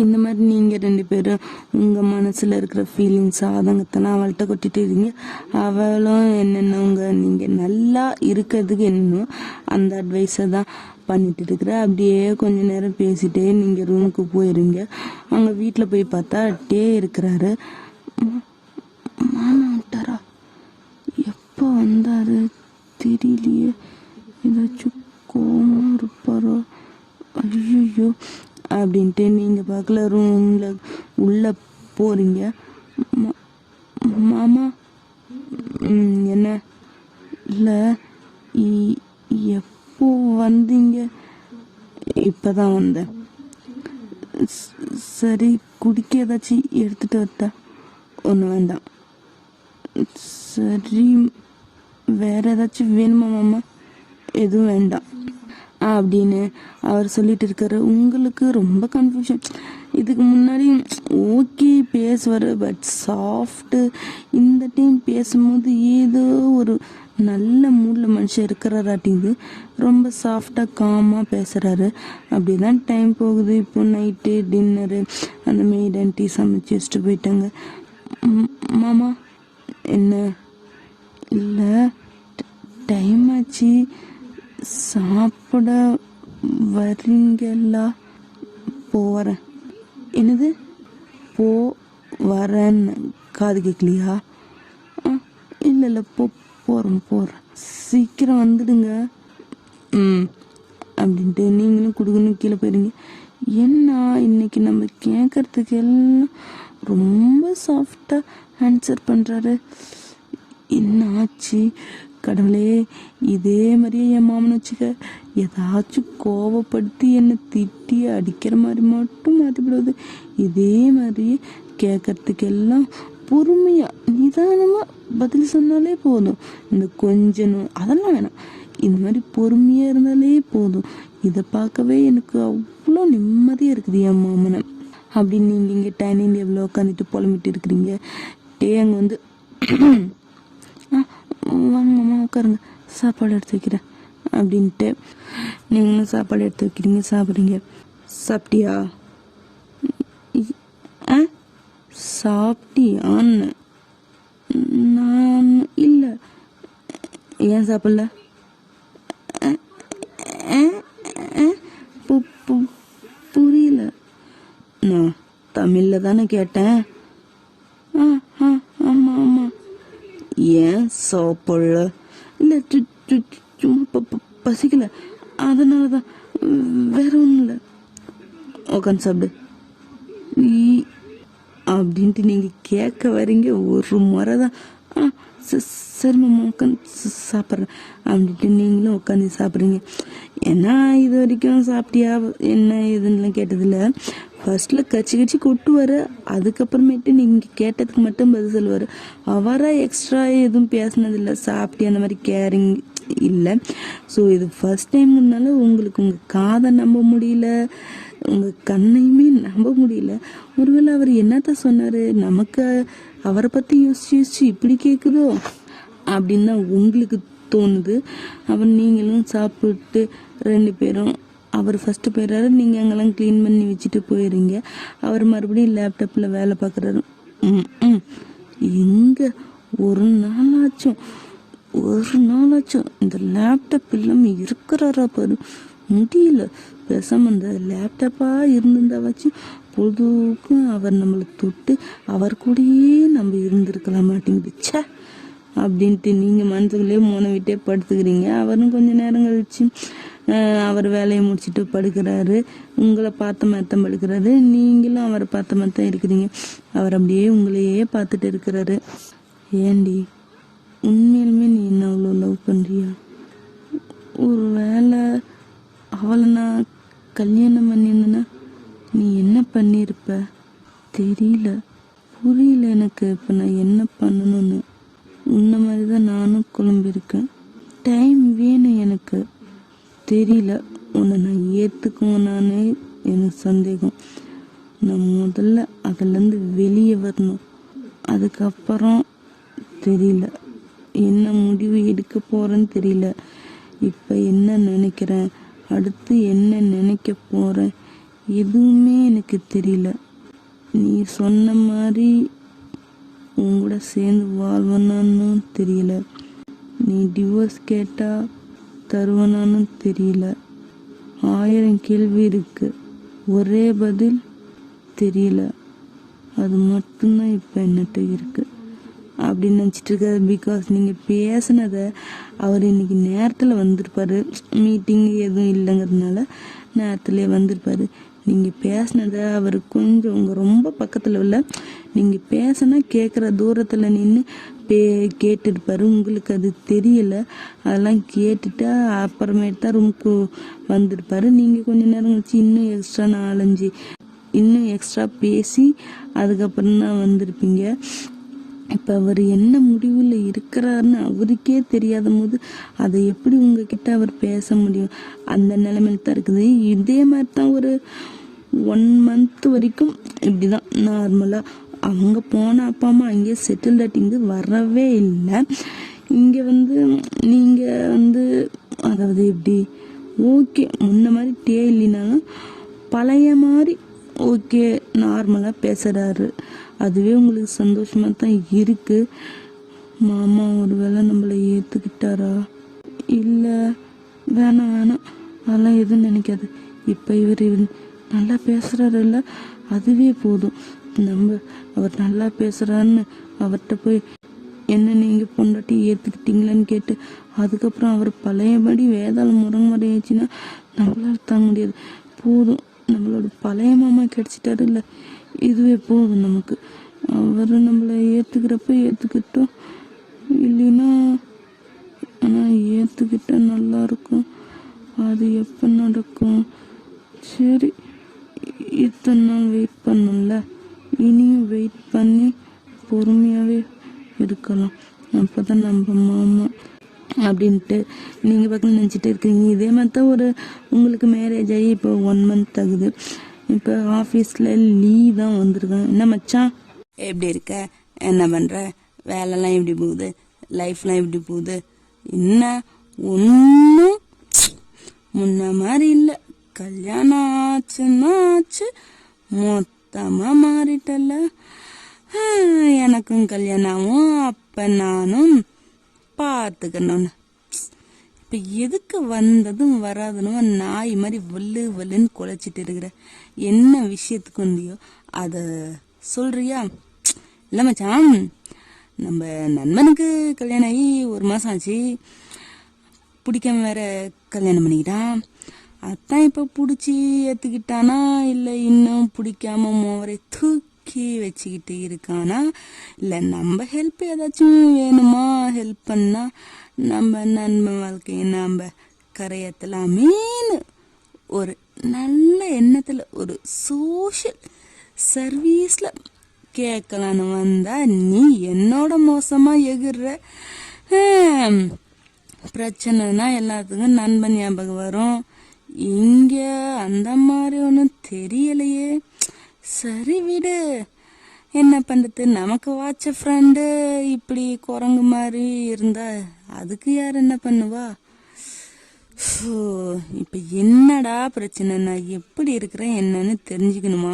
இந்த மாதிரி நீங்கள் 2 பேரும் உங்கள் மனசில் இருக்கிற ஃபீலிங்ஸ் ஆதங்கத்தெல்லாம் அவள்கிட்ட கொட்டிட்டு இருக்கீங்க. அவளும் என்னென்னவங்க நீங்கள் நல்லா இருக்கிறதுக்கு என்னென்னோ அந்த அட்வைஸை தான் பண்ணிட்டு இருக்கிற. அப்படியே கொஞ்ச நேரம் பேசிட்டே நீங்கள் ரூமுக்கு போயிருங்க. அங்கே வீட்டில் போய் பார்த்தா டே இருக்கிறாரு. மாமா விட்டாரா? எப்போ வந்தார் தெரியலையே. ஏதாச்சும் கோவம் இருப்பாரோ? ஐயோ அப்படின்ட்டு நீங்கள் பார்க்கல ரூமில் உள்ளே போகிறீங்க. மாமா என்ன? இல்லை, எப்போ வந்தீங்க? இப்போ தான் வந்தேன். சரி, குடிக்க ஏதாச்சும் எடுத்துகிட்டு வரட்டா? ஒன்றும் வேண்டாம். சரி, வேறு ஏதாச்சும் வேணுமா மாமா? எதுவும் வேண்டாம் அப்படின்னு அவர் சொல்லிட்டு இருக்காரு. உங்களுக்கு ரொம்ப கன்ஃபியூஷன். இதுக்கு முன்னாடி ஓகே பேசுவார், பட் சாஃப்ட்டு. இந்த டைம் பேசும்போது ஏதோ ஒரு நல்ல மூடில் மனுஷன் இருக்கிறாராட்டிங்குது. ரொம்ப சாஃப்டாக காமாக பேசுகிறாரு. அப்படி தான் டைம் போகுது. இப்போ நைட்டு டின்னரு அந்த மெய்டன் டீ சமைச்சு வச்சுட்டு போயிட்டாங்க. மாமா என்ன? இல்லை, டைம் ஆச்சு, சாப்பிட வரீங்களா? போகிறேன். என்னது போ வரேன்னு காது கேட்கலையா? இல்லை போகிறேன். சீக்கிரம் வந்துடுங்க அப்படின்ட்டு நீங்களும் கொடுக்கணும் கீழே போயிருங்க. என்ன இன்னைக்கு நம்ம கேட்கறதுக்கு எல்லாம் ரொம்ப சாஃப்டாக ஆன்சர் பண்ணுறாரு. என்ன ஆச்சு? கடவுளே, இதே மாதிரியே என் மாமனை வச்சுக்க. ஏதாச்சும் கோவப்படுத்தி என்னை திட்டி அடிக்கிற மாதிரி மட்டும் மாற்றிவிடுவது. இதே மாதிரியே கேட்கறதுக்கெல்லாம் பொறுமையாக நிதானமாக பதில் சொன்னாலே போதும். இந்த கொஞ்சம் அதெல்லாம் வேணாம், இந்த மாதிரி பொறுமையாக இருந்தாலே போதும். இதை பார்க்கவே எனக்கு அவ்வளோ நிம்மதியாக இருக்குது என் மாமனை. அப்படின்னு நீங்கள் இங்கே டைனிங் டேபிளில் உட்காந்துட்டு புலம்பிட்டு இருக்கிறீங்க. அங்கே வந்து வாங்க மாமா உட்காருங்க, சாப்பாடு எடுத்து வைக்கிறேன் அப்படின்ட்டு நீங்களும் சாப்பாடு எடுத்து வைக்கிறீங்க, சாப்பிட்றீங்க. சாப்பிட்டியா? சாப்பிட்டியான்னு நான் இல்லை. ஏன் சாப்பிடல? புரியல. நான் தமிழில் தானே கேட்டேன். ஆமாம் ஆமாம். ஏன் சாப்பிடல? இல்லை சும்மா பசிக்கல, அதனால தான், வேற ஒன்றும் இல்லை. உட்காந்து சாப்பிடு அப்படின்ட்டு நீங்கள் கேட்க வரீங்க. ஒரு முறை தான் சரி மாமா உட்காந்து சாப்பிட்றேன் அப்படின்ட்டு நீங்களும் உட்காந்து சாப்பிட்றீங்க. ஏன்னா இது வரைக்கும் சாப்பிட்டியா என்ன ஏதுன்னெலாம் கேட்டதில்ல. ஃபர்ஸ்ட்டில் கச்சி கொட்டுவார், அதுக்கப்புறமேட்டு நீங்கள் கேட்டதுக்கு மட்டும் பதில் சொல்லுவார். அவராக எக்ஸ்ட்ரா எதுவும் பேசினதில்லை, சாப்பிட்டியா அந்த மாதிரி கேரிங் இல்லை. ஸோ இது ஃபர்ஸ்ட் டைம்னால உங்களுக்கு உங்கள் காதை நம்ப முடியல, உங்கள் கண்ணையுமே நம்ப முடியல. ஒருவேளை அவர் என்னத்தான் சொன்னார், நமக்கு அவரை பற்றி யோசிச்சு இப்படி கேட்குதோ அப்படின்னு தான் உங்களுக்கு தோணுது. அப்புறம் நீங்களும் சாப்பிட்டு 2 பேரும், அவர் ஃபஸ்ட்டு போயிடுறாரு, நீங்கள் அங்கெல்லாம் க்ளீன் பண்ணி வச்சுட்டு போயிடுறீங்க. அவர் மறுபடியும் லேப்டாப்பில் வேலை பார்க்குறாரு. எங்கே ஒரு நாளாச்சும் இந்த லேப்டாப் இல்லாமல் இருக்கிறாரா பாரு, முடியல. பேசாமல் அந்த லேப்டாப்பாக இருந்திருந்தா வச்சு பொழுதுக்கும் அவர் நம்மளை தொட்டு அவர் கூடயே நம்ம இருந்திருக்கலாம் மாட்டேங்குது சே அப்படின்ட்டு நீங்கள் மனசுக்குள்ளேயே மோனை விட்டே படுத்துக்கிறீங்க. அவரும் கொஞ்சம் நேரம் கழிச்சு அவர் வேலையை முடிச்சுட்டு படுக்கிறாரு. உங்களை பார்த்த மாதிரி தான் படுக்கிறாரு, நீங்களும் அவரை பார்த்த மாதிரி தான் இருக்கிறீங்க. அவர் அப்படியே உங்களையே பார்த்துட்டு இருக்கிறாரு. ஏண்டி உண்மையிலுமே நீ என்ன அவ்வளோ லவ் பண்ணுறியா? ஒரு வேளை அவளை நான் கல்யாணம் பண்ணியிருந்தேன்னா நீ என்ன பண்ணியிருப்ப? தெரியல, புரியல எனக்கு இப்போ நான் என்ன பண்ணணும்னு. உன்ன மாதிரி தான் நானும் குழம்பிருக்கேன். டைம் வேணும் எனக்கு. தெரியல, உன்னை நான் ஏற்றுக்குவேனானே எனக்கு சந்தேகம். நான் முதல்ல அதிலேருந்து வெளியே வரணும், அதுக்கப்புறம் தெரியல என்ன முடிவு எடுக்க போகிறேன்னு தெரியல. இப்போ என்ன நினைக்கிறேன், அடுத்து என்ன நினைக்க போகிறேன், எதுவுமே எனக்கு தெரியல. நீ சொன்ன மாதிரி உங்களோட சேர்ந்து வாழ்வனான்னு தெரியல. நீ டிவோர்ஸ் கேட்டால் தருவனான்னு தெரியல. 1000 கேள்வி இருக்கு, ஒரே பதில் தெரியல. அது மட்டும்தான் இப்போ என்னட்ட இருக்கு அப்படின்னு நினச்சிட்டு இருக்காரு. பிகாஸ் நீங்கள் பேசினதை அவர் இன்னைக்கு நேரத்தில் வந்திருப்பார், மீட்டிங் எதுவும் இல்லைங்கிறதுனால நேரத்துலேயே வந்திருப்பார். நீங்கள் பேசினதை அவர் கொஞ்சம் உங்கள் ரொம்ப பக்கத்தில் இல்லை, நீங்கள் பேசினா கேட்குற தூரத்தில் நின்று கேட்டுருப்பார். உங்களுக்கு அது தெரியல, அதெல்லாம் கேட்டுட்டு அப்புறமேட்டு தான் ரூமுக்கு வந்திருப்பார். நீங்கள் கொஞ்சம் நேரம் கழிச்சு இன்னும் எக்ஸ்ட்ரா 4-5 இன்னும் எக்ஸ்ட்ரா பேசி அதுக்கப்புறம் தான் வந்திருப்பீங்க. இப்போ அவர் என்ன முடிவில் இருக்கிறாருன்னு அவருக்கே தெரியாத போது அதை எப்படி உங்ககிட்ட அவர் பேச முடியும்? அந்த நிலைமையில தான் இருக்குது. இதே மாதிரி தான் ஒரு 1 month வரைக்கும் இப்படி தான் நார்மலாக அவங்க போன அப்பா அம்மா அங்கேயே செட்டில் ஆட்டிங்க வரவே இல்லை. இங்கே நீங்கள் அதாவது எப்படி ஓகே முன்ன மாதிரி இல்லைனாலும் பழைய மாதிரி ஓகே நார்மலாக பேசுகிறாரு. அதுவே உங்களுக்கு சந்தோஷமாக தான் இருக்குது. மாமா ஒரு வேளை நம்மளை ஏற்றுக்கிட்டாரா? இல்லை வேணாம் அதெல்லாம் எதுவும் நினைக்காது. இப்போ இவர் நல்லா பேசுகிறாரு இல்லை, அதுவே போதும். அவர் நல்லா பேசுகிறாருன்னு அவர்கிட்ட போய் என்ன நீங்கள் பொண்டாட்டி ஏற்றுக்கிட்டீங்களான்னு கேட்டு அதுக்கப்புறம் அவர் பழையபடி வேதாளம் முறை ஆச்சுன்னா நம்மளால் தாங்க முடியாது. போதும், நம்மளோட பழைய மாமா கிடச்சிட்டாரு இல்லை, இதுவே போதும் நமக்கு. அவர் நம்மளை ஏற்றுக்கிறப்ப ஏற்றுக்கிட்டோம், இல்லைன்னா ஆனால் ஏற்றுக்கிட்ட நல்லா இருக்கும். அது எப்போ நடக்கும்? சரி, இத்தனை நாள் வெயிட் பண்ணல, இனியும் வெயிட் பண்ணி பொறுமையாகவே இருக்கலாம். அப்போ தான் நம்ம மாமா அப்படின்ட்டு நீங்கள் பக்கம் நினச்சிட்டு இருக்கீங்க. இதே மாதிரி தான் உங்களுக்கு மேரேஜ் ஆகி இப்போ 1 month ஆகுது. இப்போ ஆஃபீஸில் லீவ் தான் வந்திருக்கேன். என்ன மச்சான், எப்படி இருக்க? என்ன பண்ணுற? வேலைலாம் எப்படி போகுது? லைஃப்லாம் எப்படி போகுது? என்ன ஒன்றும் முன்ன மாதிரி இல்லை. கல்யாணம் ஆச்சுன்னா ஆச்சு, மொத்தமாக மாறிட்டல. எனக்கும் கல்யாணமும் அப்போ நானும் பார்த்துக்கணும்னு. இப்போ எதுக்கு வந்ததும் வராதனும் நாய் மாதிரி வல்லு வல்லுன்னு குலைச்சிட்டு இருக்கிற? என்ன விஷயத்துக்கு வந்தியோ அதை சொல்றியா? இல்லை மச்சான், நம்ம நண்பனுக்கு கல்யாணம் ஆகி 1 மாதம் ஆச்சு. பிடிக்காம வேற கல்யாணம் பண்ணிக்கிட்டான். அதான் இப்போ பிடிச்சி ஏற்றுக்கிட்டானா இல்லை இன்னும் பிடிக்காம மோவரை தூக்கி வச்சுக்கிட்டு இருக்கானா? இல்லை நம்ம ஹெல்ப் ஏதாச்சும் வேணுமா? ஹெல்ப் பண்ணா நம்ம நண்பன் வாழ்க்கையை நாம் கரையத்தலாமேன்னு ஒரு நல்ல எண்ணத்தில் ஒரு சோஷியல் சர்வீஸில் கேட்கலான்னு வந்தா நீ என்னோட மோசமாக எகிர்ற. பிரச்சனைனா எல்லாத்துக்கும் நண்பன் ஞாபகம் வரும். இங்கே அந்த மாதிரி ஒன்றும் தெரியலையே. சரி விடு, என்ன பண்ணுறது? நமக்கு வாட்ச ஃப்ரெண்டு இப்படி குரங்கு மாதிரி இருந்தா அதுக்கு யார் என்ன பண்ணுவா? இப்போ என்னடா பிரச்சனை? நான் எப்படி இருக்கிறேன் என்னன்னு தெரிஞ்சுக்கணுமா?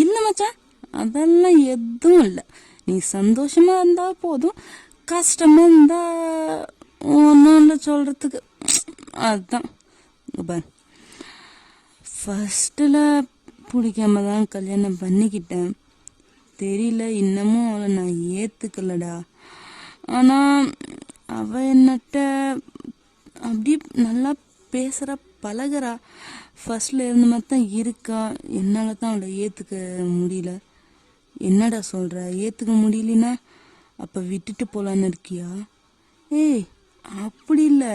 இல்லை மச்சான், அதெல்லாம் எதுவும் இல்லை. நீ சந்தோஷமா இருந்தா போதும், கஷ்டமா இருந்தா ஒன்றும் இல்லை சொல்றதுக்கு. அதுதான் பார், ஃபர்ஸ்டில் பிடிக்காம தான் கல்யாணம் பண்ணிக்கிட்டேன். தெரியல, இன்னமும் அவளை நான் ஏற்றுக்கலடா. ஆனால் அவள் என்னட்ட அப்படி நல்லா பேசுகிற பழகிறா. ஃபர்ஸ்ட்ல இருந்த மாதிரி தான் இருக்கா. என்னால் தான் அவளை ஏற்றுக்க முடியல. என்னடா சொல்கிற? ஏற்றுக்க முடியலனா அப்போ விட்டுட்டு போகலான்னு இருக்கியா? ஏய், அப்படி இல்லை.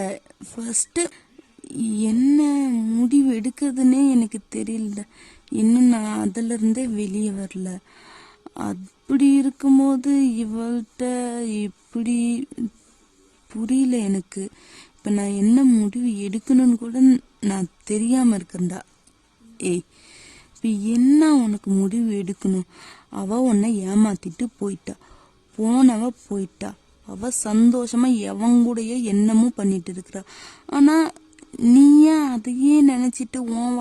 ஃபர்ஸ்ட்டு என்ன முடிவு எடுக்கிறதுனே எனக்கு தெரியல. இன்னும் நான் அதிலிருந்தே வெளியே வரல. அப்படி இருக்கும்போது இவள்கிட்ட இப்படி புரியல எனக்கு. இப்போ நான் என்ன முடிவு எடுக்கணும்னு கூட நான் தெரியாமல் இருக்கேன்டா. ஏய், இப்போ என்ன உனக்கு முடிவு எடுக்கணும்? அவள் உன்னை ஏமாத்திட்டு போயிட்டா, போனவ போயிட்டா. அவள் சந்தோஷமா எவங்கூடையோ என்னமோ பண்ணிட்டு இருக்கிறா. ஆனால் நீ ஏன் அதையே நினச்சிட்டு உன்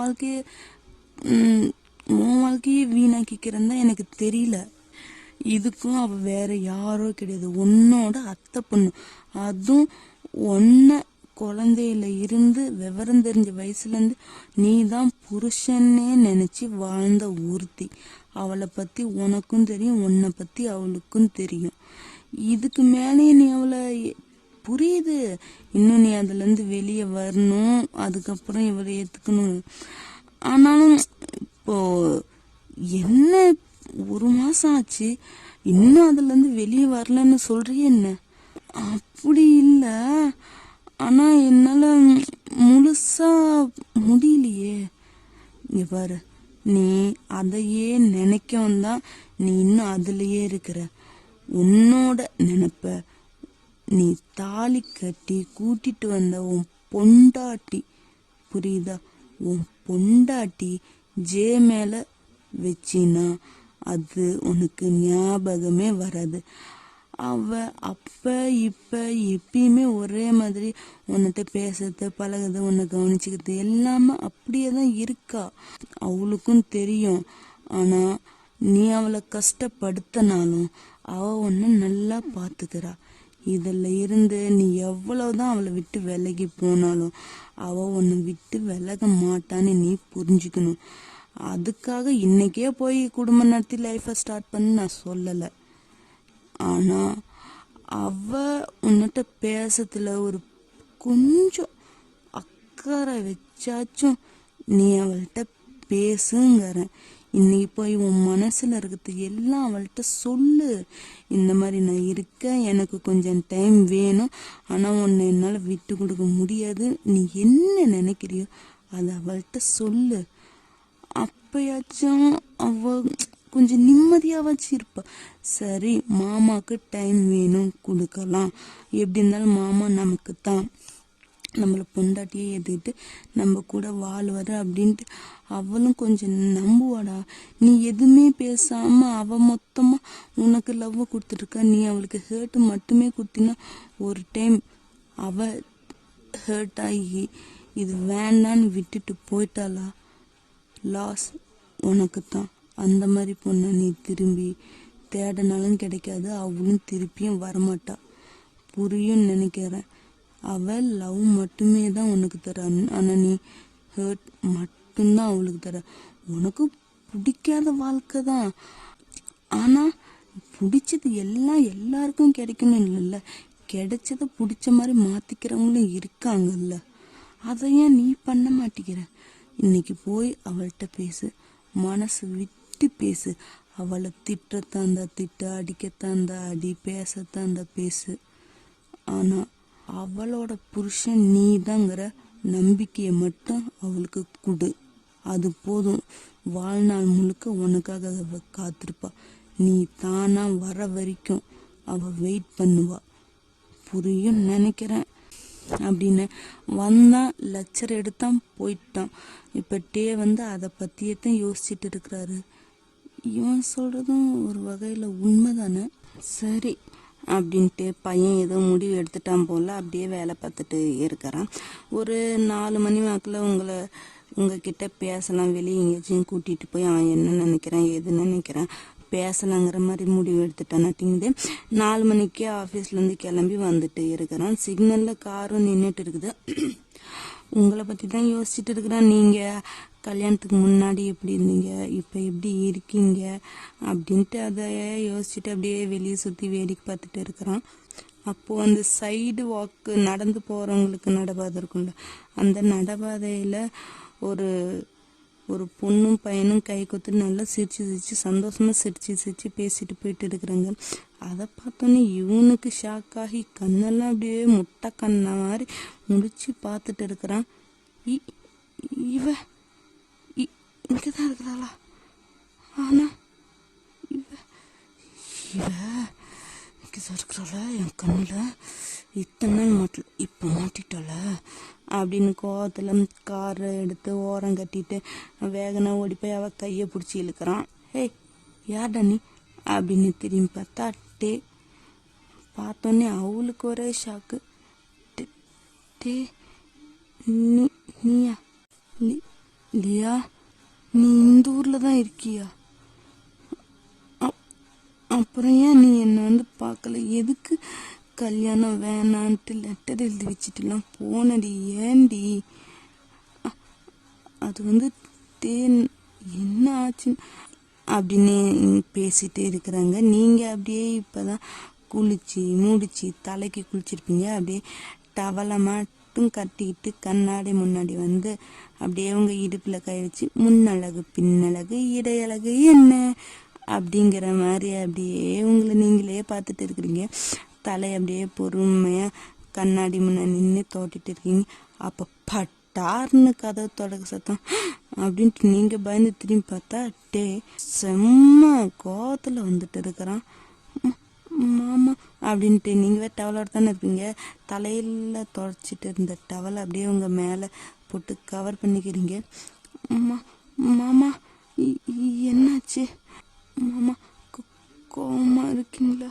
வாழ்க்கையே வீணாக்கிக்கிறன்னு தான் எனக்கு தெரியல. இதுக்கும் அவள் வேற யாரோ கிடையாது, உன்னோட அத்தை பொண்ணு. அதுவும் ஒன்ன குழந்தையில இருந்து விவரம் தெரிஞ்ச வயசுலேருந்து நீ தான் புருஷன்னே நினச்சி வாழ்ந்த ஒருத்தி. அவளை பற்றி உனக்கும் தெரியும், உன்னை பற்றி அவளுக்கும் தெரியும். இதுக்கு மேலே நீ அவளை புரியுது, இன்னும் நீ அதுலேருந்து வெளியே வரணும், அதுக்கப்புறம் இவளை ஏற்றுக்கணும். ஆனாலும் இப்போ என்ன 1 மாதம் ஆச்சு, இன்னும் அதுலேருந்து வெளியே வரலன்னு சொல்றிய என்ன? அப்படி இல்லை, ஆனால் என்னால் முழுசா முடியலையே. இங்க பாரு, நீ அதையே நினைக்கவும் தான் நீ இன்னும் அதுலேயே இருக்கிற. உன்னோட நினைப்ப நீ தாலி கட்டி கூட்டிட்டு வந்த உன் பொண்டாட்டி, புரியுதா? உன் பொண்டாட்டி ஜே மேல வச்சினா அது உனக்கு ஞாபகமே வராது. அவ அப்ப இப்ப எப்பயுமே ஒரே மாதிரி உன்கிட்ட பேசுறது, பழகுது, உன்னை கவனிச்சுக்கிறது எல்லாமே அப்படியே தான் இருக்கா. அவளுக்கும் தெரியும். ஆனா நீ அவளை கஷ்டப்படுத்தினாலும் அவ உன்னை நல்லா பாத்துக்கிறா. இதில் இருந்து நீ எவ்வளவுதான் அவளை விட்டு விலகி போனாலும் அவ உன்னை விட்டு விலக மாட்டான்னு நீ புரிஞ்சுக்கணும். அதுக்காக இன்னைக்கே போய் குடும்பம் நடத்தி லைஃபை ஸ்டார்ட் பண்ணி நான் சொல்லலை. ஆனா அவ உன்னிட்ட பேசத்துல ஒரு கொஞ்சம் அக்கறை வச்சாச்சும் நீ அவள்கிட்ட பேசுங்கிறேன். இன்னைக்கு போய் உன் மனசுல இருக்கிறது எல்லாம் அவள்கிட்ட சொல்லு. இந்த மாதிரி நான் இருக்கேன், எனக்கு கொஞ்சம் டைம் வேணும், ஆனா உன்னை என்னால விட்டு கொடுக்க முடியாது, நீ என்ன நினைக்கிறியோ அதை அவள்கிட்ட சொல்லு. அப்பயாச்சும் அவ கொஞ்சம் நிம்மதியாவாச்சும் இருப்பா. சரி, மாமாக்கு டைம் வேணும், கொடுக்கலாம். எப்படி இருந்தாலும் மாமா நமக்கு தான், நம்மளை பொண்டாட்டியே ஏற்றுக்கிட்டு நம்ம கூட வாழ்வாரு அப்படின்ட்டு அவளும் கொஞ்சம் நம்புவாடா. நீ எதுவுமே பேசாம அவ மொத்தமா உனக்கு லவ் கொடுத்துருக்கா, நீ அவளுக்கு ஹேர்ட் மட்டுமே கொடுத்தினா ஒரு டைம் அவ ஹேர்ட் ஆகி இது வேண்டான்னு விட்டுட்டு போயிட்டாளா, லாஸ் உனக்கு தான். அந்த மாதிரி பொண்ணை நீ திரும்பி தேடினாலும் கிடைக்காது, அவளும் திருப்பியும் வரமாட்டா. புரியும் நினைக்கிறேன். அவள் லவ் மட்டுமே தான் உனக்கு தர, ஆனா நீ ஹேர்ட் மட்டும்தான் அவளுக்கு தர. உனக்கு பிடிக்காத வாழ்க்கை தான், ஆனா பிடிச்சது எல்லாம் எல்லாருக்கும் கிடைக்கணும் இல்லைல்ல, கிடைச்சத பிடிச்ச மாதிரி மாத்திக்கிறவங்களும் இருக்காங்கல்ல. அதை ஏன் நீ பண்ண மாட்டேங்கிற? இன்னைக்கு போய் அவள்கிட்ட பேசு, மனசு விட்டு பேசு. அவளை திட்டத்தாந்தா திட்ட, அடிக்கத்தாந்தா அடி, பேசத்தாந்தா பேசு. ஆனா அவளோட புருஷன் நீதாங்கிற நம்பிக்கையை மட்டும் அவளுக்கு கொடு, அது போதும். வாழ்நாள் முழுக்க உனக்காக அவ காத்திருப்பா. நீ தானா வர வரைக்கும் அவ வெயிட் பண்ணுவா. புரியும் நினைக்கிறேன். அப்படின்னு வந்தான், லெக்சர் எடுத்தான், போயிட்டான். இப்ப டே வந்து அதை பத்தியே தான் யோசிச்சுட்டு இருக்கிறாரு. இவன் சொல்றதும் ஒரு வகையில உண்மைதானே. சரி அப்படின்ட்டு பையன் ஏதோ முடிவு எடுத்துட்டான் போல, அப்படியே வேலை பார்த்துட்டு இருக்கிறான். ஒரு 4 மணி வாக்கில் உங்ககிட்ட பேசலாம், வெளியே எங்கேயாச்சும் கூட்டிட்டு போய் அவன் என்ன நினைக்கிறான் எது நினைக்கிறான் பேசலாங்கிற மாதிரி முடிவு எடுத்துட்டான்னுட்டிங்குது. 4 மணிக்கே ஆஃபீஸ்லேருந்து கிளம்பி வந்துட்டு இருக்கிறான். சிக்னலில் காரும் நின்றுட்டு இருக்குது. உங்களை பற்றி தான் யோசிச்சுட்டு இருக்கிறான். நீங்கள் கல்யாணத்துக்கு முன்னாடி எப்படி இருந்தீங்க, இப்போ எப்படி இருக்கீங்க அப்படின்ட்டு அதை யோசிச்சுட்டு அப்படியே வெளியே சுற்றி வேடிக்கை பார்த்துட்டு இருக்கிறான். அப்போது அந்த சைடு வாக்கு நடந்து போகிறவங்களுக்கு நடபாதை இருக்கும்ல, அந்த நடபாதையில் ஒரு பொண்ணும் பையனும் கை கொத்து நல்லா சிரிச்சு சந்தோஷமா சிரிச்சு பேசிட்டு போயிட்டு இருக்கிறாங்க. அதை பார்த்தோன்னே இவனுக்கு ஷாக் ஆகி கண்ணெல்லாம் அப்படியே முட்டை கண்ணா மாதிரி முடிச்சு பார்த்துட்டு இருக்கிறான். இவ இங்கதான் இருக்கிறாளா? ஆனா இவ இங்கதான் இருக்கிறாள என் கண்ணுல, இத்தனை நாள் மாட்டல இப்ப மாட்டிட்டாள அப்படின்னு கோவத்துல காரை எடுத்து ஓரம் கட்டிட்டு வேகனா ஓடி போய் அவ கையை பிடிச்சி இழுக்கிறான். ஏய் யார்டா நீ அப்படின்னு திரும்பி பார்த்தா டே. பார்த்தோன்னே அவளுக்கு ஒரே ஷாக்கு. டே நீயா லியா, நீ இந்த ஊர்ல தான் இருக்கியா? அப்புறம் ஏன் நீ என்னை வந்து பார்க்கல? எதுக்கு கல்யாணம் வேணான்ட்டு லெட்டர் எழுதி வச்சுட்டுலாம் போனடி? ஏண்டி? அது வந்து என்ன ஆச்சு அப்படின்னு பேசிட்டே இருக்கிறாங்க. நீங்கள் அப்படியே இப்போதான் குளிச்சு முடிச்சு தலைக்கு குளிச்சிருப்பீங்க. அப்படியே டவலை மட்டும் கட்டிக்கிட்டு கண்ணாடி முன்னாடி வந்து அப்படியே உங்க இடுப்பில் கை வச்சு முன்னழகு பின்னழகு இடையழகு என்ன அப்படிங்கிற மாதிரி அப்படியே உங்களை நீங்களே பார்த்துட்டு இருக்கிறீங்க. தலை அப்படியே பொறுமையாக கண்ணாடி முன்ன நின்று தோட்டிட்டு இருக்கீங்க. அப்போ பட்டார்னு கதவு தொடக்க சத்தம் அப்படின்ட்டு நீங்கள் பயந்து திரும்பி பார்த்தா டே செம்ம கோவத்தில் வந்துட்டு இருக்கிறான். மாமா அப்படின்ட்டு நீங்கள் டவலோட தானே இருப்பீங்க. தலையில் தொடச்சிட்டு இருந்த டவலை அப்படியே உங்கள் மேலே போட்டு கவர் பண்ணிக்கிறீங்க. மாமா என்னாச்சு? மாமா கோவமா இருக்கீங்களா?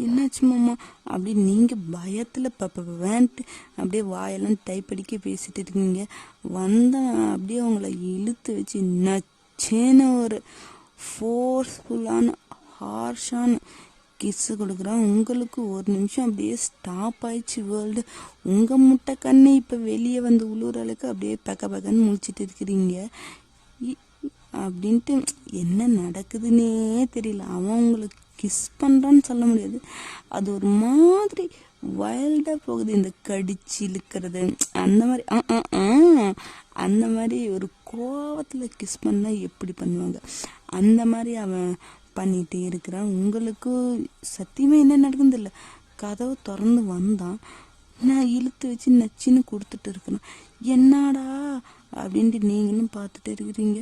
என்னாச்சு மாமா அப்படின்னு நீங்கள் பயத்தில் வேன்ட்டு அப்படியே வாயெல்லாம் டைப் அடிக்க பேசிட்டு இருக்கீங்க. வந்தான் அப்படியே அவங்கள இழுத்து வச்சு நச்சேன ஒரு ஃபோர்ஸ்ஃபுல்லான ஹார்ஷான கிஸ்ஸு கொடுக்குறான். உங்களுக்கு ஒரு நிமிஷம் அப்படியே ஸ்டாப் ஆயிடுச்சு வேர்ல்டு. உங்கள் முட்டை கண்ணு இப்போ வெளியே வந்து உழுவுறளுக்கு அப்படியே பக்கன்னு முழிச்சிட்டு இருக்கிறீங்க. அப்படின்ட்டு என்ன நடக்குதுன்னே தெரியல. அவன் உங்களுக்கு கிஸ் பண்ணுறான்னு சொல்ல முடியாது, அது ஒரு மாதிரி வைல்டாக போகுது. இந்த கடிச்சு இழுக்கிறது அந்த மாதிரி அந்த மாதிரி ஒரு கோவத்தில் கிஸ் பண்ணால் எப்படி பண்ணுவாங்க, அந்த மாதிரி அவன் பண்ணிகிட்டே இருக்கிறான். உங்களுக்கு சத்தியமாக என்ன நடக்குது இல்லை, கதவு திறந்து வந்தான், நான் இழுத்து வச்சு நச்சின்னு கொடுத்துட்டு இருக்கிறேன். என்னடா அப்படின்ட்டு நீங்களும் பார்த்துட்டு இருக்கிறீங்க.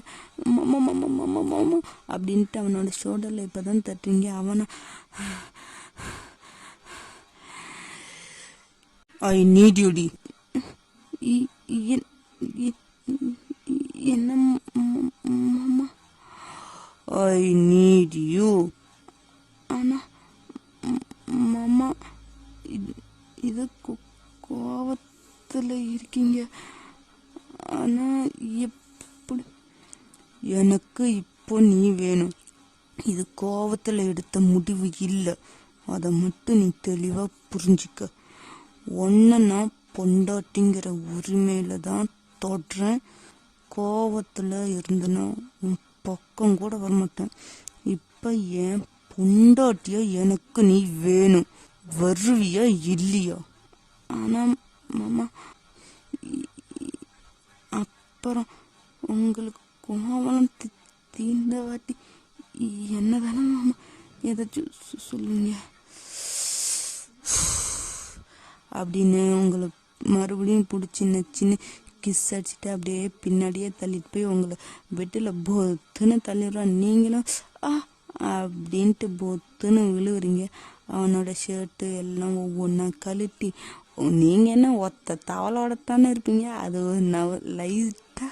மாமா மாமா மாமா மாமா அப்படின்ட்டு அவனோட ஷோல்டரில் இப்போ தான் தட்டுறீங்க. அவனை ஐ நீட் யூ டி. என்ன மாமா? I need you. ஆனால் மாமா இது கோவத்தில் இருக்கீங்க. ஆனால் எப்படி? எனக்கு இப்போ நீ வேணும். இது கோவத்தில் எடுத்த முடிவு இல்லை, அதை மட்டும் நீ தெளிவாக புரிஞ்சிக்க. ஒன்று நான் பொண்டாட்டிங்கிற உரிமையில தான் தொடுறேன். கோவத்தில் இருந்தனா உன் பக்கம் கூட வரமாட்டேன். இப்போ என் பொண்டாட்டியா எனக்கு நீ வேணும், வருவியா இல்லையா? ஆனால் மாமா அப்புறம் உங்களுக்கு கோவம் தீர்ந்த வாட்டி என்ன தானே மாமா ஏதாச்சும் சொல்லுங்க அப்படின்னு உங்களை மறுபடியும் பிடிச்சி நச்சின்னு கிஸ் அடிச்சுட்டு அப்படியே பின்னாடியே தள்ளிட்டு போய் உங்களை பெட்டில் பொத்துன்னு தள்ளிடுறான். நீங்களும் அப்படின்ட்டு பொத்துன்னு விழுவுறீங்க. அவனோட ஷர்ட்டு எல்லாம் ஒவ்வொன்றா கழட்டி, நீங்கள் என்ன ஒத்த தவளோடத்தானே இருப்பீங்க, அது லைட்டாக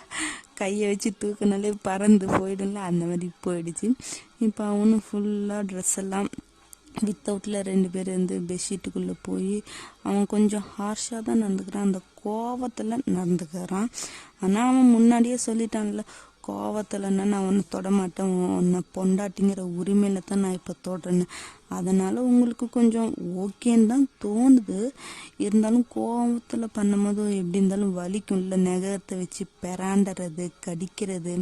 கையை வச்சு தூக்கினாலே பறந்து போயிடும்ல, அந்த மாதிரி போயிடுச்சு. இப்போ அவனும் ஃபுல்லாக ட்ரெஸ் எல்லாம் வித்தவுட்டில் 2 பேர் வந்து பெட்ஷீட்டுக்குள்ளே போய் அவன் கொஞ்சம் ஹார்ஷாக தான் நடந்துக்கிறான், அந்த கோவத்தில் நடந்துக்கிறான். ஆனால் அவன் முன்னாடியே சொல்லிட்டான்ல, கோவத்தில்னா நான் அவனை தொடமாட்டேன், உன்னை பொண்டாட்டிங்கிற உரிமையில தான் நான் இப்போ தொடுறேன்னு. அதனால் உங்களுக்கு கொஞ்சம் ஓகேன்னு தான் தோணுது. இருந்தாலும் கோவத்தில் பண்ணும்போது எப்படி இருந்தாலும் வலிக்கும்ல, நெகத்தை வச்சு பெராண்டறது, கடிக்கிறது,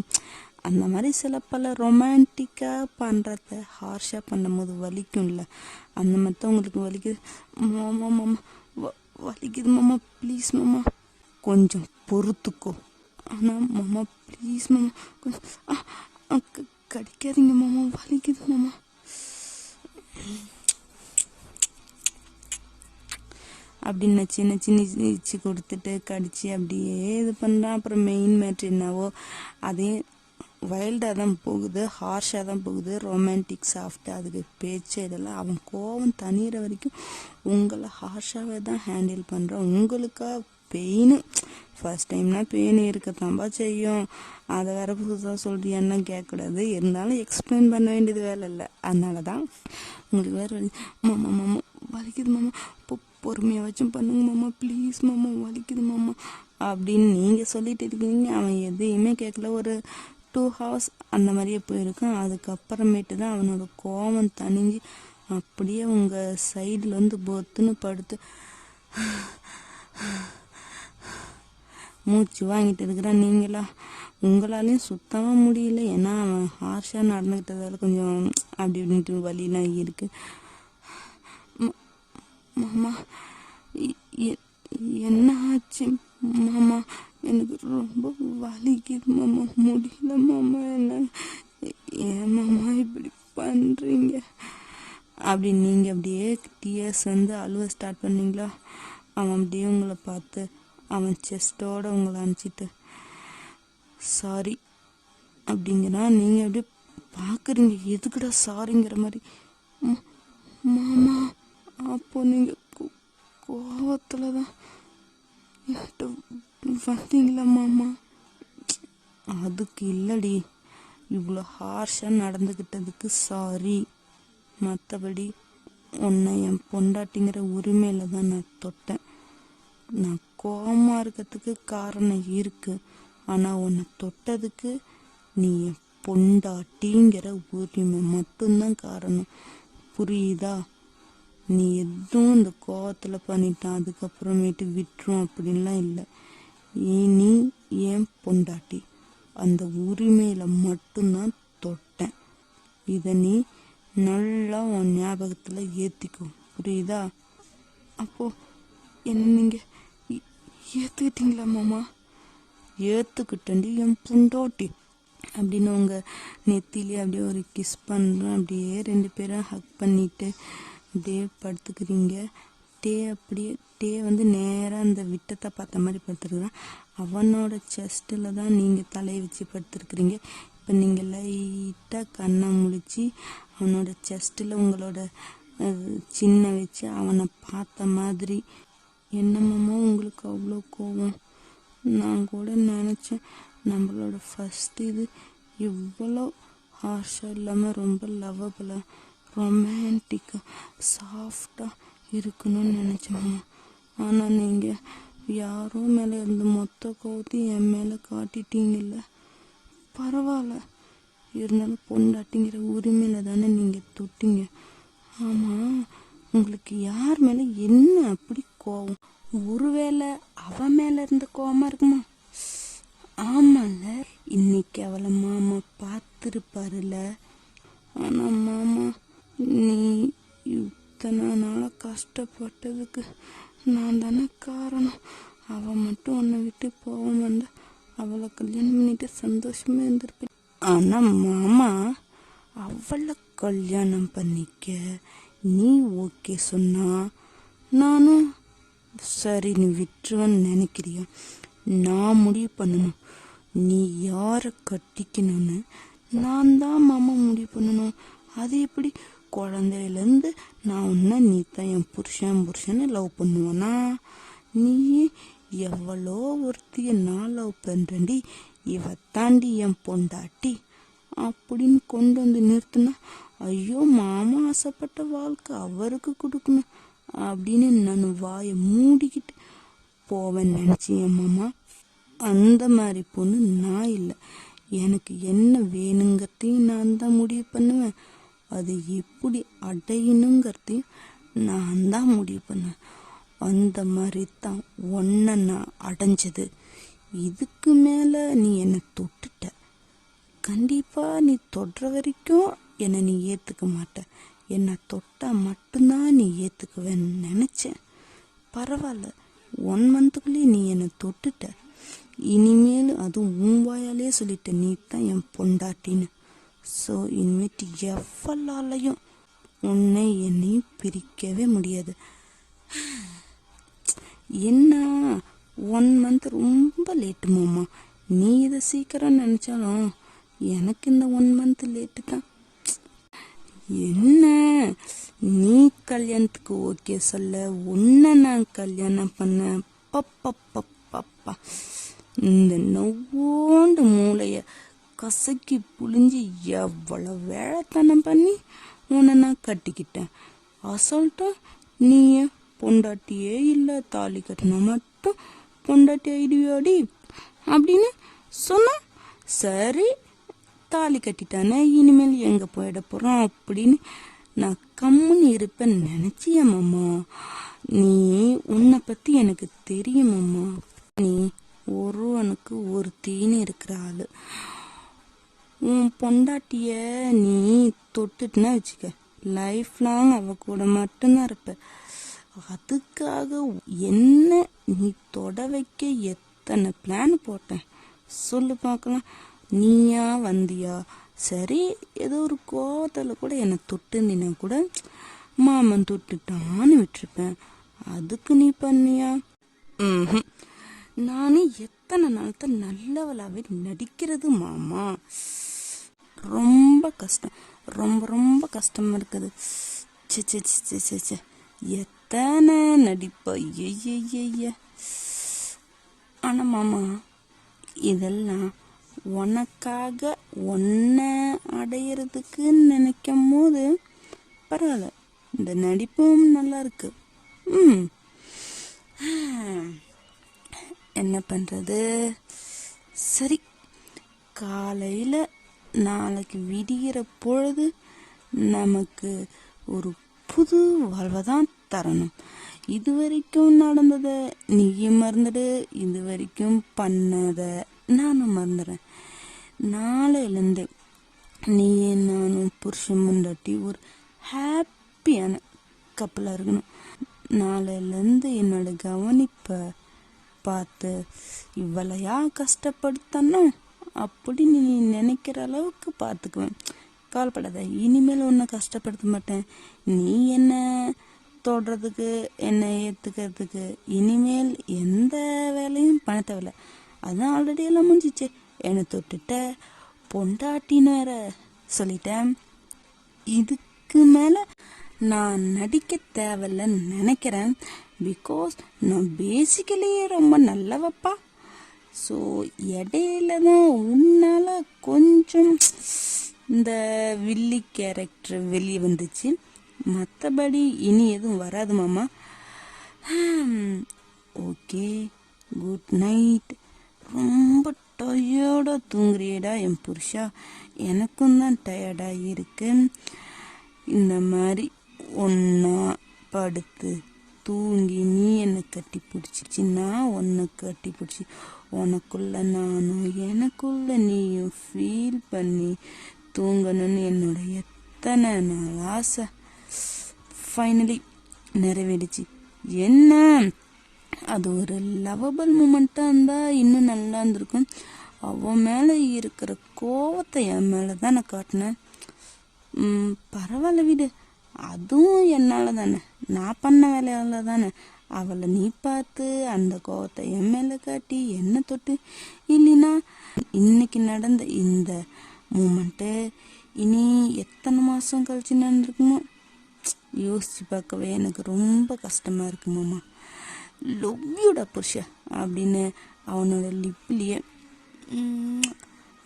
அந்த மாதிரி சில பல ரொமான்டிக்காக பண்ணுறத ஹார்ஷாக பண்ணும்போது வலிக்கும்ல, அந்த மாதிரி தான் உங்களுக்கு வலிக்குது. மாமா மாமா வலிக்குது மாமா, ப்ளீஸ் மாமா கொஞ்சம் பொறுத்துக்கோ. ஆனால் மாமா ப்ளீஸ் மாமா கொஞ்சம் கடிக்காதீங்க மாமா, வலிக்குது மாமா. அப்படின்னு சின்ன சின்ன இச்சு கொடுத்துட்டு கடிச்சு அப்படியே இது பண்ணுறான். அப்புறம் மெயின் மேட்ரு என்னவோ அதே வைல்டாக தான் போகுது, ஹார்ஷாக தான் போகுது, ரொமான்டிக் சாஃப்டாக அதுக்கு பேச்சு இதெல்லாம். அவன் கோவம் தனிகிற வரைக்கும் உங்களை ஹார்ஷாகவே தான் ஹேண்டில் பண்ணுறான். உங்களுக்கா பெயின் ஃபர்ஸ்ட் டைம்னா பெயின் இருக்கத்தான்பா செய்யும், அதை வேற புதுசாக சொல்றியான்னு கேட்கக்கூடாது. இருந்தாலும் எக்ஸ்பிளைன் பண்ண வேண்டியது வேலை இல்லை, அதனால தான் உங்களுக்கு வேறு மாமா மாமா வலிக்குது மாமா, பொறுமையாக வச்சும் பண்ணுங்க மாமா, ப்ளீஸ் மாமா வலிக்குது மாமா அப்படின்னு நீங்கள் சொல்லிட்டு இருக்கீங்க. அவன் எதையுமே கேட்கல. ஒரு 2 hours அந்த மாதிரியே போயிருக்கான். அதுக்கப்புறமேட்டு தான் அவனோட கோவம் தணிஞ்சு அப்படியே உங்கள் சைடில் வந்து பொத்துன்னு படுத்து மூச்சு வாங்கிட்டு இருக்கிறான். நீங்களா உங்களாலையும் சுத்தமாக முடியல, ஏன்னா அவன் ஹார்ஷாக நடந்துக்கிட்டதால கொஞ்சம் அப்படி இப்படின்ட்டு வலிலாம் இருக்குது. மாமா என்ன ஆச்சு மாமா, எனக்கு ரொம்ப வலிக்குது மாமா, முடியல மாமா, என்ன ஏன் மாமா இப்படி பண்ணுறீங்க அப்படி நீங்கள் அப்படியே டிஎஸ் வந்து அழுவ ஸ்டார்ட் பண்ணீங்களா. அவன் அப்படியே உங்களை பார்த்து அவன் செஸ்டோட உங்களை அனுப்பிச்சிட்டு சாரி அப்படிங்கிறான். நீங்கள் அப்படியே பார்க்குறீங்க, எதுக்குடா சாரிங்கிற மாதிரி. மாமா அப்போ நீங்கள் கோவத்தில் தான் என்கிட்ட வந்தீங்களா மாமா? அதுக்கு இல்லடி, இவ்வளோ ஹார்ஷாக நடந்துக்கிட்டதுக்கு சாரி. மற்றபடி உன்னை என் பொண்டாட்டிங்கிற உரிமையில் தான் நான் தொட்டேன். நான் கோவமாக இருக்கிறதுக்கு காரணம் இருக்குது, ஆனால் உன்னை தொட்டதுக்கு நீ என் பொண்டாட்டிங்கிற உரிமை மட்டும்தான் காரணம், புரியுதா? நீ எதுவும் இந்த கோவத்தில் பண்ணிட்டான் அதுக்கப்புறமேட்டு விட்டுரும் அப்படின்லாம் இல்லை. நீ ஏன் பொண்டாட்டி, அந்த உரிமையில் மட்டும்தான் தொட்டேன். இதை நீ நல்லா உன் ஞாபகத்தில் ஏற்றிக்கோ, புரியுதா? அப்போது என்ன நீங்கள் ஏற்றுக்கிட்டீங்களா மாமா? ஏற்றுக்கிட்டண்டி என் பொண்டாட்டி அப்படின்னு உங்கள் நெத்திலே அப்படியே ஒரு கிஸ் பண்ணுறேன். அப்படியே 2 பேரும் ஹக் பண்ணிட்டு அப்படியே படுத்துக்கிறீங்க. டே வந்து நேராக அந்த விட்டத்தை பார்த்த மாதிரி படுத்துருக்குறான். அவனோட செஸ்ட்டில் தான் நீங்கள் தலையை வச்சு படுத்துருக்குறீங்க. இப்போ நீங்கள் லைட்டாக கண்ணை முழிச்சு அவனோட செஸ்ட்டில் உங்களோட சின்ன வச்சு அவனை பார்த்த மாதிரி. என்னமாமோ உங்களுக்கு அவ்வளோ கோவம்? நான் கூட நினச்சேன் நம்மளோட ஃபஸ்ட்டு இது இவ்வளோ ஹார்ஷாக இல்லாமல் ரொம்ப லவ்வபுளாக ரொமான்டிக்காக சாஃப்டாக இருக்கணும்னு நினச்சோம்மா. ஆனால் நீங்கள் யாரோ மேலே இருந்து மொத்த கோவத்தையும் என் மேலே காட்டிட்டீங்கல்ல. பரவாயில்ல, இருந்தாலும் பொண்டாட்டிங்கிற உரிமையில் தானே நீங்கள் தொட்டீங்க. ஆமாம், உங்களுக்கு யார் மேலே என்ன அப்படி கோவம்? ஒருவேளை அவன் மேலே இருந்த கோவமாக இருக்குமா? ஆமாம்ல, இன்னைக்கு அவளை மாமா பார்த்துருப்பாருல. ஆனால் மாமா, நீ இத்தனை நாளாக கஷ்டப்பட்டதுக்கு நான் தானே காரணம். அவள் மட்டும் உன்னை விட்டு போக வந்தா அவளை கல்யாணம் பண்ணிட்டு சந்தோஷமாக இருந்திருப்பேன். ஆனால் மாமா, அவளை கல்யாணம் பண்ணிக்க நீ ஓகே சொன்னா நானும் சரி நீ விட்டுருவன்னு நினைக்கிறியா? நான் முடிவு பண்ணணும். நீ யாரை கட்டிக்கணும்னு நான் தான் மாமா முடிவு பண்ணணும். அது எப்படி? குழந்தையிலேருந்து நான் உன்னை நீ தான் என் புருஷன்னு லவ் பண்ணுவேனா? நீ எவ்வளோ ஒருத்திய நான் லவ் பண்ணுறேன்டி, இவ தாண்டி என் பொண்டாட்டி அப்படின்னு கொண்டு வந்து நிறுத்தினா, ஐயோ மாமா ஆசைப்பட்ட வாழ்க்கை அவருக்கு கொடுக்கணும் அப்படின்னு நான் வாயை மூடிக்கிட்டு போவேன்னு நினச்சேன் மாமா. அந்த மாதிரி பொண்ணு நான் இல்லை. எனக்கு என்ன வேணுங்கிறதையும் நான் தான் முடிவு பண்ணுவேன். அது எப்படி அடையணுங்கிறதையும் நான் தான் முடிவு பண்ணுவேன். அந்த மாதிரி தான் ஒன்றை நான் அடைஞ்சது. இதுக்கு மேலே நீ என்னை தொட்டுட்ட. கண்டிப்பாக நீ தொடுற வரைக்கும் என்னை நீ ஏற்றுக்க மாட்ட. என்னை தொட்டால் மட்டும்தான் நீ ஏற்றுக்குவேன்னு நினச்சேன். பரவாயில்ல, 1 மந்த்துக்குள்ளேயே நீ என்னை தொட்டுட்ட. இனிமேல் அதுவும் உன் வாயாலே சொல்லிட்ட நீ தான் என் பொண்டாட்டின்னு. ஸோ இனிமேட்டு எவ்வளாலையும் உன்னை என்னையும் பிரிக்கவே முடியாது. என்ன 1 மந்த் ரொம்ப லேட்டு மாமா. நீ இதை சீக்கிரம் நினச்சாலும் எனக்கு இந்த 1 மந்த் லேட்டு தான். என்ன நீ கல்யாணத்துக்கு ஓகே சொல்ல, உன்னை நான் கல்யாணம் பண்ண பப்பா. இந்த நொவ்வோண்டு மூளைய கசக்கி புழிஞ்சு எவ்வளோ வேலைத்தனம் பண்ணி உன்னை நான் கட்டிக்கிட்டேன். அசால்ட்டா நீ பொண்டாட்டியே இல்லை, தாலி கட்டினா மட்டும் பொண்டாட்டி ஐடியாடி அப்படின்னு சொன்னா, சரி தாலி கட்டிட்டானே இனிமேல் எங்கே போயிட போகிறோம் அப்படின்னு நான் கம்முன்னு இருப்பேன்னு நினச்சிய மாமா. நீ உன்னை பற்றி எனக்கு தெரியுமாம்மா. நீ ஒருவனுக்கு ஒரு தீனி இருக்கிற ஆள். உன் பொண்டாட்டிய நீ தொட்டுட்டுனா வச்சுக்க, லைஃப் லாங் அவ கூட மட்டும்தான் இருப்ப. அதுக்காக என்ன நீ தொட வைக்க எத்தனை பிளான் போட்டேன் சொல்லு பார்க்கலாம். நீயா வந்தியா? சரி, ஏதோ ஒரு கோவத்தில் கூட என்னை தொட்டுருந்தீனா கூட மாமன் தொட்டுட்டான்னு விட்டுருப்பேன். அதுக்கு நீ பண்ணியா? நானும் எத்தனை நாள் தான் நல்லவளாவே நடிக்கிறது மாமா. ரொம்ப கஷ்டம், ரொம்ப கஷ்டமா இருக்குது. சே எத்தனை நடிப்பா. ஐய. ஆனா மாமா, இதெல்லாம் உனக்காக உன்னை அடையிறதுக்கு நினைக்கும் போது பரவாயில்ல, இந்த நடிப்பும் நல்லா இருக்கு. என்ன பண்றது? சரி, காலையில நாளைக்கு விடிகிற பொழுது நமக்கு ஒரு புது வாழ்வை தான் தரணும். இது வரைக்கும் நடந்ததை நீயும் மறந்துடு, இது வரைக்கும் பண்ணதை நானும் மறந்துடுறேன். நாளையிலேருந்து நீயே நானும் புருஷன் முண்டாட்டி ஒரு ஹாப்பியான கப்பலாக இருக்கணும். நாளையிலேருந்து என்னோட கவனிப்பை பார்த்து இவ்வளையா கஷ்டப்படுத்தணும் அப்படின்னு நீ நினைக்கிற அளவுக்கு பார்த்துக்குவேன். கவலைப்படாத, இனிமேல் ஒன்றை கஷ்டப்படுத்த மாட்டேன். நீ என்ன தொடுறதுக்கு என்னை ஏற்றுக்கிறதுக்கு இனிமேல் எந்த வேலையும் பண்ண தேவையில்ல. அதான் ஆல்ரெடி எல்லாம் முடிஞ்சிச்சு. என்னை தொட்டுட்ட பொண்டாட்டின்னு வேற சொல்லிட்டேன். இதுக்கு மேலே நான் நடிக்க தேவையில்லைன்னு நினைக்கிறேன். பிகாஸ் நான் பேசிக்கலியே ரொம்ப நல்லவப்பா. ஸோ இடையில தான் உன்னால் கொஞ்சம் இந்த வில்லி கேரக்டர் வெளியே வந்துச்சு. மற்றபடி இனி எதுவும் வராது மாமா. Okay, good night. ரொம்ப டயர்டாக தூங்குறியடா என் புருஷா. எனக்கும் தான் டயர்டாக இருக்கு. இந்த மாதிரி ஒன்றா படுத்து தூங்கி நீ என்னை கட்டி பிடிச்சிச்சு, நான் உன்னை கட்டி பிடிச்சி உனக்குள்ள நானும் எனக்குள்ள நீயும் ஃபீல் பண்ணி தூங்கணும்னு என்னோட எத்தனை நாள் ஆசை ஃபைனலி நிறைவேறிச்சு. என்ன அது ஒரு லவபிள் மூமெண்ட்டாக இருந்தால் இன்னும் நல்லா இருந்திருக்கும். அவன் மேலே இருக்கிற கோவத்தை என் மேலே தான் நான் காட்டினேன். பரவாயில்ல விடு, அதுவும் என்னால் தானே, நான் பண்ண வேலையால் தானே. அவளை நீ பார்த்து அந்த கோவத்தை என் மேலே காட்டி என்ன தொட்டு இல்லைன்னா இன்னைக்கு நடந்த இந்த மூமெண்ட்டு இனி எத்தனை மாதம் கழிச்சு நடந்திருக்குமோ யோசிச்சு பார்க்கவே எனக்கு ரொம்ப கஷ்டமாக இருக்கு மாமா. லவ் யூடா புருஷா அப்படின்னு அவனோட லிப்லேயே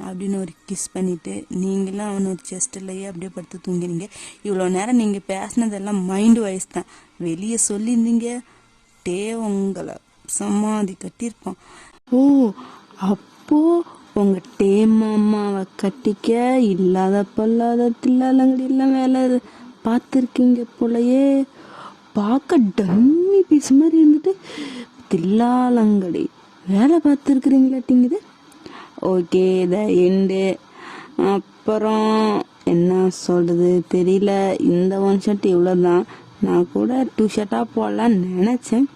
அப்படின்னு ஒரு கிஸ் பண்ணிவிட்டு நீங்களாம் அவனோட செஸ்ட்லையே அப்படியே படுத்து தூங்கினீங்க. இவ்வளோ நேரம் நீங்கள் பேசினதெல்லாம் மைண்டு வாய்ஸ் தான். வெளியே சொல்லியிருந்தீங்க உங்களை சமாதி கட்டியிருப்பான். ஓ, அப்போ உங்கள் மாமாவை கட்டிக்க இல்லாத பொல்லாத தில்லாலங்கடியெல்லாம் வேலை பார்த்துருக்கீங்க போலையே. பார்க்க டம்மி பீஸ் மாதிரி இருந்துட்டு தில்லாலங்கடி வேலை பார்த்துருக்குறீங்களாட்டிங்குது. ஓகே, இதை எண்டு. அப்புறம் என்ன சொல்கிறது தெரியல. இந்த ஒன் ஷர்ட் இவ்வளோ தான். நான் கூட 2 ஷர்ட்டாக போடலான்னு நினச்சேன்.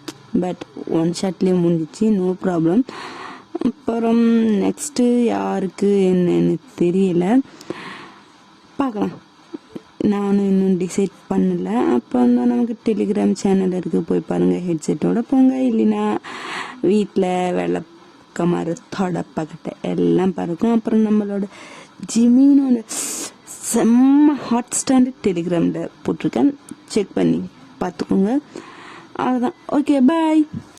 பட் 1 ஷர்ட்லேயே முடிஞ்சிச்சு, நோ ப்ராப்ளம். அப்புறம் நெக்ஸ்ட்டு யாருக்கு என்னன்னு தெரியல, பார்க்கலாம். நானும் இன்னும் டிசைட் பண்ணலை. அப்போ தான் நமக்கு டெலிகிராம் சேனல் இருக்குது, போய் பாருங்கள். ஹெட்செட்டோட போங்க, இல்லைன்னா வீட்டில் விளக்கமாறு தொடப்பக்கிட்ட எல்லாம் பறக்கும். அப்புறம் நம்மளோட ஜிமினோட செம்ம ஹாட் ஸ்டாண்டர்ட் டெலிகிராமில் போட்டிருக்கேன், செக் பண்ணி பார்த்துக்கோங்க. அவ்வளோதான். ஓகே, பாய்.